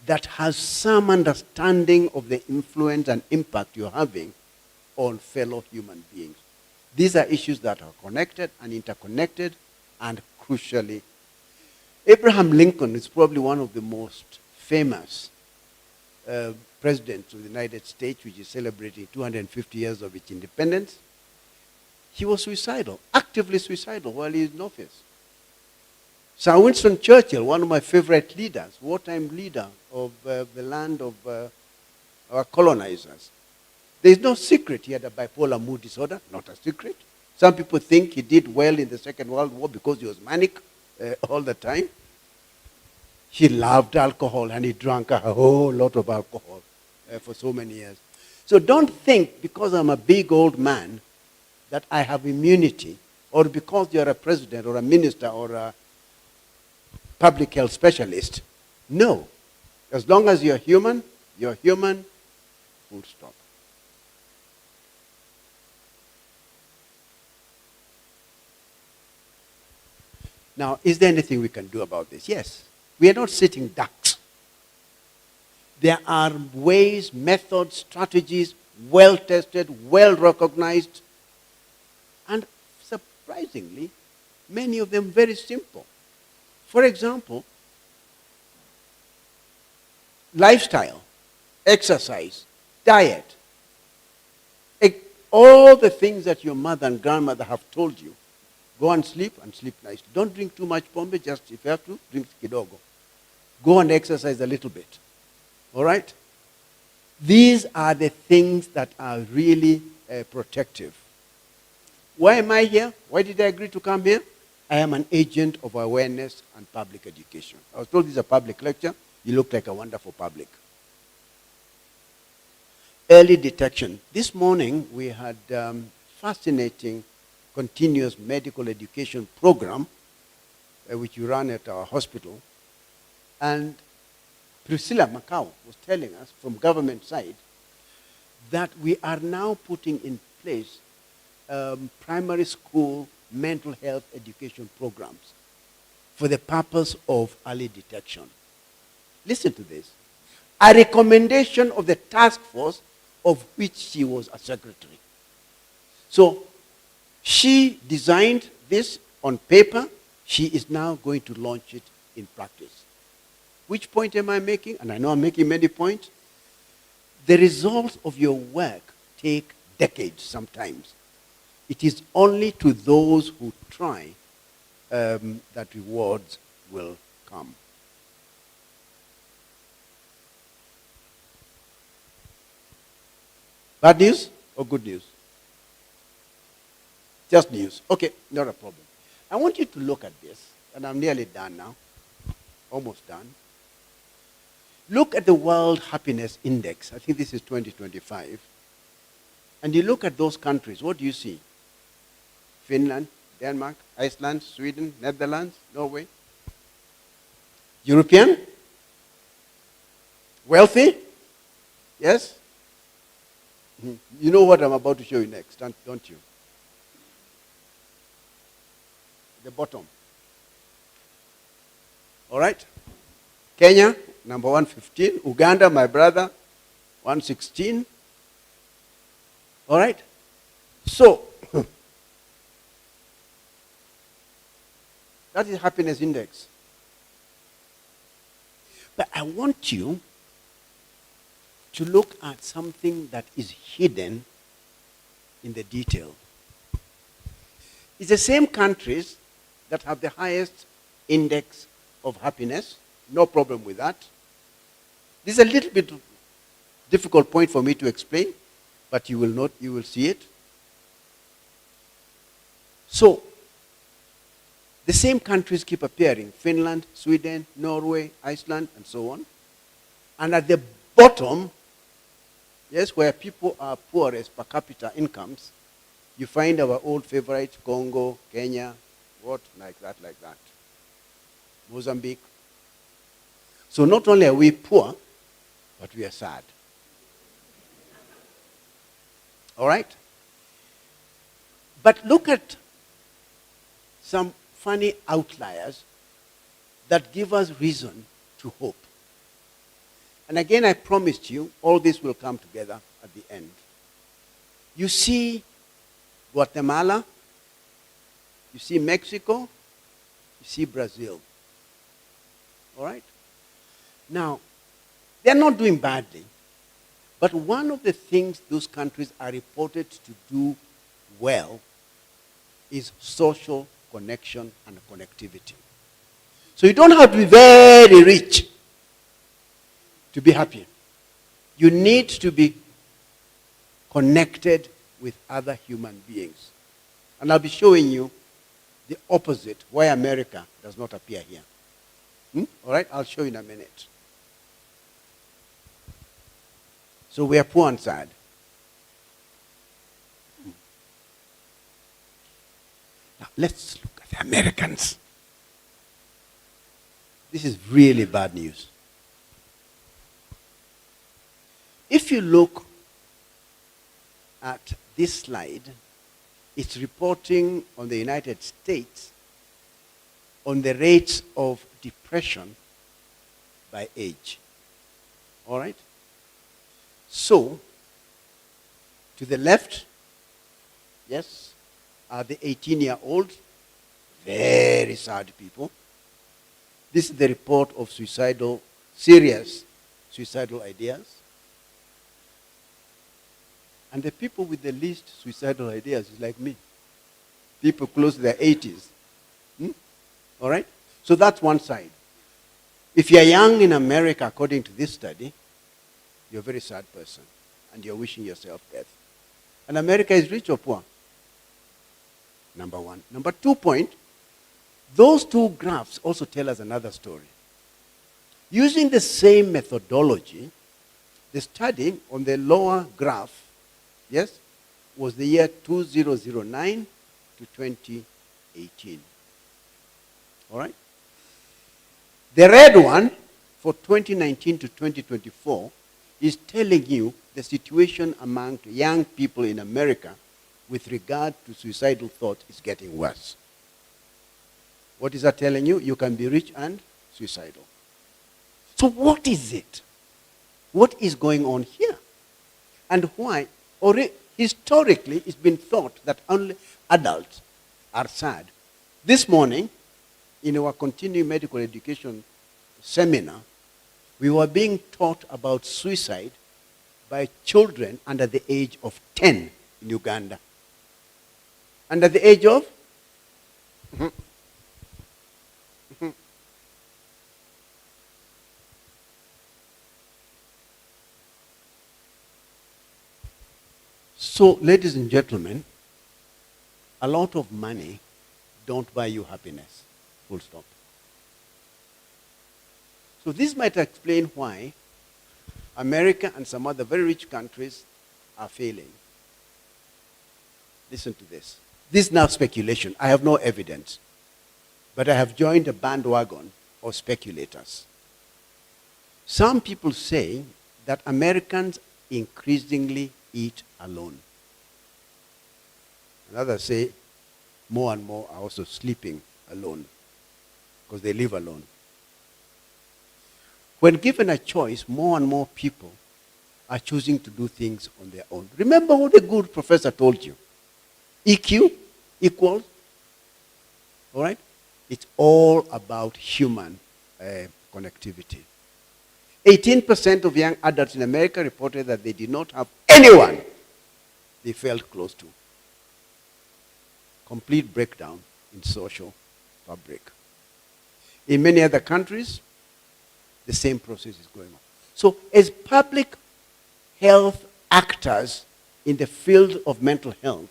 that has some understanding of the influence and impact you're having on fellow human beings. These are issues that are connected and interconnected, and crucially, Abraham Lincoln is probably one of the most famous presidents of the United States, which is celebrating 250 years of its independence. He was suicidal, actively suicidal while he was in office. Sir Winston Churchill, one of my favorite leaders, wartime leader of the land of our colonizers. There is no secret he had a bipolar mood disorder, not a secret. Some people think he did well in the Second World War because he was manic all the time. He loved alcohol and he drank a whole lot of alcohol for so many years. So don't think because I'm a big old man that I have immunity, or because you're a president or a minister or a public health specialist. No. As long as you're human, full stop. Now, is there anything we can do about this? Yes. We are not sitting ducks. There are ways, methods, strategies, well-tested, well-recognized, and surprisingly, many of them very simple. For example, lifestyle, exercise, diet, all the things that your mother and grandmother have told you. Go and sleep nicely. Don't drink too much pombe, just if you have to, drink kidogo. Go and exercise a little bit. All right? These are the things that are really protective. Why am I here? Why did I agree to come here? I am an agent of awareness and public education. I was told this is a public lecture. You look like a wonderful public. Early detection. This morning we had fascinating continuous medical education program which we run at our hospital. And Priscilla Macau was telling us from government side that we are now putting in place primary school mental health education programs for the purpose of early detection. Listen to this. A recommendation of the task force of which she was a secretary. So she designed this on paper. She is now going to launch it in practice. Which point am I making? And I know I'm making many points. The results of your work take decades sometimes. It is only to those who try that rewards will come. Bad news or good news? Just news. Okay, not a problem. I want you to look at this, and I'm nearly done now. Almost done. Look at the World Happiness Index. I think this is 2025. And you look at those countries. What do you see? Finland, Denmark, Iceland, Sweden, Netherlands, Norway. European? Wealthy? Yes? You know what I'm about to show you next, don't you? The bottom. All right? Kenya, number 115. Uganda, my brother, 116. All right? So, that is happiness index. But I want you to look at something that is hidden in the detail. It's the same countries that have the highest index of happiness. No problem with that. This is a little bit difficult point for me to explain, but you will see it. So, the same countries keep appearing: Finland, Sweden, Norway, Iceland, and so on. And at the bottom, yes, where people are poorest per capita incomes, you find our old favorite, Congo, Kenya, what, like that. Mozambique. So not only are we poor, but we are sad. All right? But look at some funny outliers that give us reason to hope. And again, I promised you, all this will come together at the end. You see Guatemala, you see Mexico, you see Brazil. All right? Now, they're not doing badly, but one of the things those countries are reported to do well is social connection and connectivity. So you don't have to be very rich to be happy. You need to be connected with other human beings. And I'll be showing you the opposite, why America does not appear here. All right? I'll show you in a minute. So we are poor and sad. Now let's look at the Americans. This is really bad news. If you look at this slide, it's reporting on the United States on the rates of depression by age. All right? So, to the left, yes, are the 18-year-old, very sad people. This is the report of serious suicidal ideas. And the people with the least suicidal ideas is like me. People close to their 80s. All right? So that's one side. If you're young in America, according to this study, you're a very sad person. And you're wishing yourself death. And America is rich or poor? Number one. Number 2 point, those two graphs also tell us another story. Using the same methodology, the study on the lower graph, yes, was the year 2009 to 2018. All right? The red one, for 2019 to 2024, is telling you the situation among young people in America with regard to suicidal thought is getting worse. What is that telling you? You can be rich and suicidal. So what is it? What is going on here? And why? Historically, it's been thought that only adults are sad. This morning, in our continuing medical education seminar, we were being taught about suicide by children under the age of 10 in Uganda. Under the age of? So, ladies and gentlemen, a lot of money don't buy you happiness. Full stop. So this might explain why America and some other very rich countries are failing. Listen to this. This is now speculation. I have no evidence. But I have joined a bandwagon of speculators. Some people say that Americans increasingly eat alone. And others say more and more are also sleeping alone because they live alone. When given a choice, more and more people are choosing to do things on their own. Remember what the good professor told you. EQ equals, all right? It's all about human connectivity. 18% of young adults in America reported that they did not have anyone they felt close to. Complete breakdown in social fabric. In many other countries, the same process is going on. So as public health actors in the field of mental health,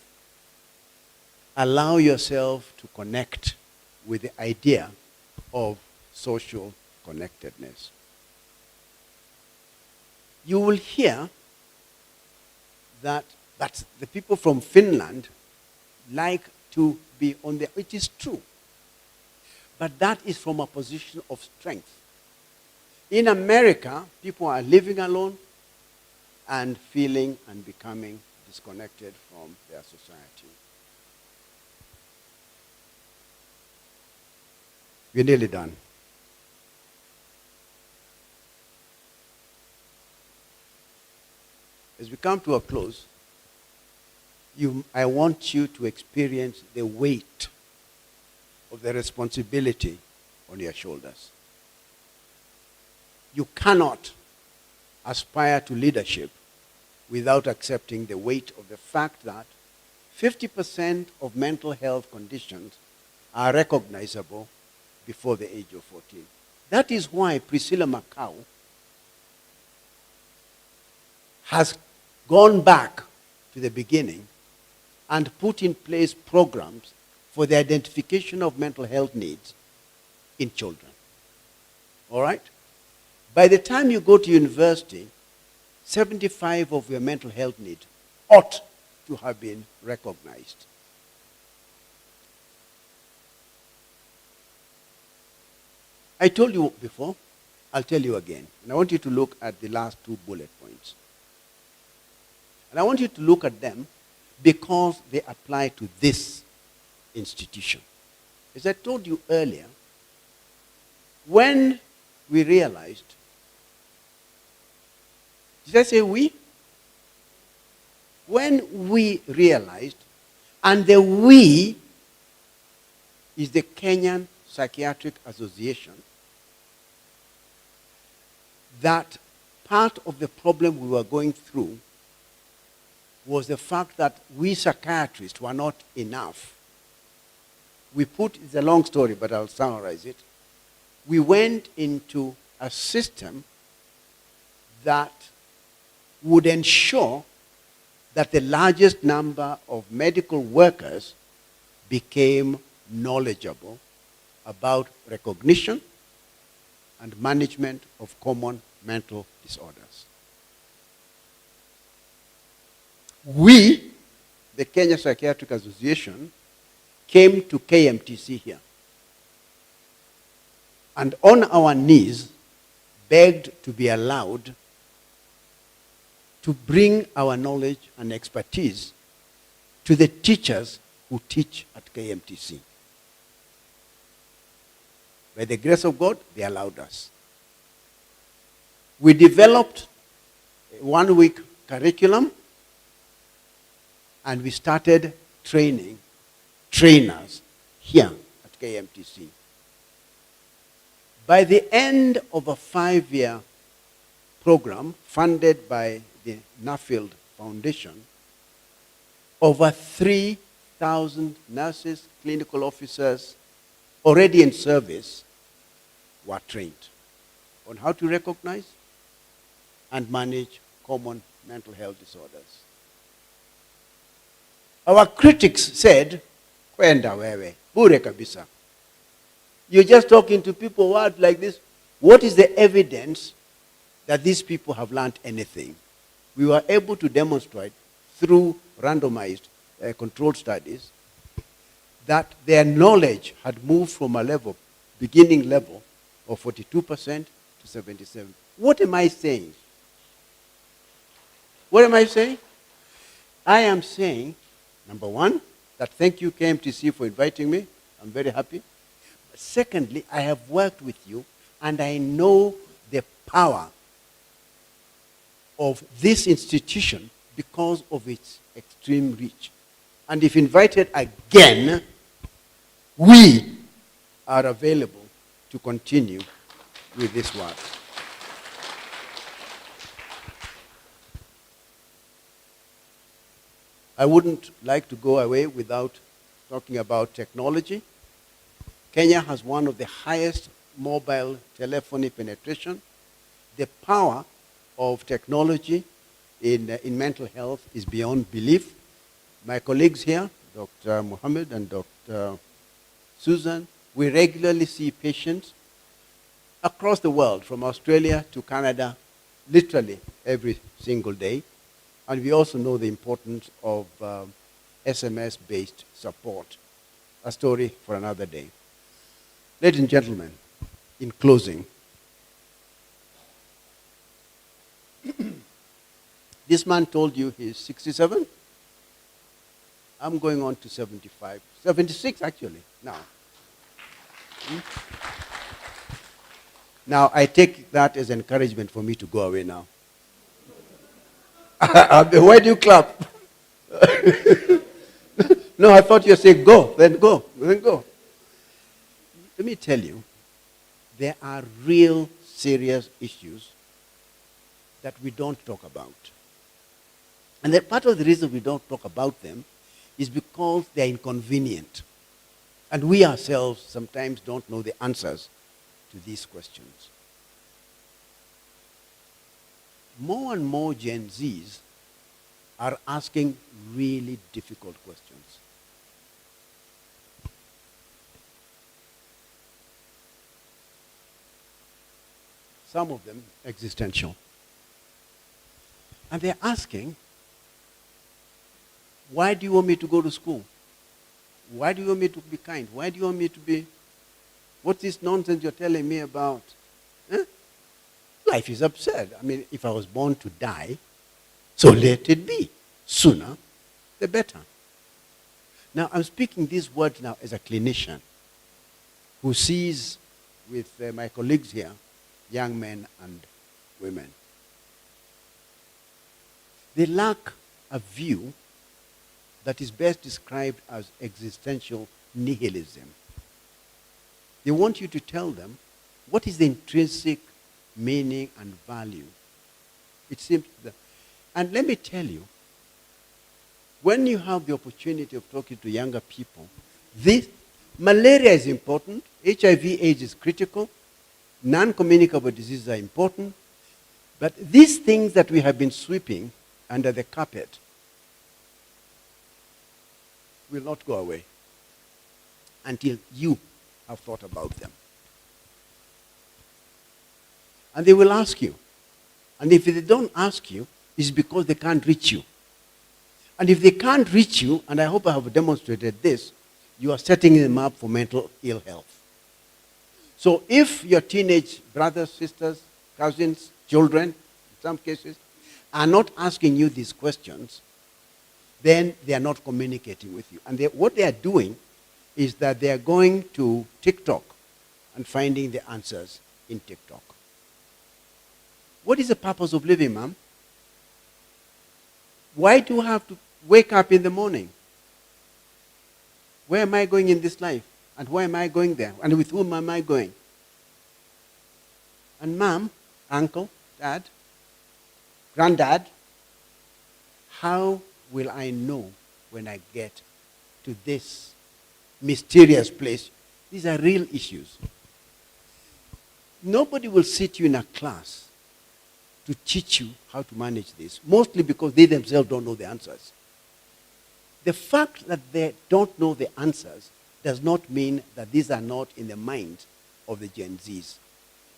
allow yourself to connect with the idea of social connectedness. You will hear that the people from Finland like to be on there. It is true. But that is from a position of strength. In America, people are living alone and feeling and becoming disconnected from their society. We're nearly done. As we come to a close, I want you to experience the weight of the responsibility on your shoulders. You cannot aspire to leadership without accepting the weight of the fact that 50% of mental health conditions are recognizable before the age of 14. That is why Priscilla Macau has gone back to the beginning and put in place programs for the identification of mental health needs in children. All right? By the time you go to university, 75% of your mental health needs ought to have been recognized. I told you before, I'll tell you again. And I want you to look at the last 2 bullet points. And I want you to look at them because they apply to this institution. As I told you earlier, when we realized, did I say we? When we realized, and the we is the Kenyan Psychiatric Association, that part of the problem we were going through was the fact that we psychiatrists were not enough. It's a long story, but I'll summarize it. We went into a system that would ensure that the largest number of medical workers became knowledgeable about recognition and management of common mental disorders. We, the Kenya Psychiatric Association, came to KMTC here and on our knees begged to be allowed to bring our knowledge and expertise to the teachers who teach at KMTC. By the grace of God, they allowed us. We developed a 1-week curriculum, and we started training trainers here at KMTC. By the end of a 5-year program funded by the Nuffield Foundation, over 3,000 nurses, clinical officers already in service were trained on how to recognize and manage common mental health disorders. Our critics said, kwenda wewe, bure kabisa. You're just talking to people words like this. What is the evidence that these people have learned anything? We were able to demonstrate through randomized controlled studies that their knowledge had moved from a level, beginning level of 42% to 77%. What am I saying? What am I saying? I am saying, number one, that thank you KMTC for inviting me. I'm very happy. Secondly, I have worked with you and I know the power of this institution because of its extreme reach. And if invited again, we are available to continue with this work. I wouldn't like to go away without talking about technology. Kenya has one of the highest mobile telephony penetration. The power of technology in mental health is beyond belief. My colleagues here, Dr. Mohammed and Dr. Susan, we regularly see patients across the world, from Australia to Canada, literally every single day. And we also know the importance of SMS-based support. A story for another day. Ladies and gentlemen, in closing, this man told you he's 67. I'm going on to 75, 76 actually now. Now I take that as encouragement for me to go away now. Why do you clap? No, I thought you said go, then go, then go. Let me tell you, there are real serious issues that we don't talk about. And that part of the reason we don't talk about them is because they're inconvenient. And we ourselves sometimes don't know the answers to these questions. More and more Gen Zs are asking really difficult questions. Some of them existential. And they're asking, why do you want me to go to school? Why do you want me to be kind? Why do you want me to be... What's this nonsense you're telling me about? Huh? Life is absurd. I mean, if I was born to die, so let it be. Sooner, the better. Now, I'm speaking these words now as a clinician who sees with my colleagues here, young men and women. They lack a view that is best described as existential nihilism. They want you to tell them what is the intrinsic meaning and value. It seems that, and let me tell you, when you have the opportunity of talking to younger people, this malaria is important, HIV/AIDS is critical, non-communicable diseases are important, but these things that we have been sweeping under the carpet will not go away until you have thought about them. And they will ask you. And if they don't ask you, it's because they can't reach you. And if they can't reach you, and I hope I have demonstrated this, you are setting them up for mental ill health. So if your teenage brothers, sisters, cousins, children, in some cases, are not asking you these questions, then they are not communicating with you. And what they are doing is that they are going to TikTok and finding the answers in TikTok. What is the purpose of living, ma'am? Why do you have to wake up in the morning? Where am I going in this life? And why am I going there? And with whom am I going? And mom, uncle, dad, granddad, how will I know when I get to this mysterious place? These are real issues. Nobody will sit you in a class to teach you how to manage this, mostly because they themselves don't know the answers. The fact that they don't know the answers does not mean that these are not in the mind of the Gen Zs.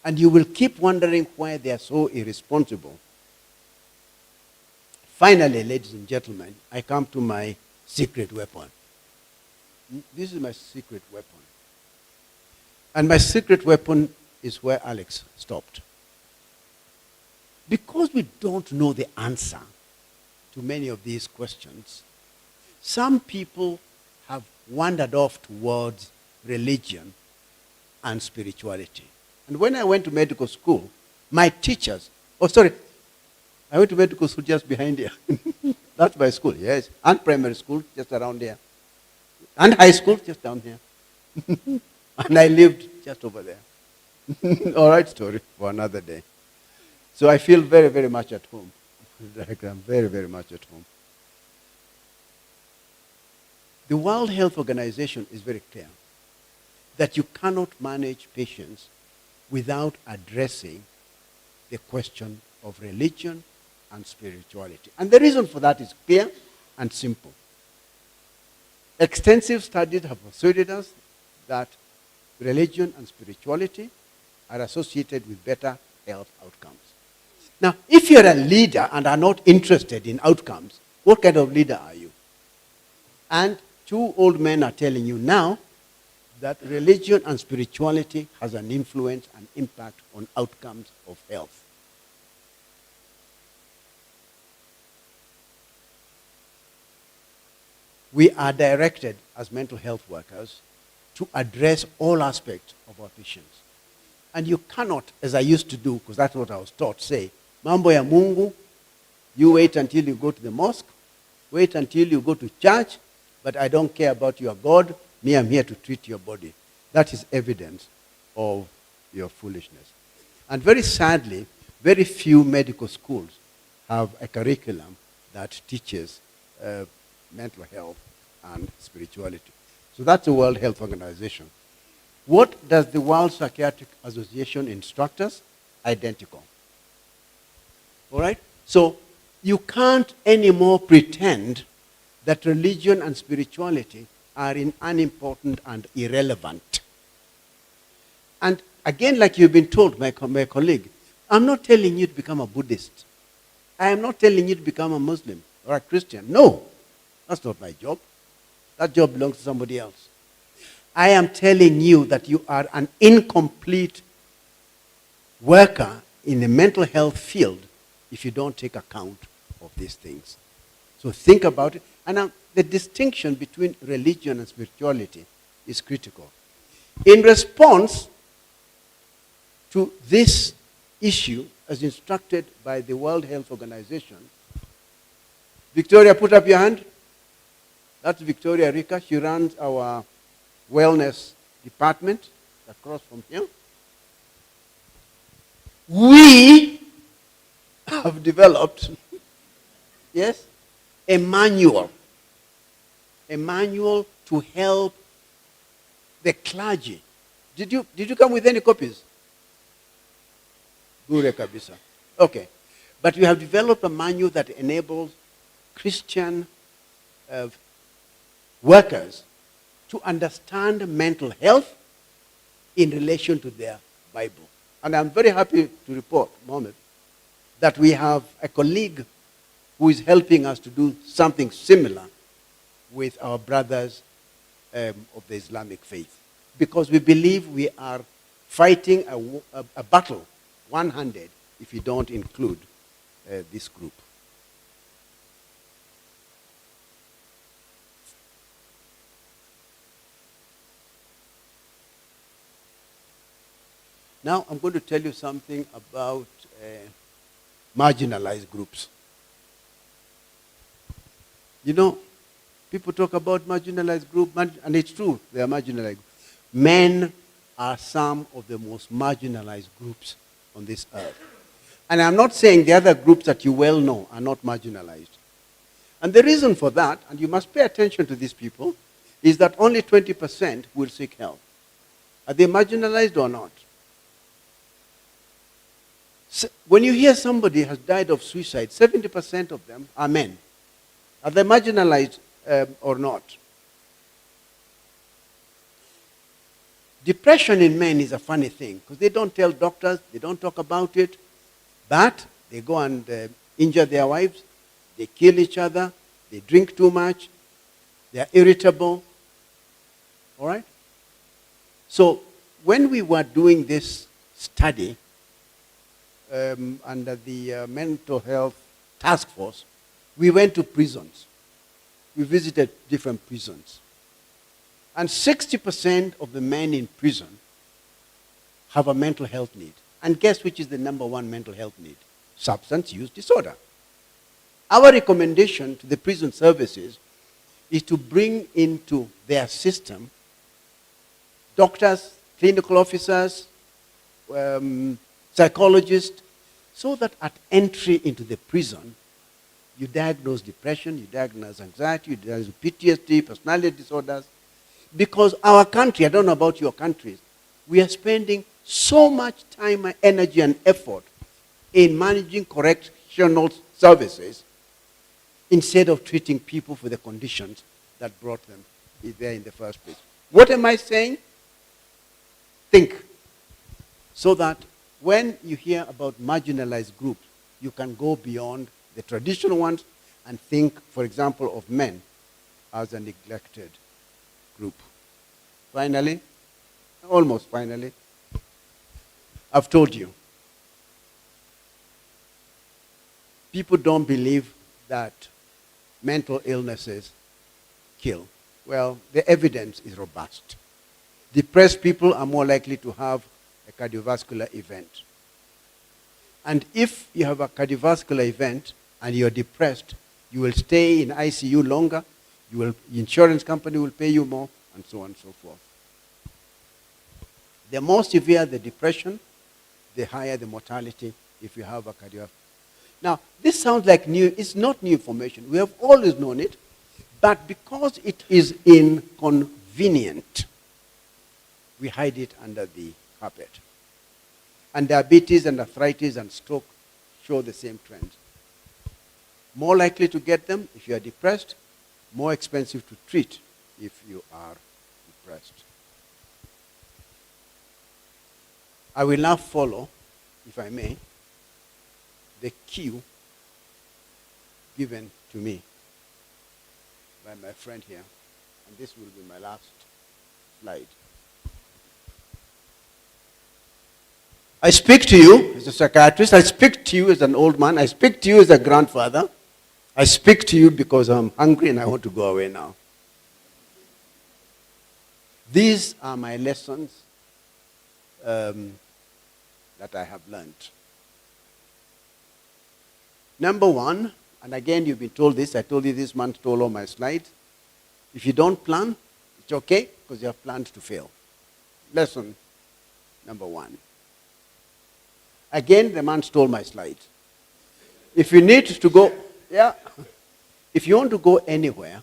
And you will keep wondering why they are so irresponsible. Finally, ladies and gentlemen, I come to my secret weapon. This is my secret weapon. And my secret weapon is where Alex stopped. Because we don't know the answer to many of these questions, some people have wandered off towards religion and spirituality. And when I went to medical school, my teachers, I went to medical school just behind here. That's my school, yes. And primary school, just around here. And high school, just down here. And I lived just over there. All right, story for another day. So I feel very, very much at home. Like I'm very, very much at home. The World Health Organization is very clear that you cannot manage patients without addressing the question of religion and spirituality. And the reason for that is clear and simple. Extensive studies have persuaded us that religion and spirituality are associated with better health outcomes. Now, if you're a leader and are not interested in outcomes, what kind of leader are you? And two old men are telling you now that religion and spirituality has an influence and impact on outcomes of health. We are directed as mental health workers to address all aspects of our patients. And you cannot, as I used to do, because that's what I was taught, say, Mambo ya Mungu, you wait until you go to the mosque, wait until you go to church, but I don't care about your God, me, I'm here to treat your body. That is evidence of your foolishness. And very sadly, very few medical schools have a curriculum that teaches mental health and spirituality. So that's the World Health Organization. What does the World Psychiatric Association instruct us? Identical. All right? So you can't anymore pretend that religion and spirituality are unimportant and irrelevant. And again, like you've been told, my colleague, I'm not telling you to become a Buddhist. I am not telling you to become a Muslim or a Christian. No, that's not my job. That job belongs to somebody else. I am telling you that you are an incomplete worker in the mental health field if you don't take account of these things. So think about it. And now the distinction between religion and spirituality is critical. In response to this issue, as instructed by the World Health Organization, Victoria, put up your hand. That's Victoria Rica. She runs our wellness department across from here. We have developed, yes, a manual to help the clergy. Did you come with any copies? Gure kabisa. Okay. But we have developed a manual that enables Christian workers to understand mental health in relation to their Bible. And I'm very happy to report, Mohammed, that we have a colleague who is helping us to do something similar with our brothers of the Islamic faith. Because we believe we are fighting a battle one-handed if you don't include this group. Now I'm going to tell you something about marginalized groups. You know, people talk about marginalized group, and it's true, they are marginalized. Men are some of the most marginalized groups on this earth. And I'm not saying the other groups that you well know are not marginalized. And the reason for that, and you must pay attention to these people, is that only 20% will seek help. Are they marginalized or not? So when you hear somebody has died of suicide, 70% of them are men. Are they marginalized or not? Depression in men is a funny thing because they don't tell doctors, they don't talk about it, but they go and injure their wives, they kill each other, they drink too much, they are irritable. All right? So when we were doing this study under the mental health task force, we went to prisons. We visited different prisons. And 60% of the men in prison have a mental health need. And guess which is the number one mental health need? Substance use disorder. Our recommendation to the prison services is to bring into their system doctors, clinical officers, psychologists, so that at entry into the prison, you diagnose depression, you diagnose anxiety, you diagnose PTSD, personality disorders. Because our country, I don't know about your countries, we are spending so much time, energy, and effort in managing correctional services instead of treating people for the conditions that brought them there in the first place. What am I saying? Think. So that when you hear about marginalized groups, you can go beyond the traditional ones and think, for example, of men as a neglected group. Finally, almost finally, I've told you, people don't believe that mental illnesses kill. Well, the evidence is robust. Depressed people are more likely to have a cardiovascular event. And if you have a cardiovascular event and you're depressed, you will stay in ICU longer, the insurance company will pay you more, and so on and so forth. The more severe the depression, the higher the mortality if you have a cardiovascular. Now, this sounds like new, it's not new information. We have always known it, but because it is inconvenient, we hide it under the carpet. And diabetes and arthritis and stroke show the same trend. More likely to get them if you are depressed, more expensive to treat if you are depressed. I will now follow, if I may, the cue given to me by my friend here. And this will be my last slide. I speak to you as a psychiatrist. I speak to you as an old man. I speak to you as a grandfather. I speak to you because I'm hungry and I want to go away now. These are my lessons that I have learned. Number one, and again you've been told this, I told you this man stole all my slides. If you don't plan, it's okay because you have planned to fail. Lesson number one. Again, the man stole my slides. If you need to go, if you want to go anywhere,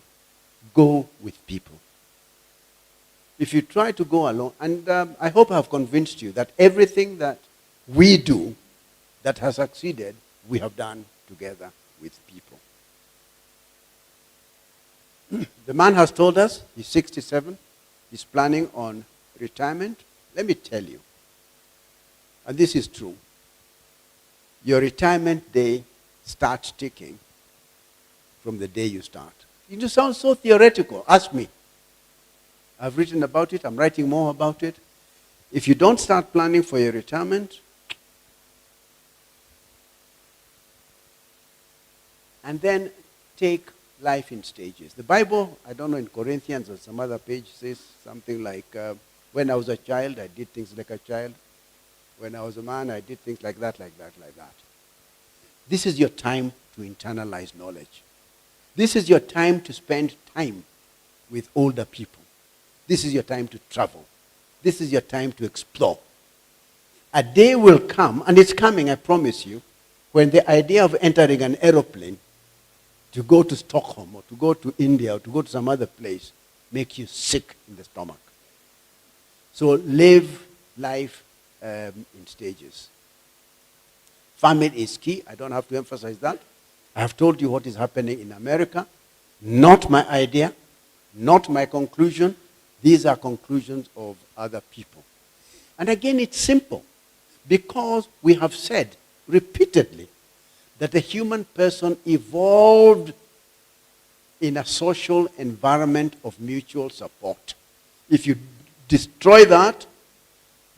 go with people. If you try to go alone, and I hope I have convinced you that everything that we do that has succeeded, we have done together with people. The man has told us he's 67, he's planning on retirement. Let me tell you, and this is true, your retirement day starts ticking from the day you start. It just sounds so theoretical. Ask me. I've written about it. I'm writing more about it. If you don't start planning for your retirement, and then take life in stages. The Bible, I don't know, in Corinthians or some other page says something like, when I was a child, I did things like a child. When I was a man, I did things like that, like that, like that. This is your time to internalize knowledge. This is your time to spend time with older people. This is your time to travel. This is your time to explore. A day will come, and it's coming, I promise you, when the idea of entering an aeroplane to go to Stockholm or to go to India or to go to some other place make you sick in the stomach. So live life in stages. Family is key. I don't have to emphasize that. I have told you what is happening in America. Not my idea, not my conclusion. These are conclusions of other people. And again, it's simple. Because we have said repeatedly that the human person evolved in a social environment of mutual support. If you destroy that,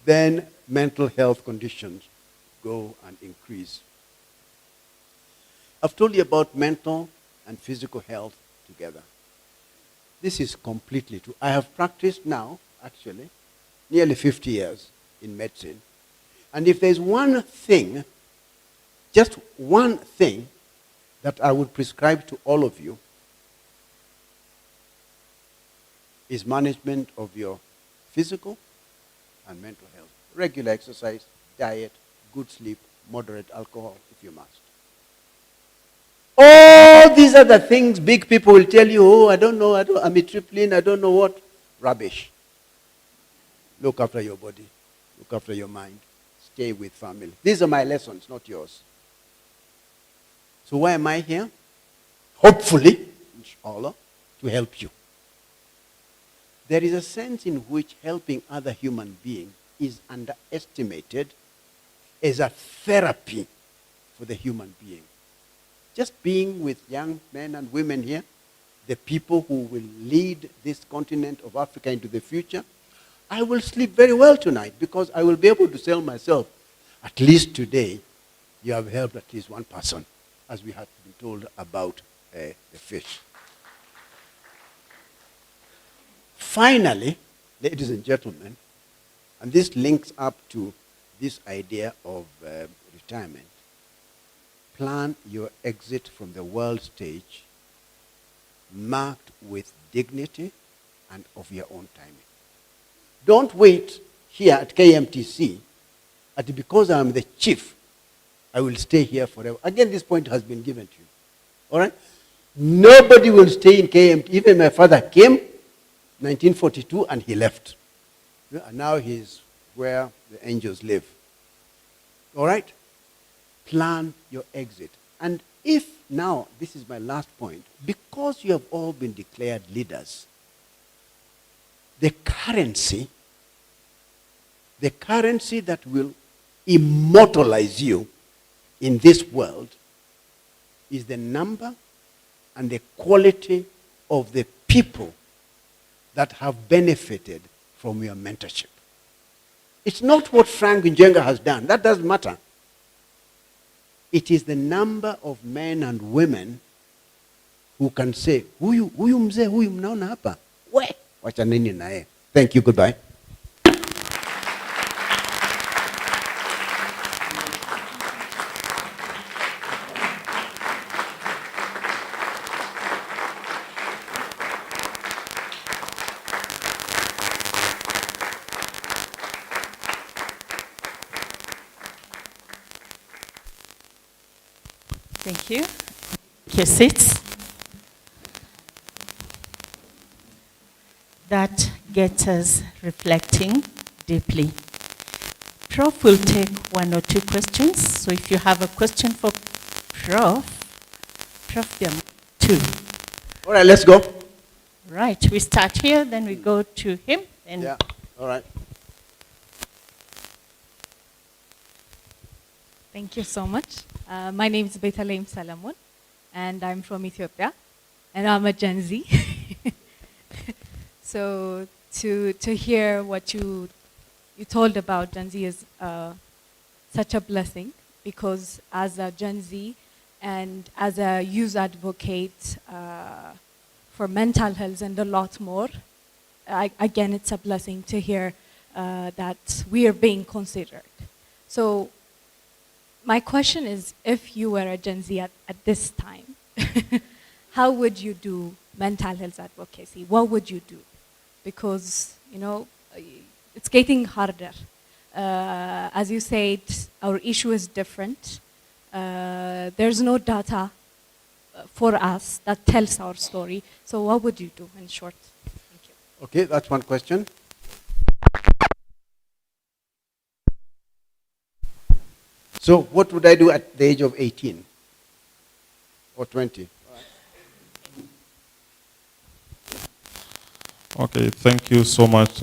then mental health conditions go and increase. I've told you about mental and physical health together. This is completely true. I have practiced now, actually, nearly 50 years in medicine. And if there's one thing, just one thing, that I would prescribe to all of you, is management of your physical and mental health. Regular exercise, diet, good sleep, moderate alcohol, if you must. All these other things, big people will tell you, oh, I don't know, amitriptyline, I don't know what. Rubbish. Look after your body. Look after your mind. Stay with family. These are my lessons, not yours. So why am I here? Hopefully, inshallah, to help you. There is a sense in which helping other human beings is underestimated as a therapy for the human being. Just being with young men and women here, the people who will lead this continent of Africa into the future, I will sleep very well tonight because I will be able to tell myself, at least today, you have helped at least one person, as we have been told about the fish. Finally, ladies and gentlemen, and this links up to this idea of retirement, plan your exit from the world stage marked with dignity and of your own timing. Don't wait here at KMTC that because I'm the chief, I will stay here forever. Again, this point has been given to you. All right? Nobody will stay in KMT. Even my father came 1942 and he left. And now he's where the angels live. All right? Plan your exit. And if now, this is my last point, because you have all been declared leaders, the currency that will immortalize you in this world is the number and the quality of the people that have benefited from your mentorship. It's not what Frank Njenga has done. That doesn't matter. It is the number of men and women who can say, huyu mzee, huyu mnaona hapa, we, wachaneni nae. Thank you, goodbye.
Thank you. Take your seats. That gets us reflecting deeply. Prof will take one or two questions. So if you have a question for Prof, there are two.
All right, let's go.
Right, we start here, then we go to him. And
yeah, all right.
Thank you so much. My name is Betaleem Salamun, and I'm from Ethiopia, and I'm a Gen Z. So to hear what you told about Gen Z is such a blessing, because as a Gen Z and as a youth advocate for mental health and a lot more, again, it's a blessing to hear that we are being considered. So my question is, if you were a Gen Z at this time, how would you do mental health advocacy? What would you do? Because, you know, it's getting harder. As you said, our issue is different. There's no data for us that tells our story. So what would you do in short? Thank you.
Okay, that's one question. So what would I do at the age of 18 or 20?
Okay, thank you so much,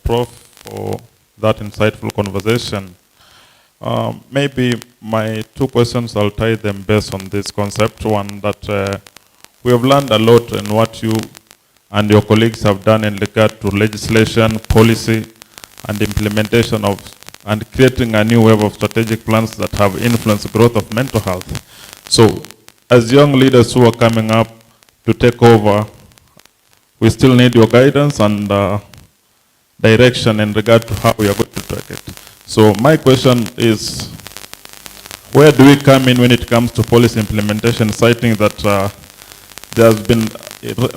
Prof, for that insightful conversation. Maybe my two questions, I'll tie them based on this concept. One, that we have learned a lot in what you and your colleagues have done in regard to legislation, policy, and implementation of, and creating a new wave of strategic plans that have influenced growth of mental health. So, as young leaders who are coming up to take over, we still need your guidance and direction in regard to how we are going to take it. So my question is, where do we come in when it comes to policy implementation, citing that there's been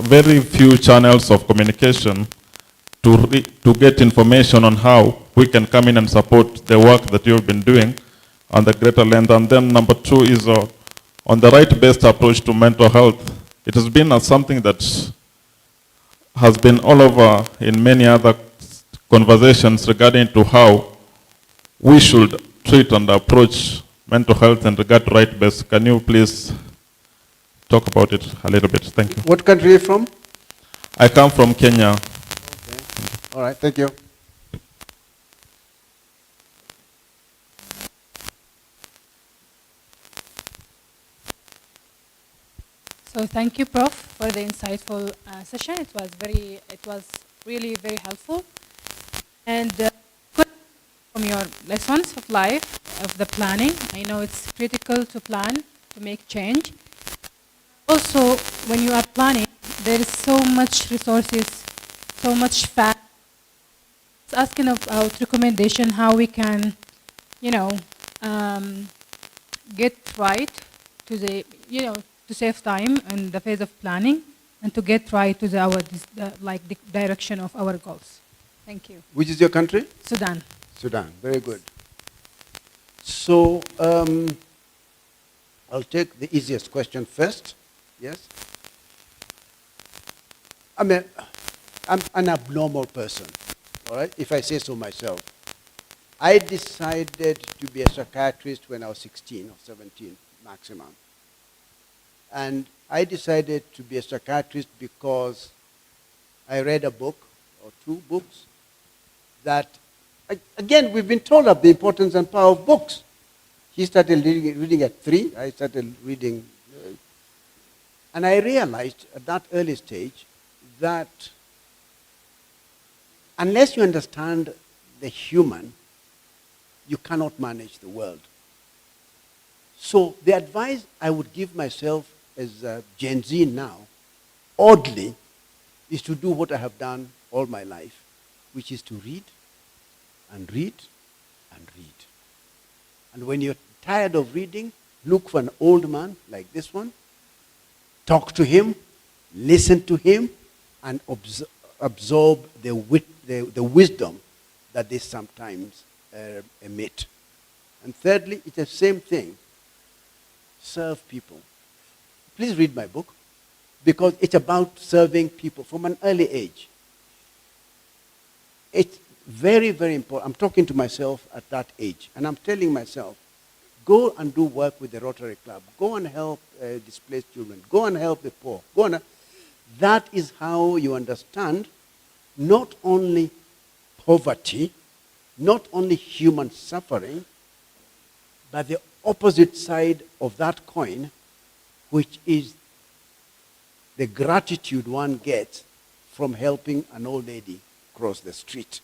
very few channels of communication to get information on how we can come in and support the work that you've been doing on the greater length. And then number two is on the right-based approach to mental health. It has been something that has been all over in many other conversations regarding to how we should treat and approach mental health in regard to right-based. Can you please talk about it a little bit? Thank you.
What country are you from?
I come from Kenya.
Okay. All right, thank you.
So thank you, Prof, for the insightful session. It was really very helpful. And from your lessons of life, of the planning, I know it's critical to plan, to make change. Also, when you are planning, there is so much resources, so much fact. It's asking about recommendation, how we can, you know, get right to the, you know, to save time in the phase of planning and to get right to the direction of our goals. Thank you.
Which is your country?
Sudan.
Sudan, very good. So, I'll take the easiest question first. Yes? I mean, I'm an abnormal person, all right, if I say so myself. I decided to be a psychiatrist when I was 16 or 17 maximum. And I decided to be a psychiatrist because I read a book or two books that, again, we've been told of the importance and power of books. He started reading at 3, I started reading. And I realized at that early stage that unless you understand the human, you cannot manage the world. So the advice I would give myself as a Gen Z now, oddly, is to do what I have done all my life, which is to read and read and read. And when you're tired of reading, look for an old man like this one, talk to him, listen to him, and absorb the wisdom that they sometimes emit. And thirdly, it's the same thing. Serve people. Please read my book, because it's about serving people from an early age. It's very, very important. I'm talking to myself at that age, and I'm telling myself, go and do work with the Rotary Club. Go and help displaced children. Go and help the poor. That is how you understand not only poverty, not only human suffering, but the opposite side of that coin, which is the gratitude one gets from helping an old lady cross the street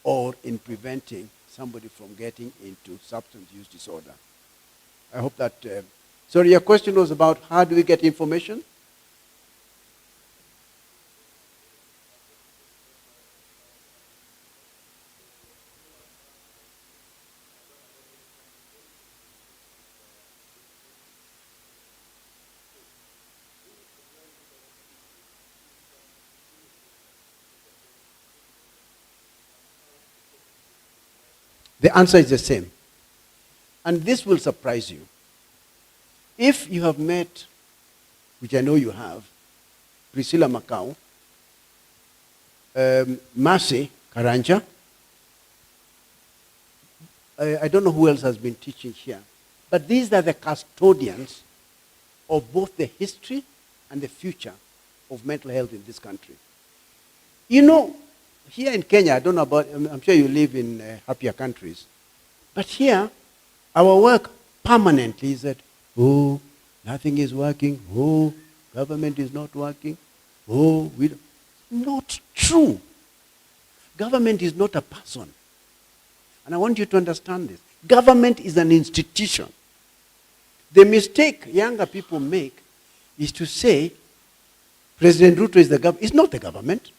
or in preventing somebody from getting into substance use disorder. I hope that... sorry, your question was about how do we get information? The answer is the same. And this will surprise you. If you have met, which I know you have, Priscilla Macau, Mercy Karanja, I don't know who else has been teaching here, but these are the custodians of both the history and the future of mental health in this country. You know, here in Kenya, I don't know about, I'm sure you live in happier countries, but here, our work permanently is that, oh, nothing is working, oh, government is not working, oh, we don't. Not true. Government is not a person. And I want you to understand this. Government is an institution. The mistake younger people make is to say, President Ruto is the government. It's not the government.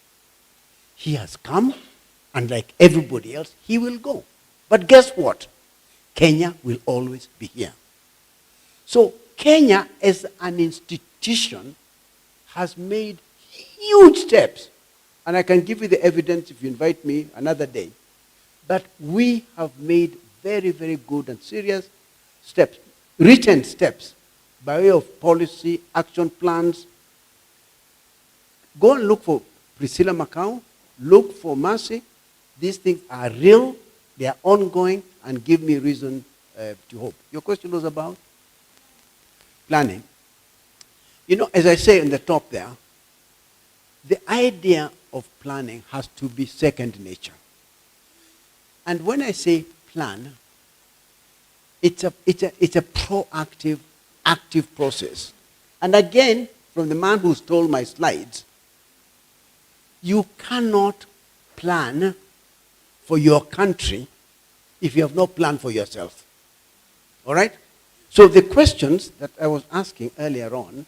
He has come, and like everybody else, he will go. But guess what? Kenya will always be here. So Kenya as an institution has made huge steps. And I can give you the evidence if you invite me another day. But we have made very, very good and serious steps, written steps, by way of policy, action plans. Go and look for Priscilla Macau, look for Mercy. These things are real, they are ongoing, and give me reason to hope. Your question was about planning. You know, as I say in the top there, the idea of planning has to be second nature. And when I say plan, it's a proactive, active process. And again, from the man who stole my slides, you cannot plan for your country if you have no plan for yourself. All right? So the questions that I was asking earlier on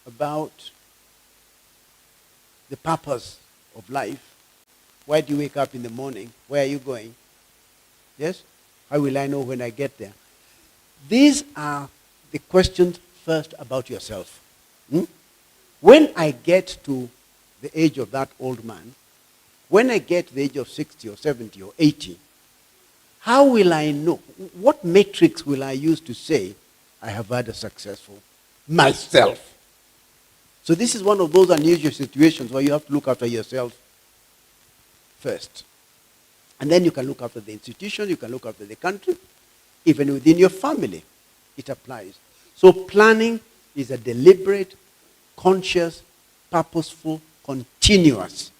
about the purpose of life, why do you wake up in the morning? Where are you going? Yes? How will I know when I get there? These are the questions first about yourself. When I get to the age of that old man, when I get to the age of 60 or 70 or 80, how will I know? What matrix will I use to say I have had a successful myself? So this is one of those unusual situations where you have to look after yourself first. And then you can look after the institution, you can look after the country, even within your family, it applies. So planning is a deliberate, conscious, purposeful, continuous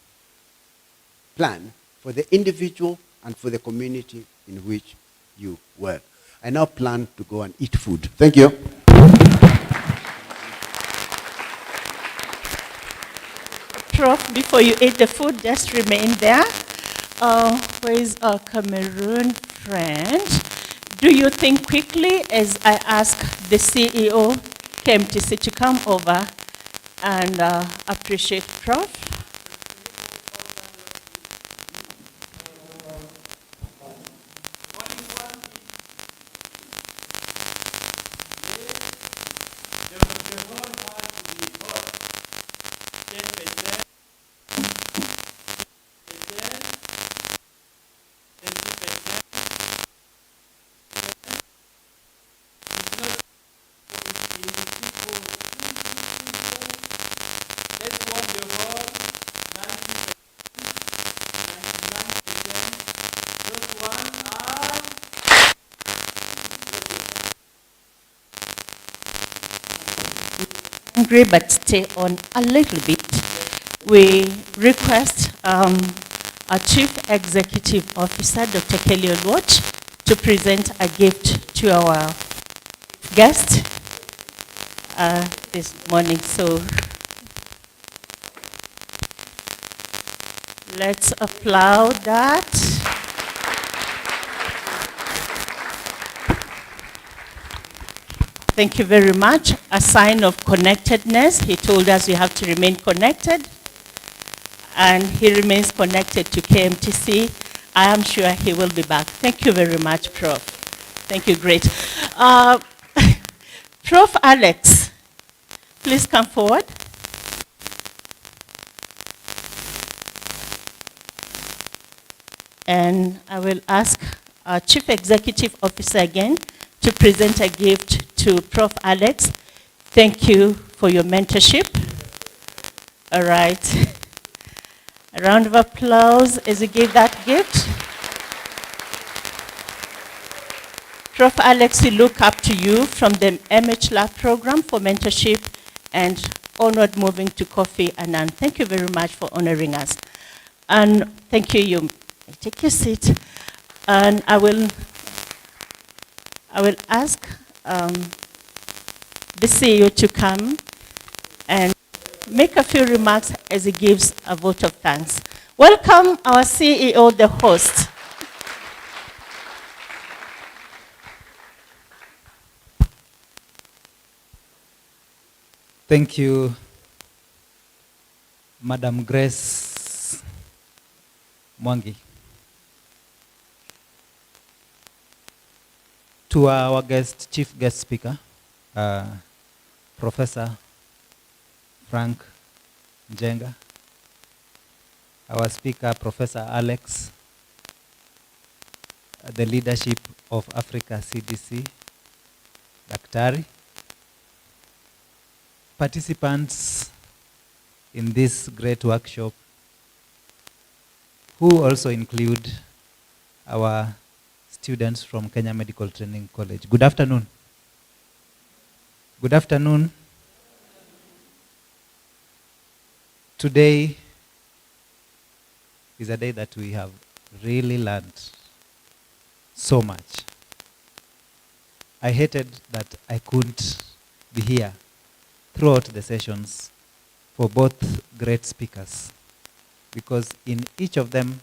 plan for the individual and for the community in which you work. I now plan to go and eat food. Thank you.
Prof, before you eat the food, just remain there. Where is our Cameroon friend? Do you think quickly as I ask the CEO, KMTC, to come over and appreciate Prof? Hungry, but stay on a little bit. We request our Chief Executive Officer, Dr. Kelly Olwach, to present a gift to our guest this morning. So let's applaud that. Thank you very much. A sign of connectedness. He told us we have to remain connected. And he remains connected to KMTC. I am sure he will be back. Thank you very much, Prof. Thank you, great. Prof. Alex, please come forward. And I will ask our Chief Executive Officer again to present a gift to Prof. Alex. Thank you for your mentorship. All right. A round of applause as you give that gift. Prof. Alex, we look up to you from the MHLA program for mentorship and onward moving to Kofi Annan. Thank you very much for honoring us. And thank you. You may take your seat. And I will ask the CEO to come and make a few remarks as he gives a vote of thanks. Welcome our CEO, the host.
Thank you, Madam Grace Mwangi. To our chief guest speaker, Professor Frank Njenga, our speaker, Professor Alex, the leadership of Africa CDC, Daktari, participants in this great workshop, who also include our students from Kenya Medical Training College. Good afternoon. Good afternoon. Today is a day that we have really learned so much. I hated that I couldn't be here throughout the sessions for both great speakers, because in each of them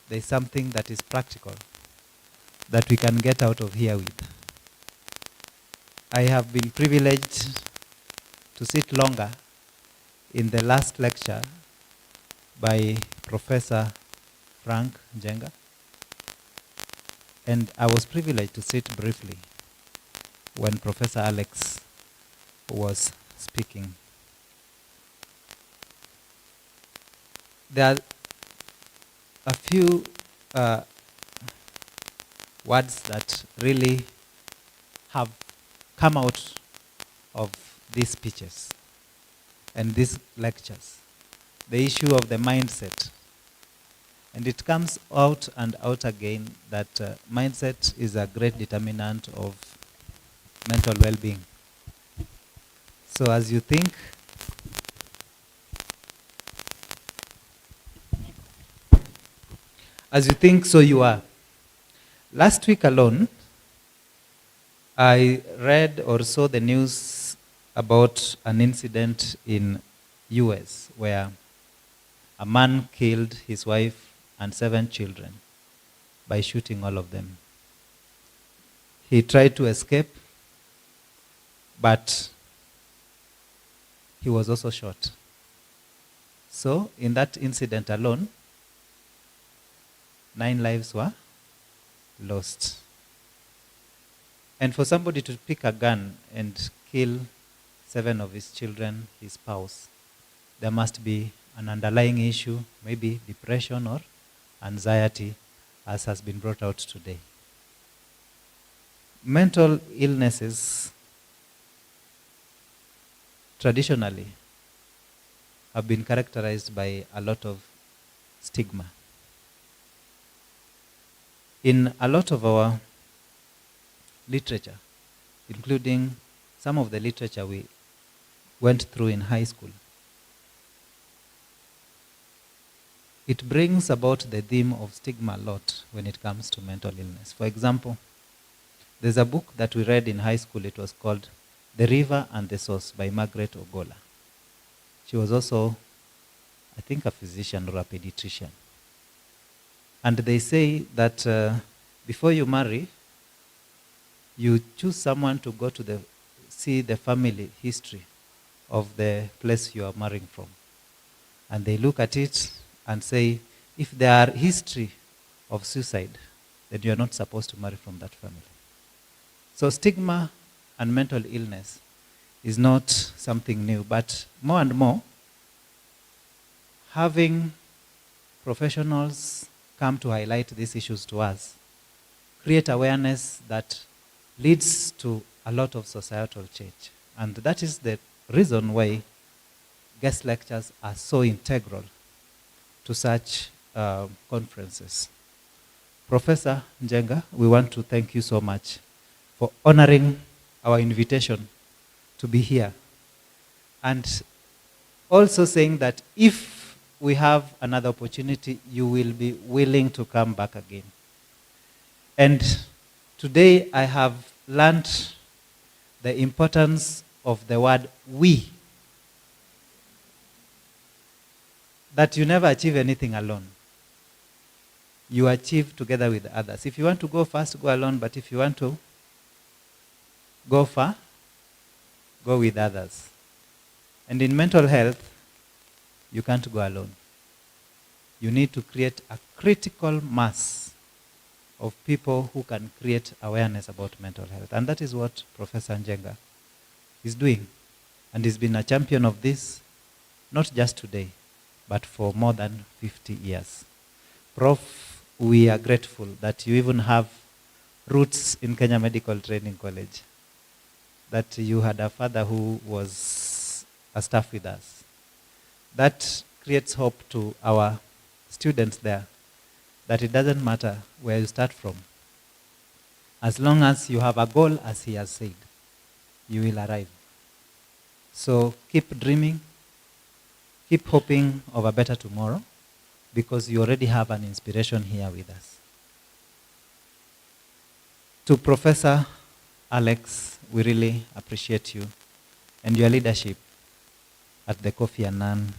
there is something that is practical that we can get out of here with. I have been privileged to sit longer in the last lecture by Professor Frank Njenga, and I was privileged to sit briefly when Professor Alex was speaking. There are a few words that really have come out of these speeches and these lectures. The issue of the mindset. And it comes out and out again that mindset is a great determinant of mental well-being. So as you think, so you are. Last week alone, I read or saw the news about an incident in US where a man killed his wife and 7 children by shooting all of them. He tried to escape, but he was also shot. So in that incident alone, 9 lives were lost. And for somebody to pick a gun and kill 7 of his children, his spouse, there must be an underlying issue, maybe depression or anxiety, as has been brought out today. Mental illnesses traditionally have been characterized by a lot of stigma. In a lot of our literature, including some of the literature we went through in high school, it brings about the theme of stigma a lot when it comes to mental illness. For example, there's a book that we read in high school. It was called The River and the Source by Margaret Ogola. She was also, I think, a physician or a pediatrician. And they say that before you marry, you choose someone to go to see the family history of the place you are marrying from. And they look at it and say, if there are history of suicide, then you are not supposed to marry from that family. So stigma and mental illness is not something new, but more and more, having professionals come to highlight these issues to us, create awareness that leads to a lot of societal change. And that is the reason why guest lectures are so integral to such conferences. Professor Njenga, we want to thank you so much for honoring our invitation to be here. And also saying that if we have another opportunity, you will be willing to come back again. And today I have learned the importance of the word we. That you never achieve anything alone. You achieve together with others. If you want to go fast, go alone. But if you want to go far, go with others. And in mental health, you can't go alone. You need to create a critical mass of people who can create awareness about mental health. And that is what Professor Njenga is doing. And he's been a champion of this, not just today, but for more than 50 years. Prof, we are grateful that you even have roots in Kenya Medical Training College, that you had a father who was a staff with us. That creates hope to our students there, that it doesn't matter where you start from. As long as you have a goal, as he has said, you will arrive. So keep dreaming, keep hoping of a better tomorrow, because you already have an inspiration here with us. To Professor Alex, we really appreciate you and your leadership at the Kofi Annan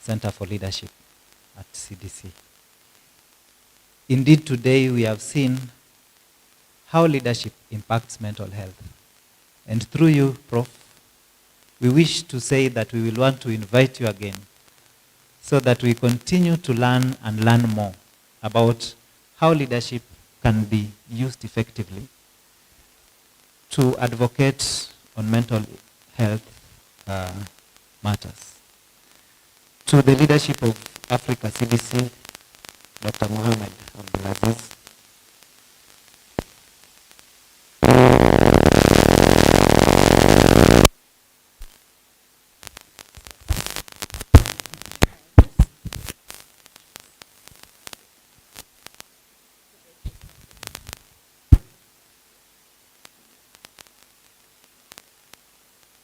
Center for Leadership at CDC. Indeed, today we have seen how leadership impacts mental health. And through you, Prof, we wish to say that we will want to invite you again so that we continue to learn and learn more about how leadership can be used effectively to advocate on mental health matters. To the leadership of Africa CDC, Dr. Mohammed Abdulaziz.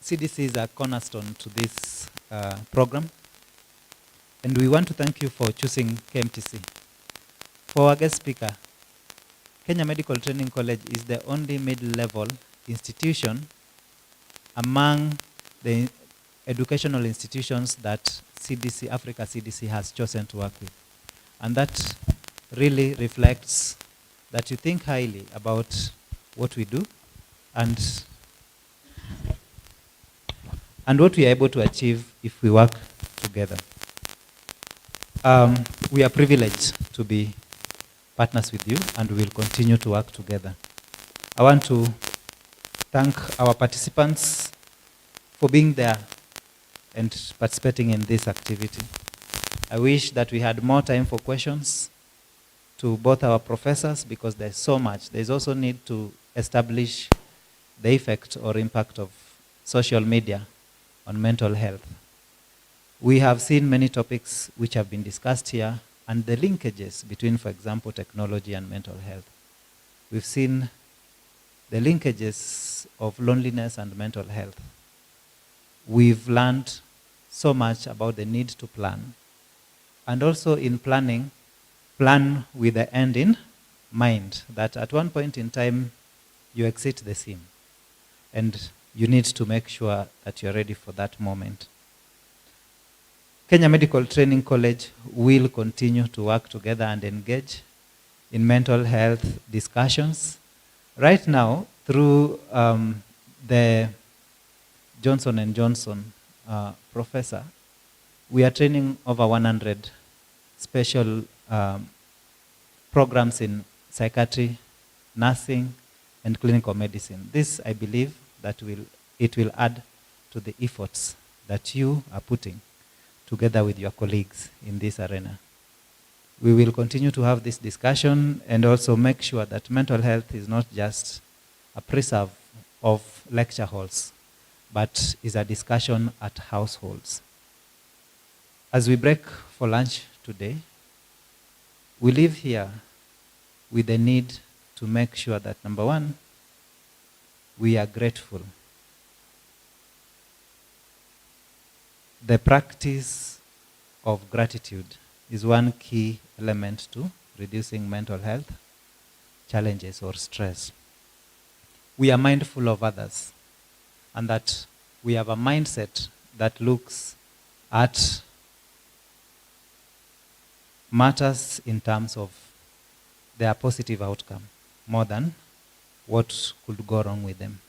CDC is a cornerstone to this program, and we want to thank you for choosing KMTC. For our guest speaker, Kenya Medical Training College is the only mid-level institution among the educational institutions that CDC, Africa CDC has chosen to work with. And that really reflects that you think highly about what we do and what we are able to achieve if we work together. We are privileged to be partners with you, and we will continue to work together. I want to thank our participants for being there and participating in this activity. I wish that we had more time for questions to both our professors, because there's so much. There's also need to establish the effect or impact of social media on mental health. We have seen many topics which have been discussed here, and the linkages between, for example, technology and mental health. We've seen the linkages of loneliness and mental health. We've learned so much about the need to plan. And also in planning, plan with the end in mind, that at one point in time, you exit the scene. And you need to make sure that you're ready for that moment. Kenya Medical Training College will continue to work together and engage in mental health discussions. Right now, through the Johnson & Johnson professor, we are training over 100 special programs in psychiatry, nursing, and clinical medicine. This, I believe, that it will add to the efforts that you are putting together with your colleagues in this arena. We will continue to have this discussion and also make sure that mental health is not just a preserve of lecture halls, but is a discussion at households. As we break for lunch today, we leave here with the need to make sure that, number one, we are grateful. The practice of gratitude is one key element to reducing mental health challenges or stress. We are mindful of others, and that we have a mindset that looks at matters in terms of their positive outcome more than what could go wrong with them.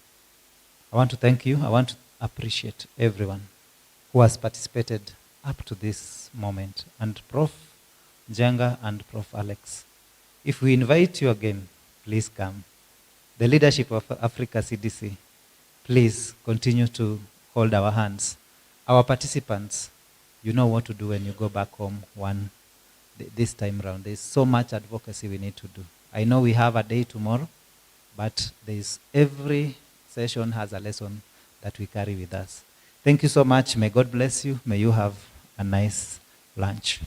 I want to thank you. I want to appreciate everyone who has participated up to this moment. And Prof. Njenga and Prof. Alex, if we invite you again, please come. The leadership of Africa CDC, please continue to hold our hands. Our participants, you know what to do when you go back home this time round. There's so much advocacy we need to do. I know we have a day tomorrow, but every session has a lesson that we carry with us. Thank you so much. May God bless you. May you have a nice lunch.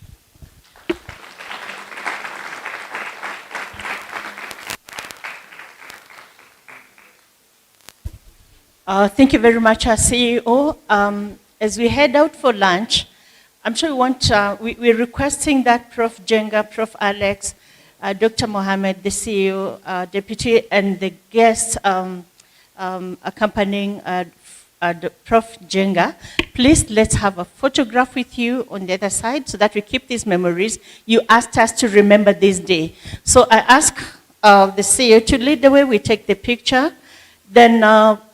Thank you very much, our CEO. As we head out for lunch, I'm sure we're requesting that Prof. Njenga, Prof. Alex, Dr. Mohammed, the CEO, Deputy, and the guests accompanying Prof. Njenga, please let's have a photograph with you on the other side so that we keep these memories. You asked us to remember this day. So I ask the CEO to lead the way. We take the picture. Then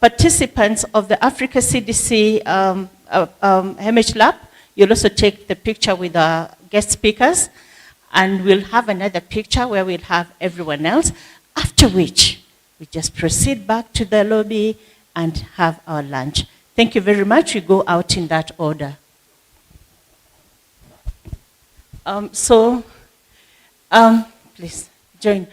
participants of the Africa CDC Hemage Lab, you'll also take the picture with our guest speakers, and we'll have another picture where we'll have everyone else, after which we just proceed back to the lobby and have our lunch. Thank you very much. We go out in that order. Please join.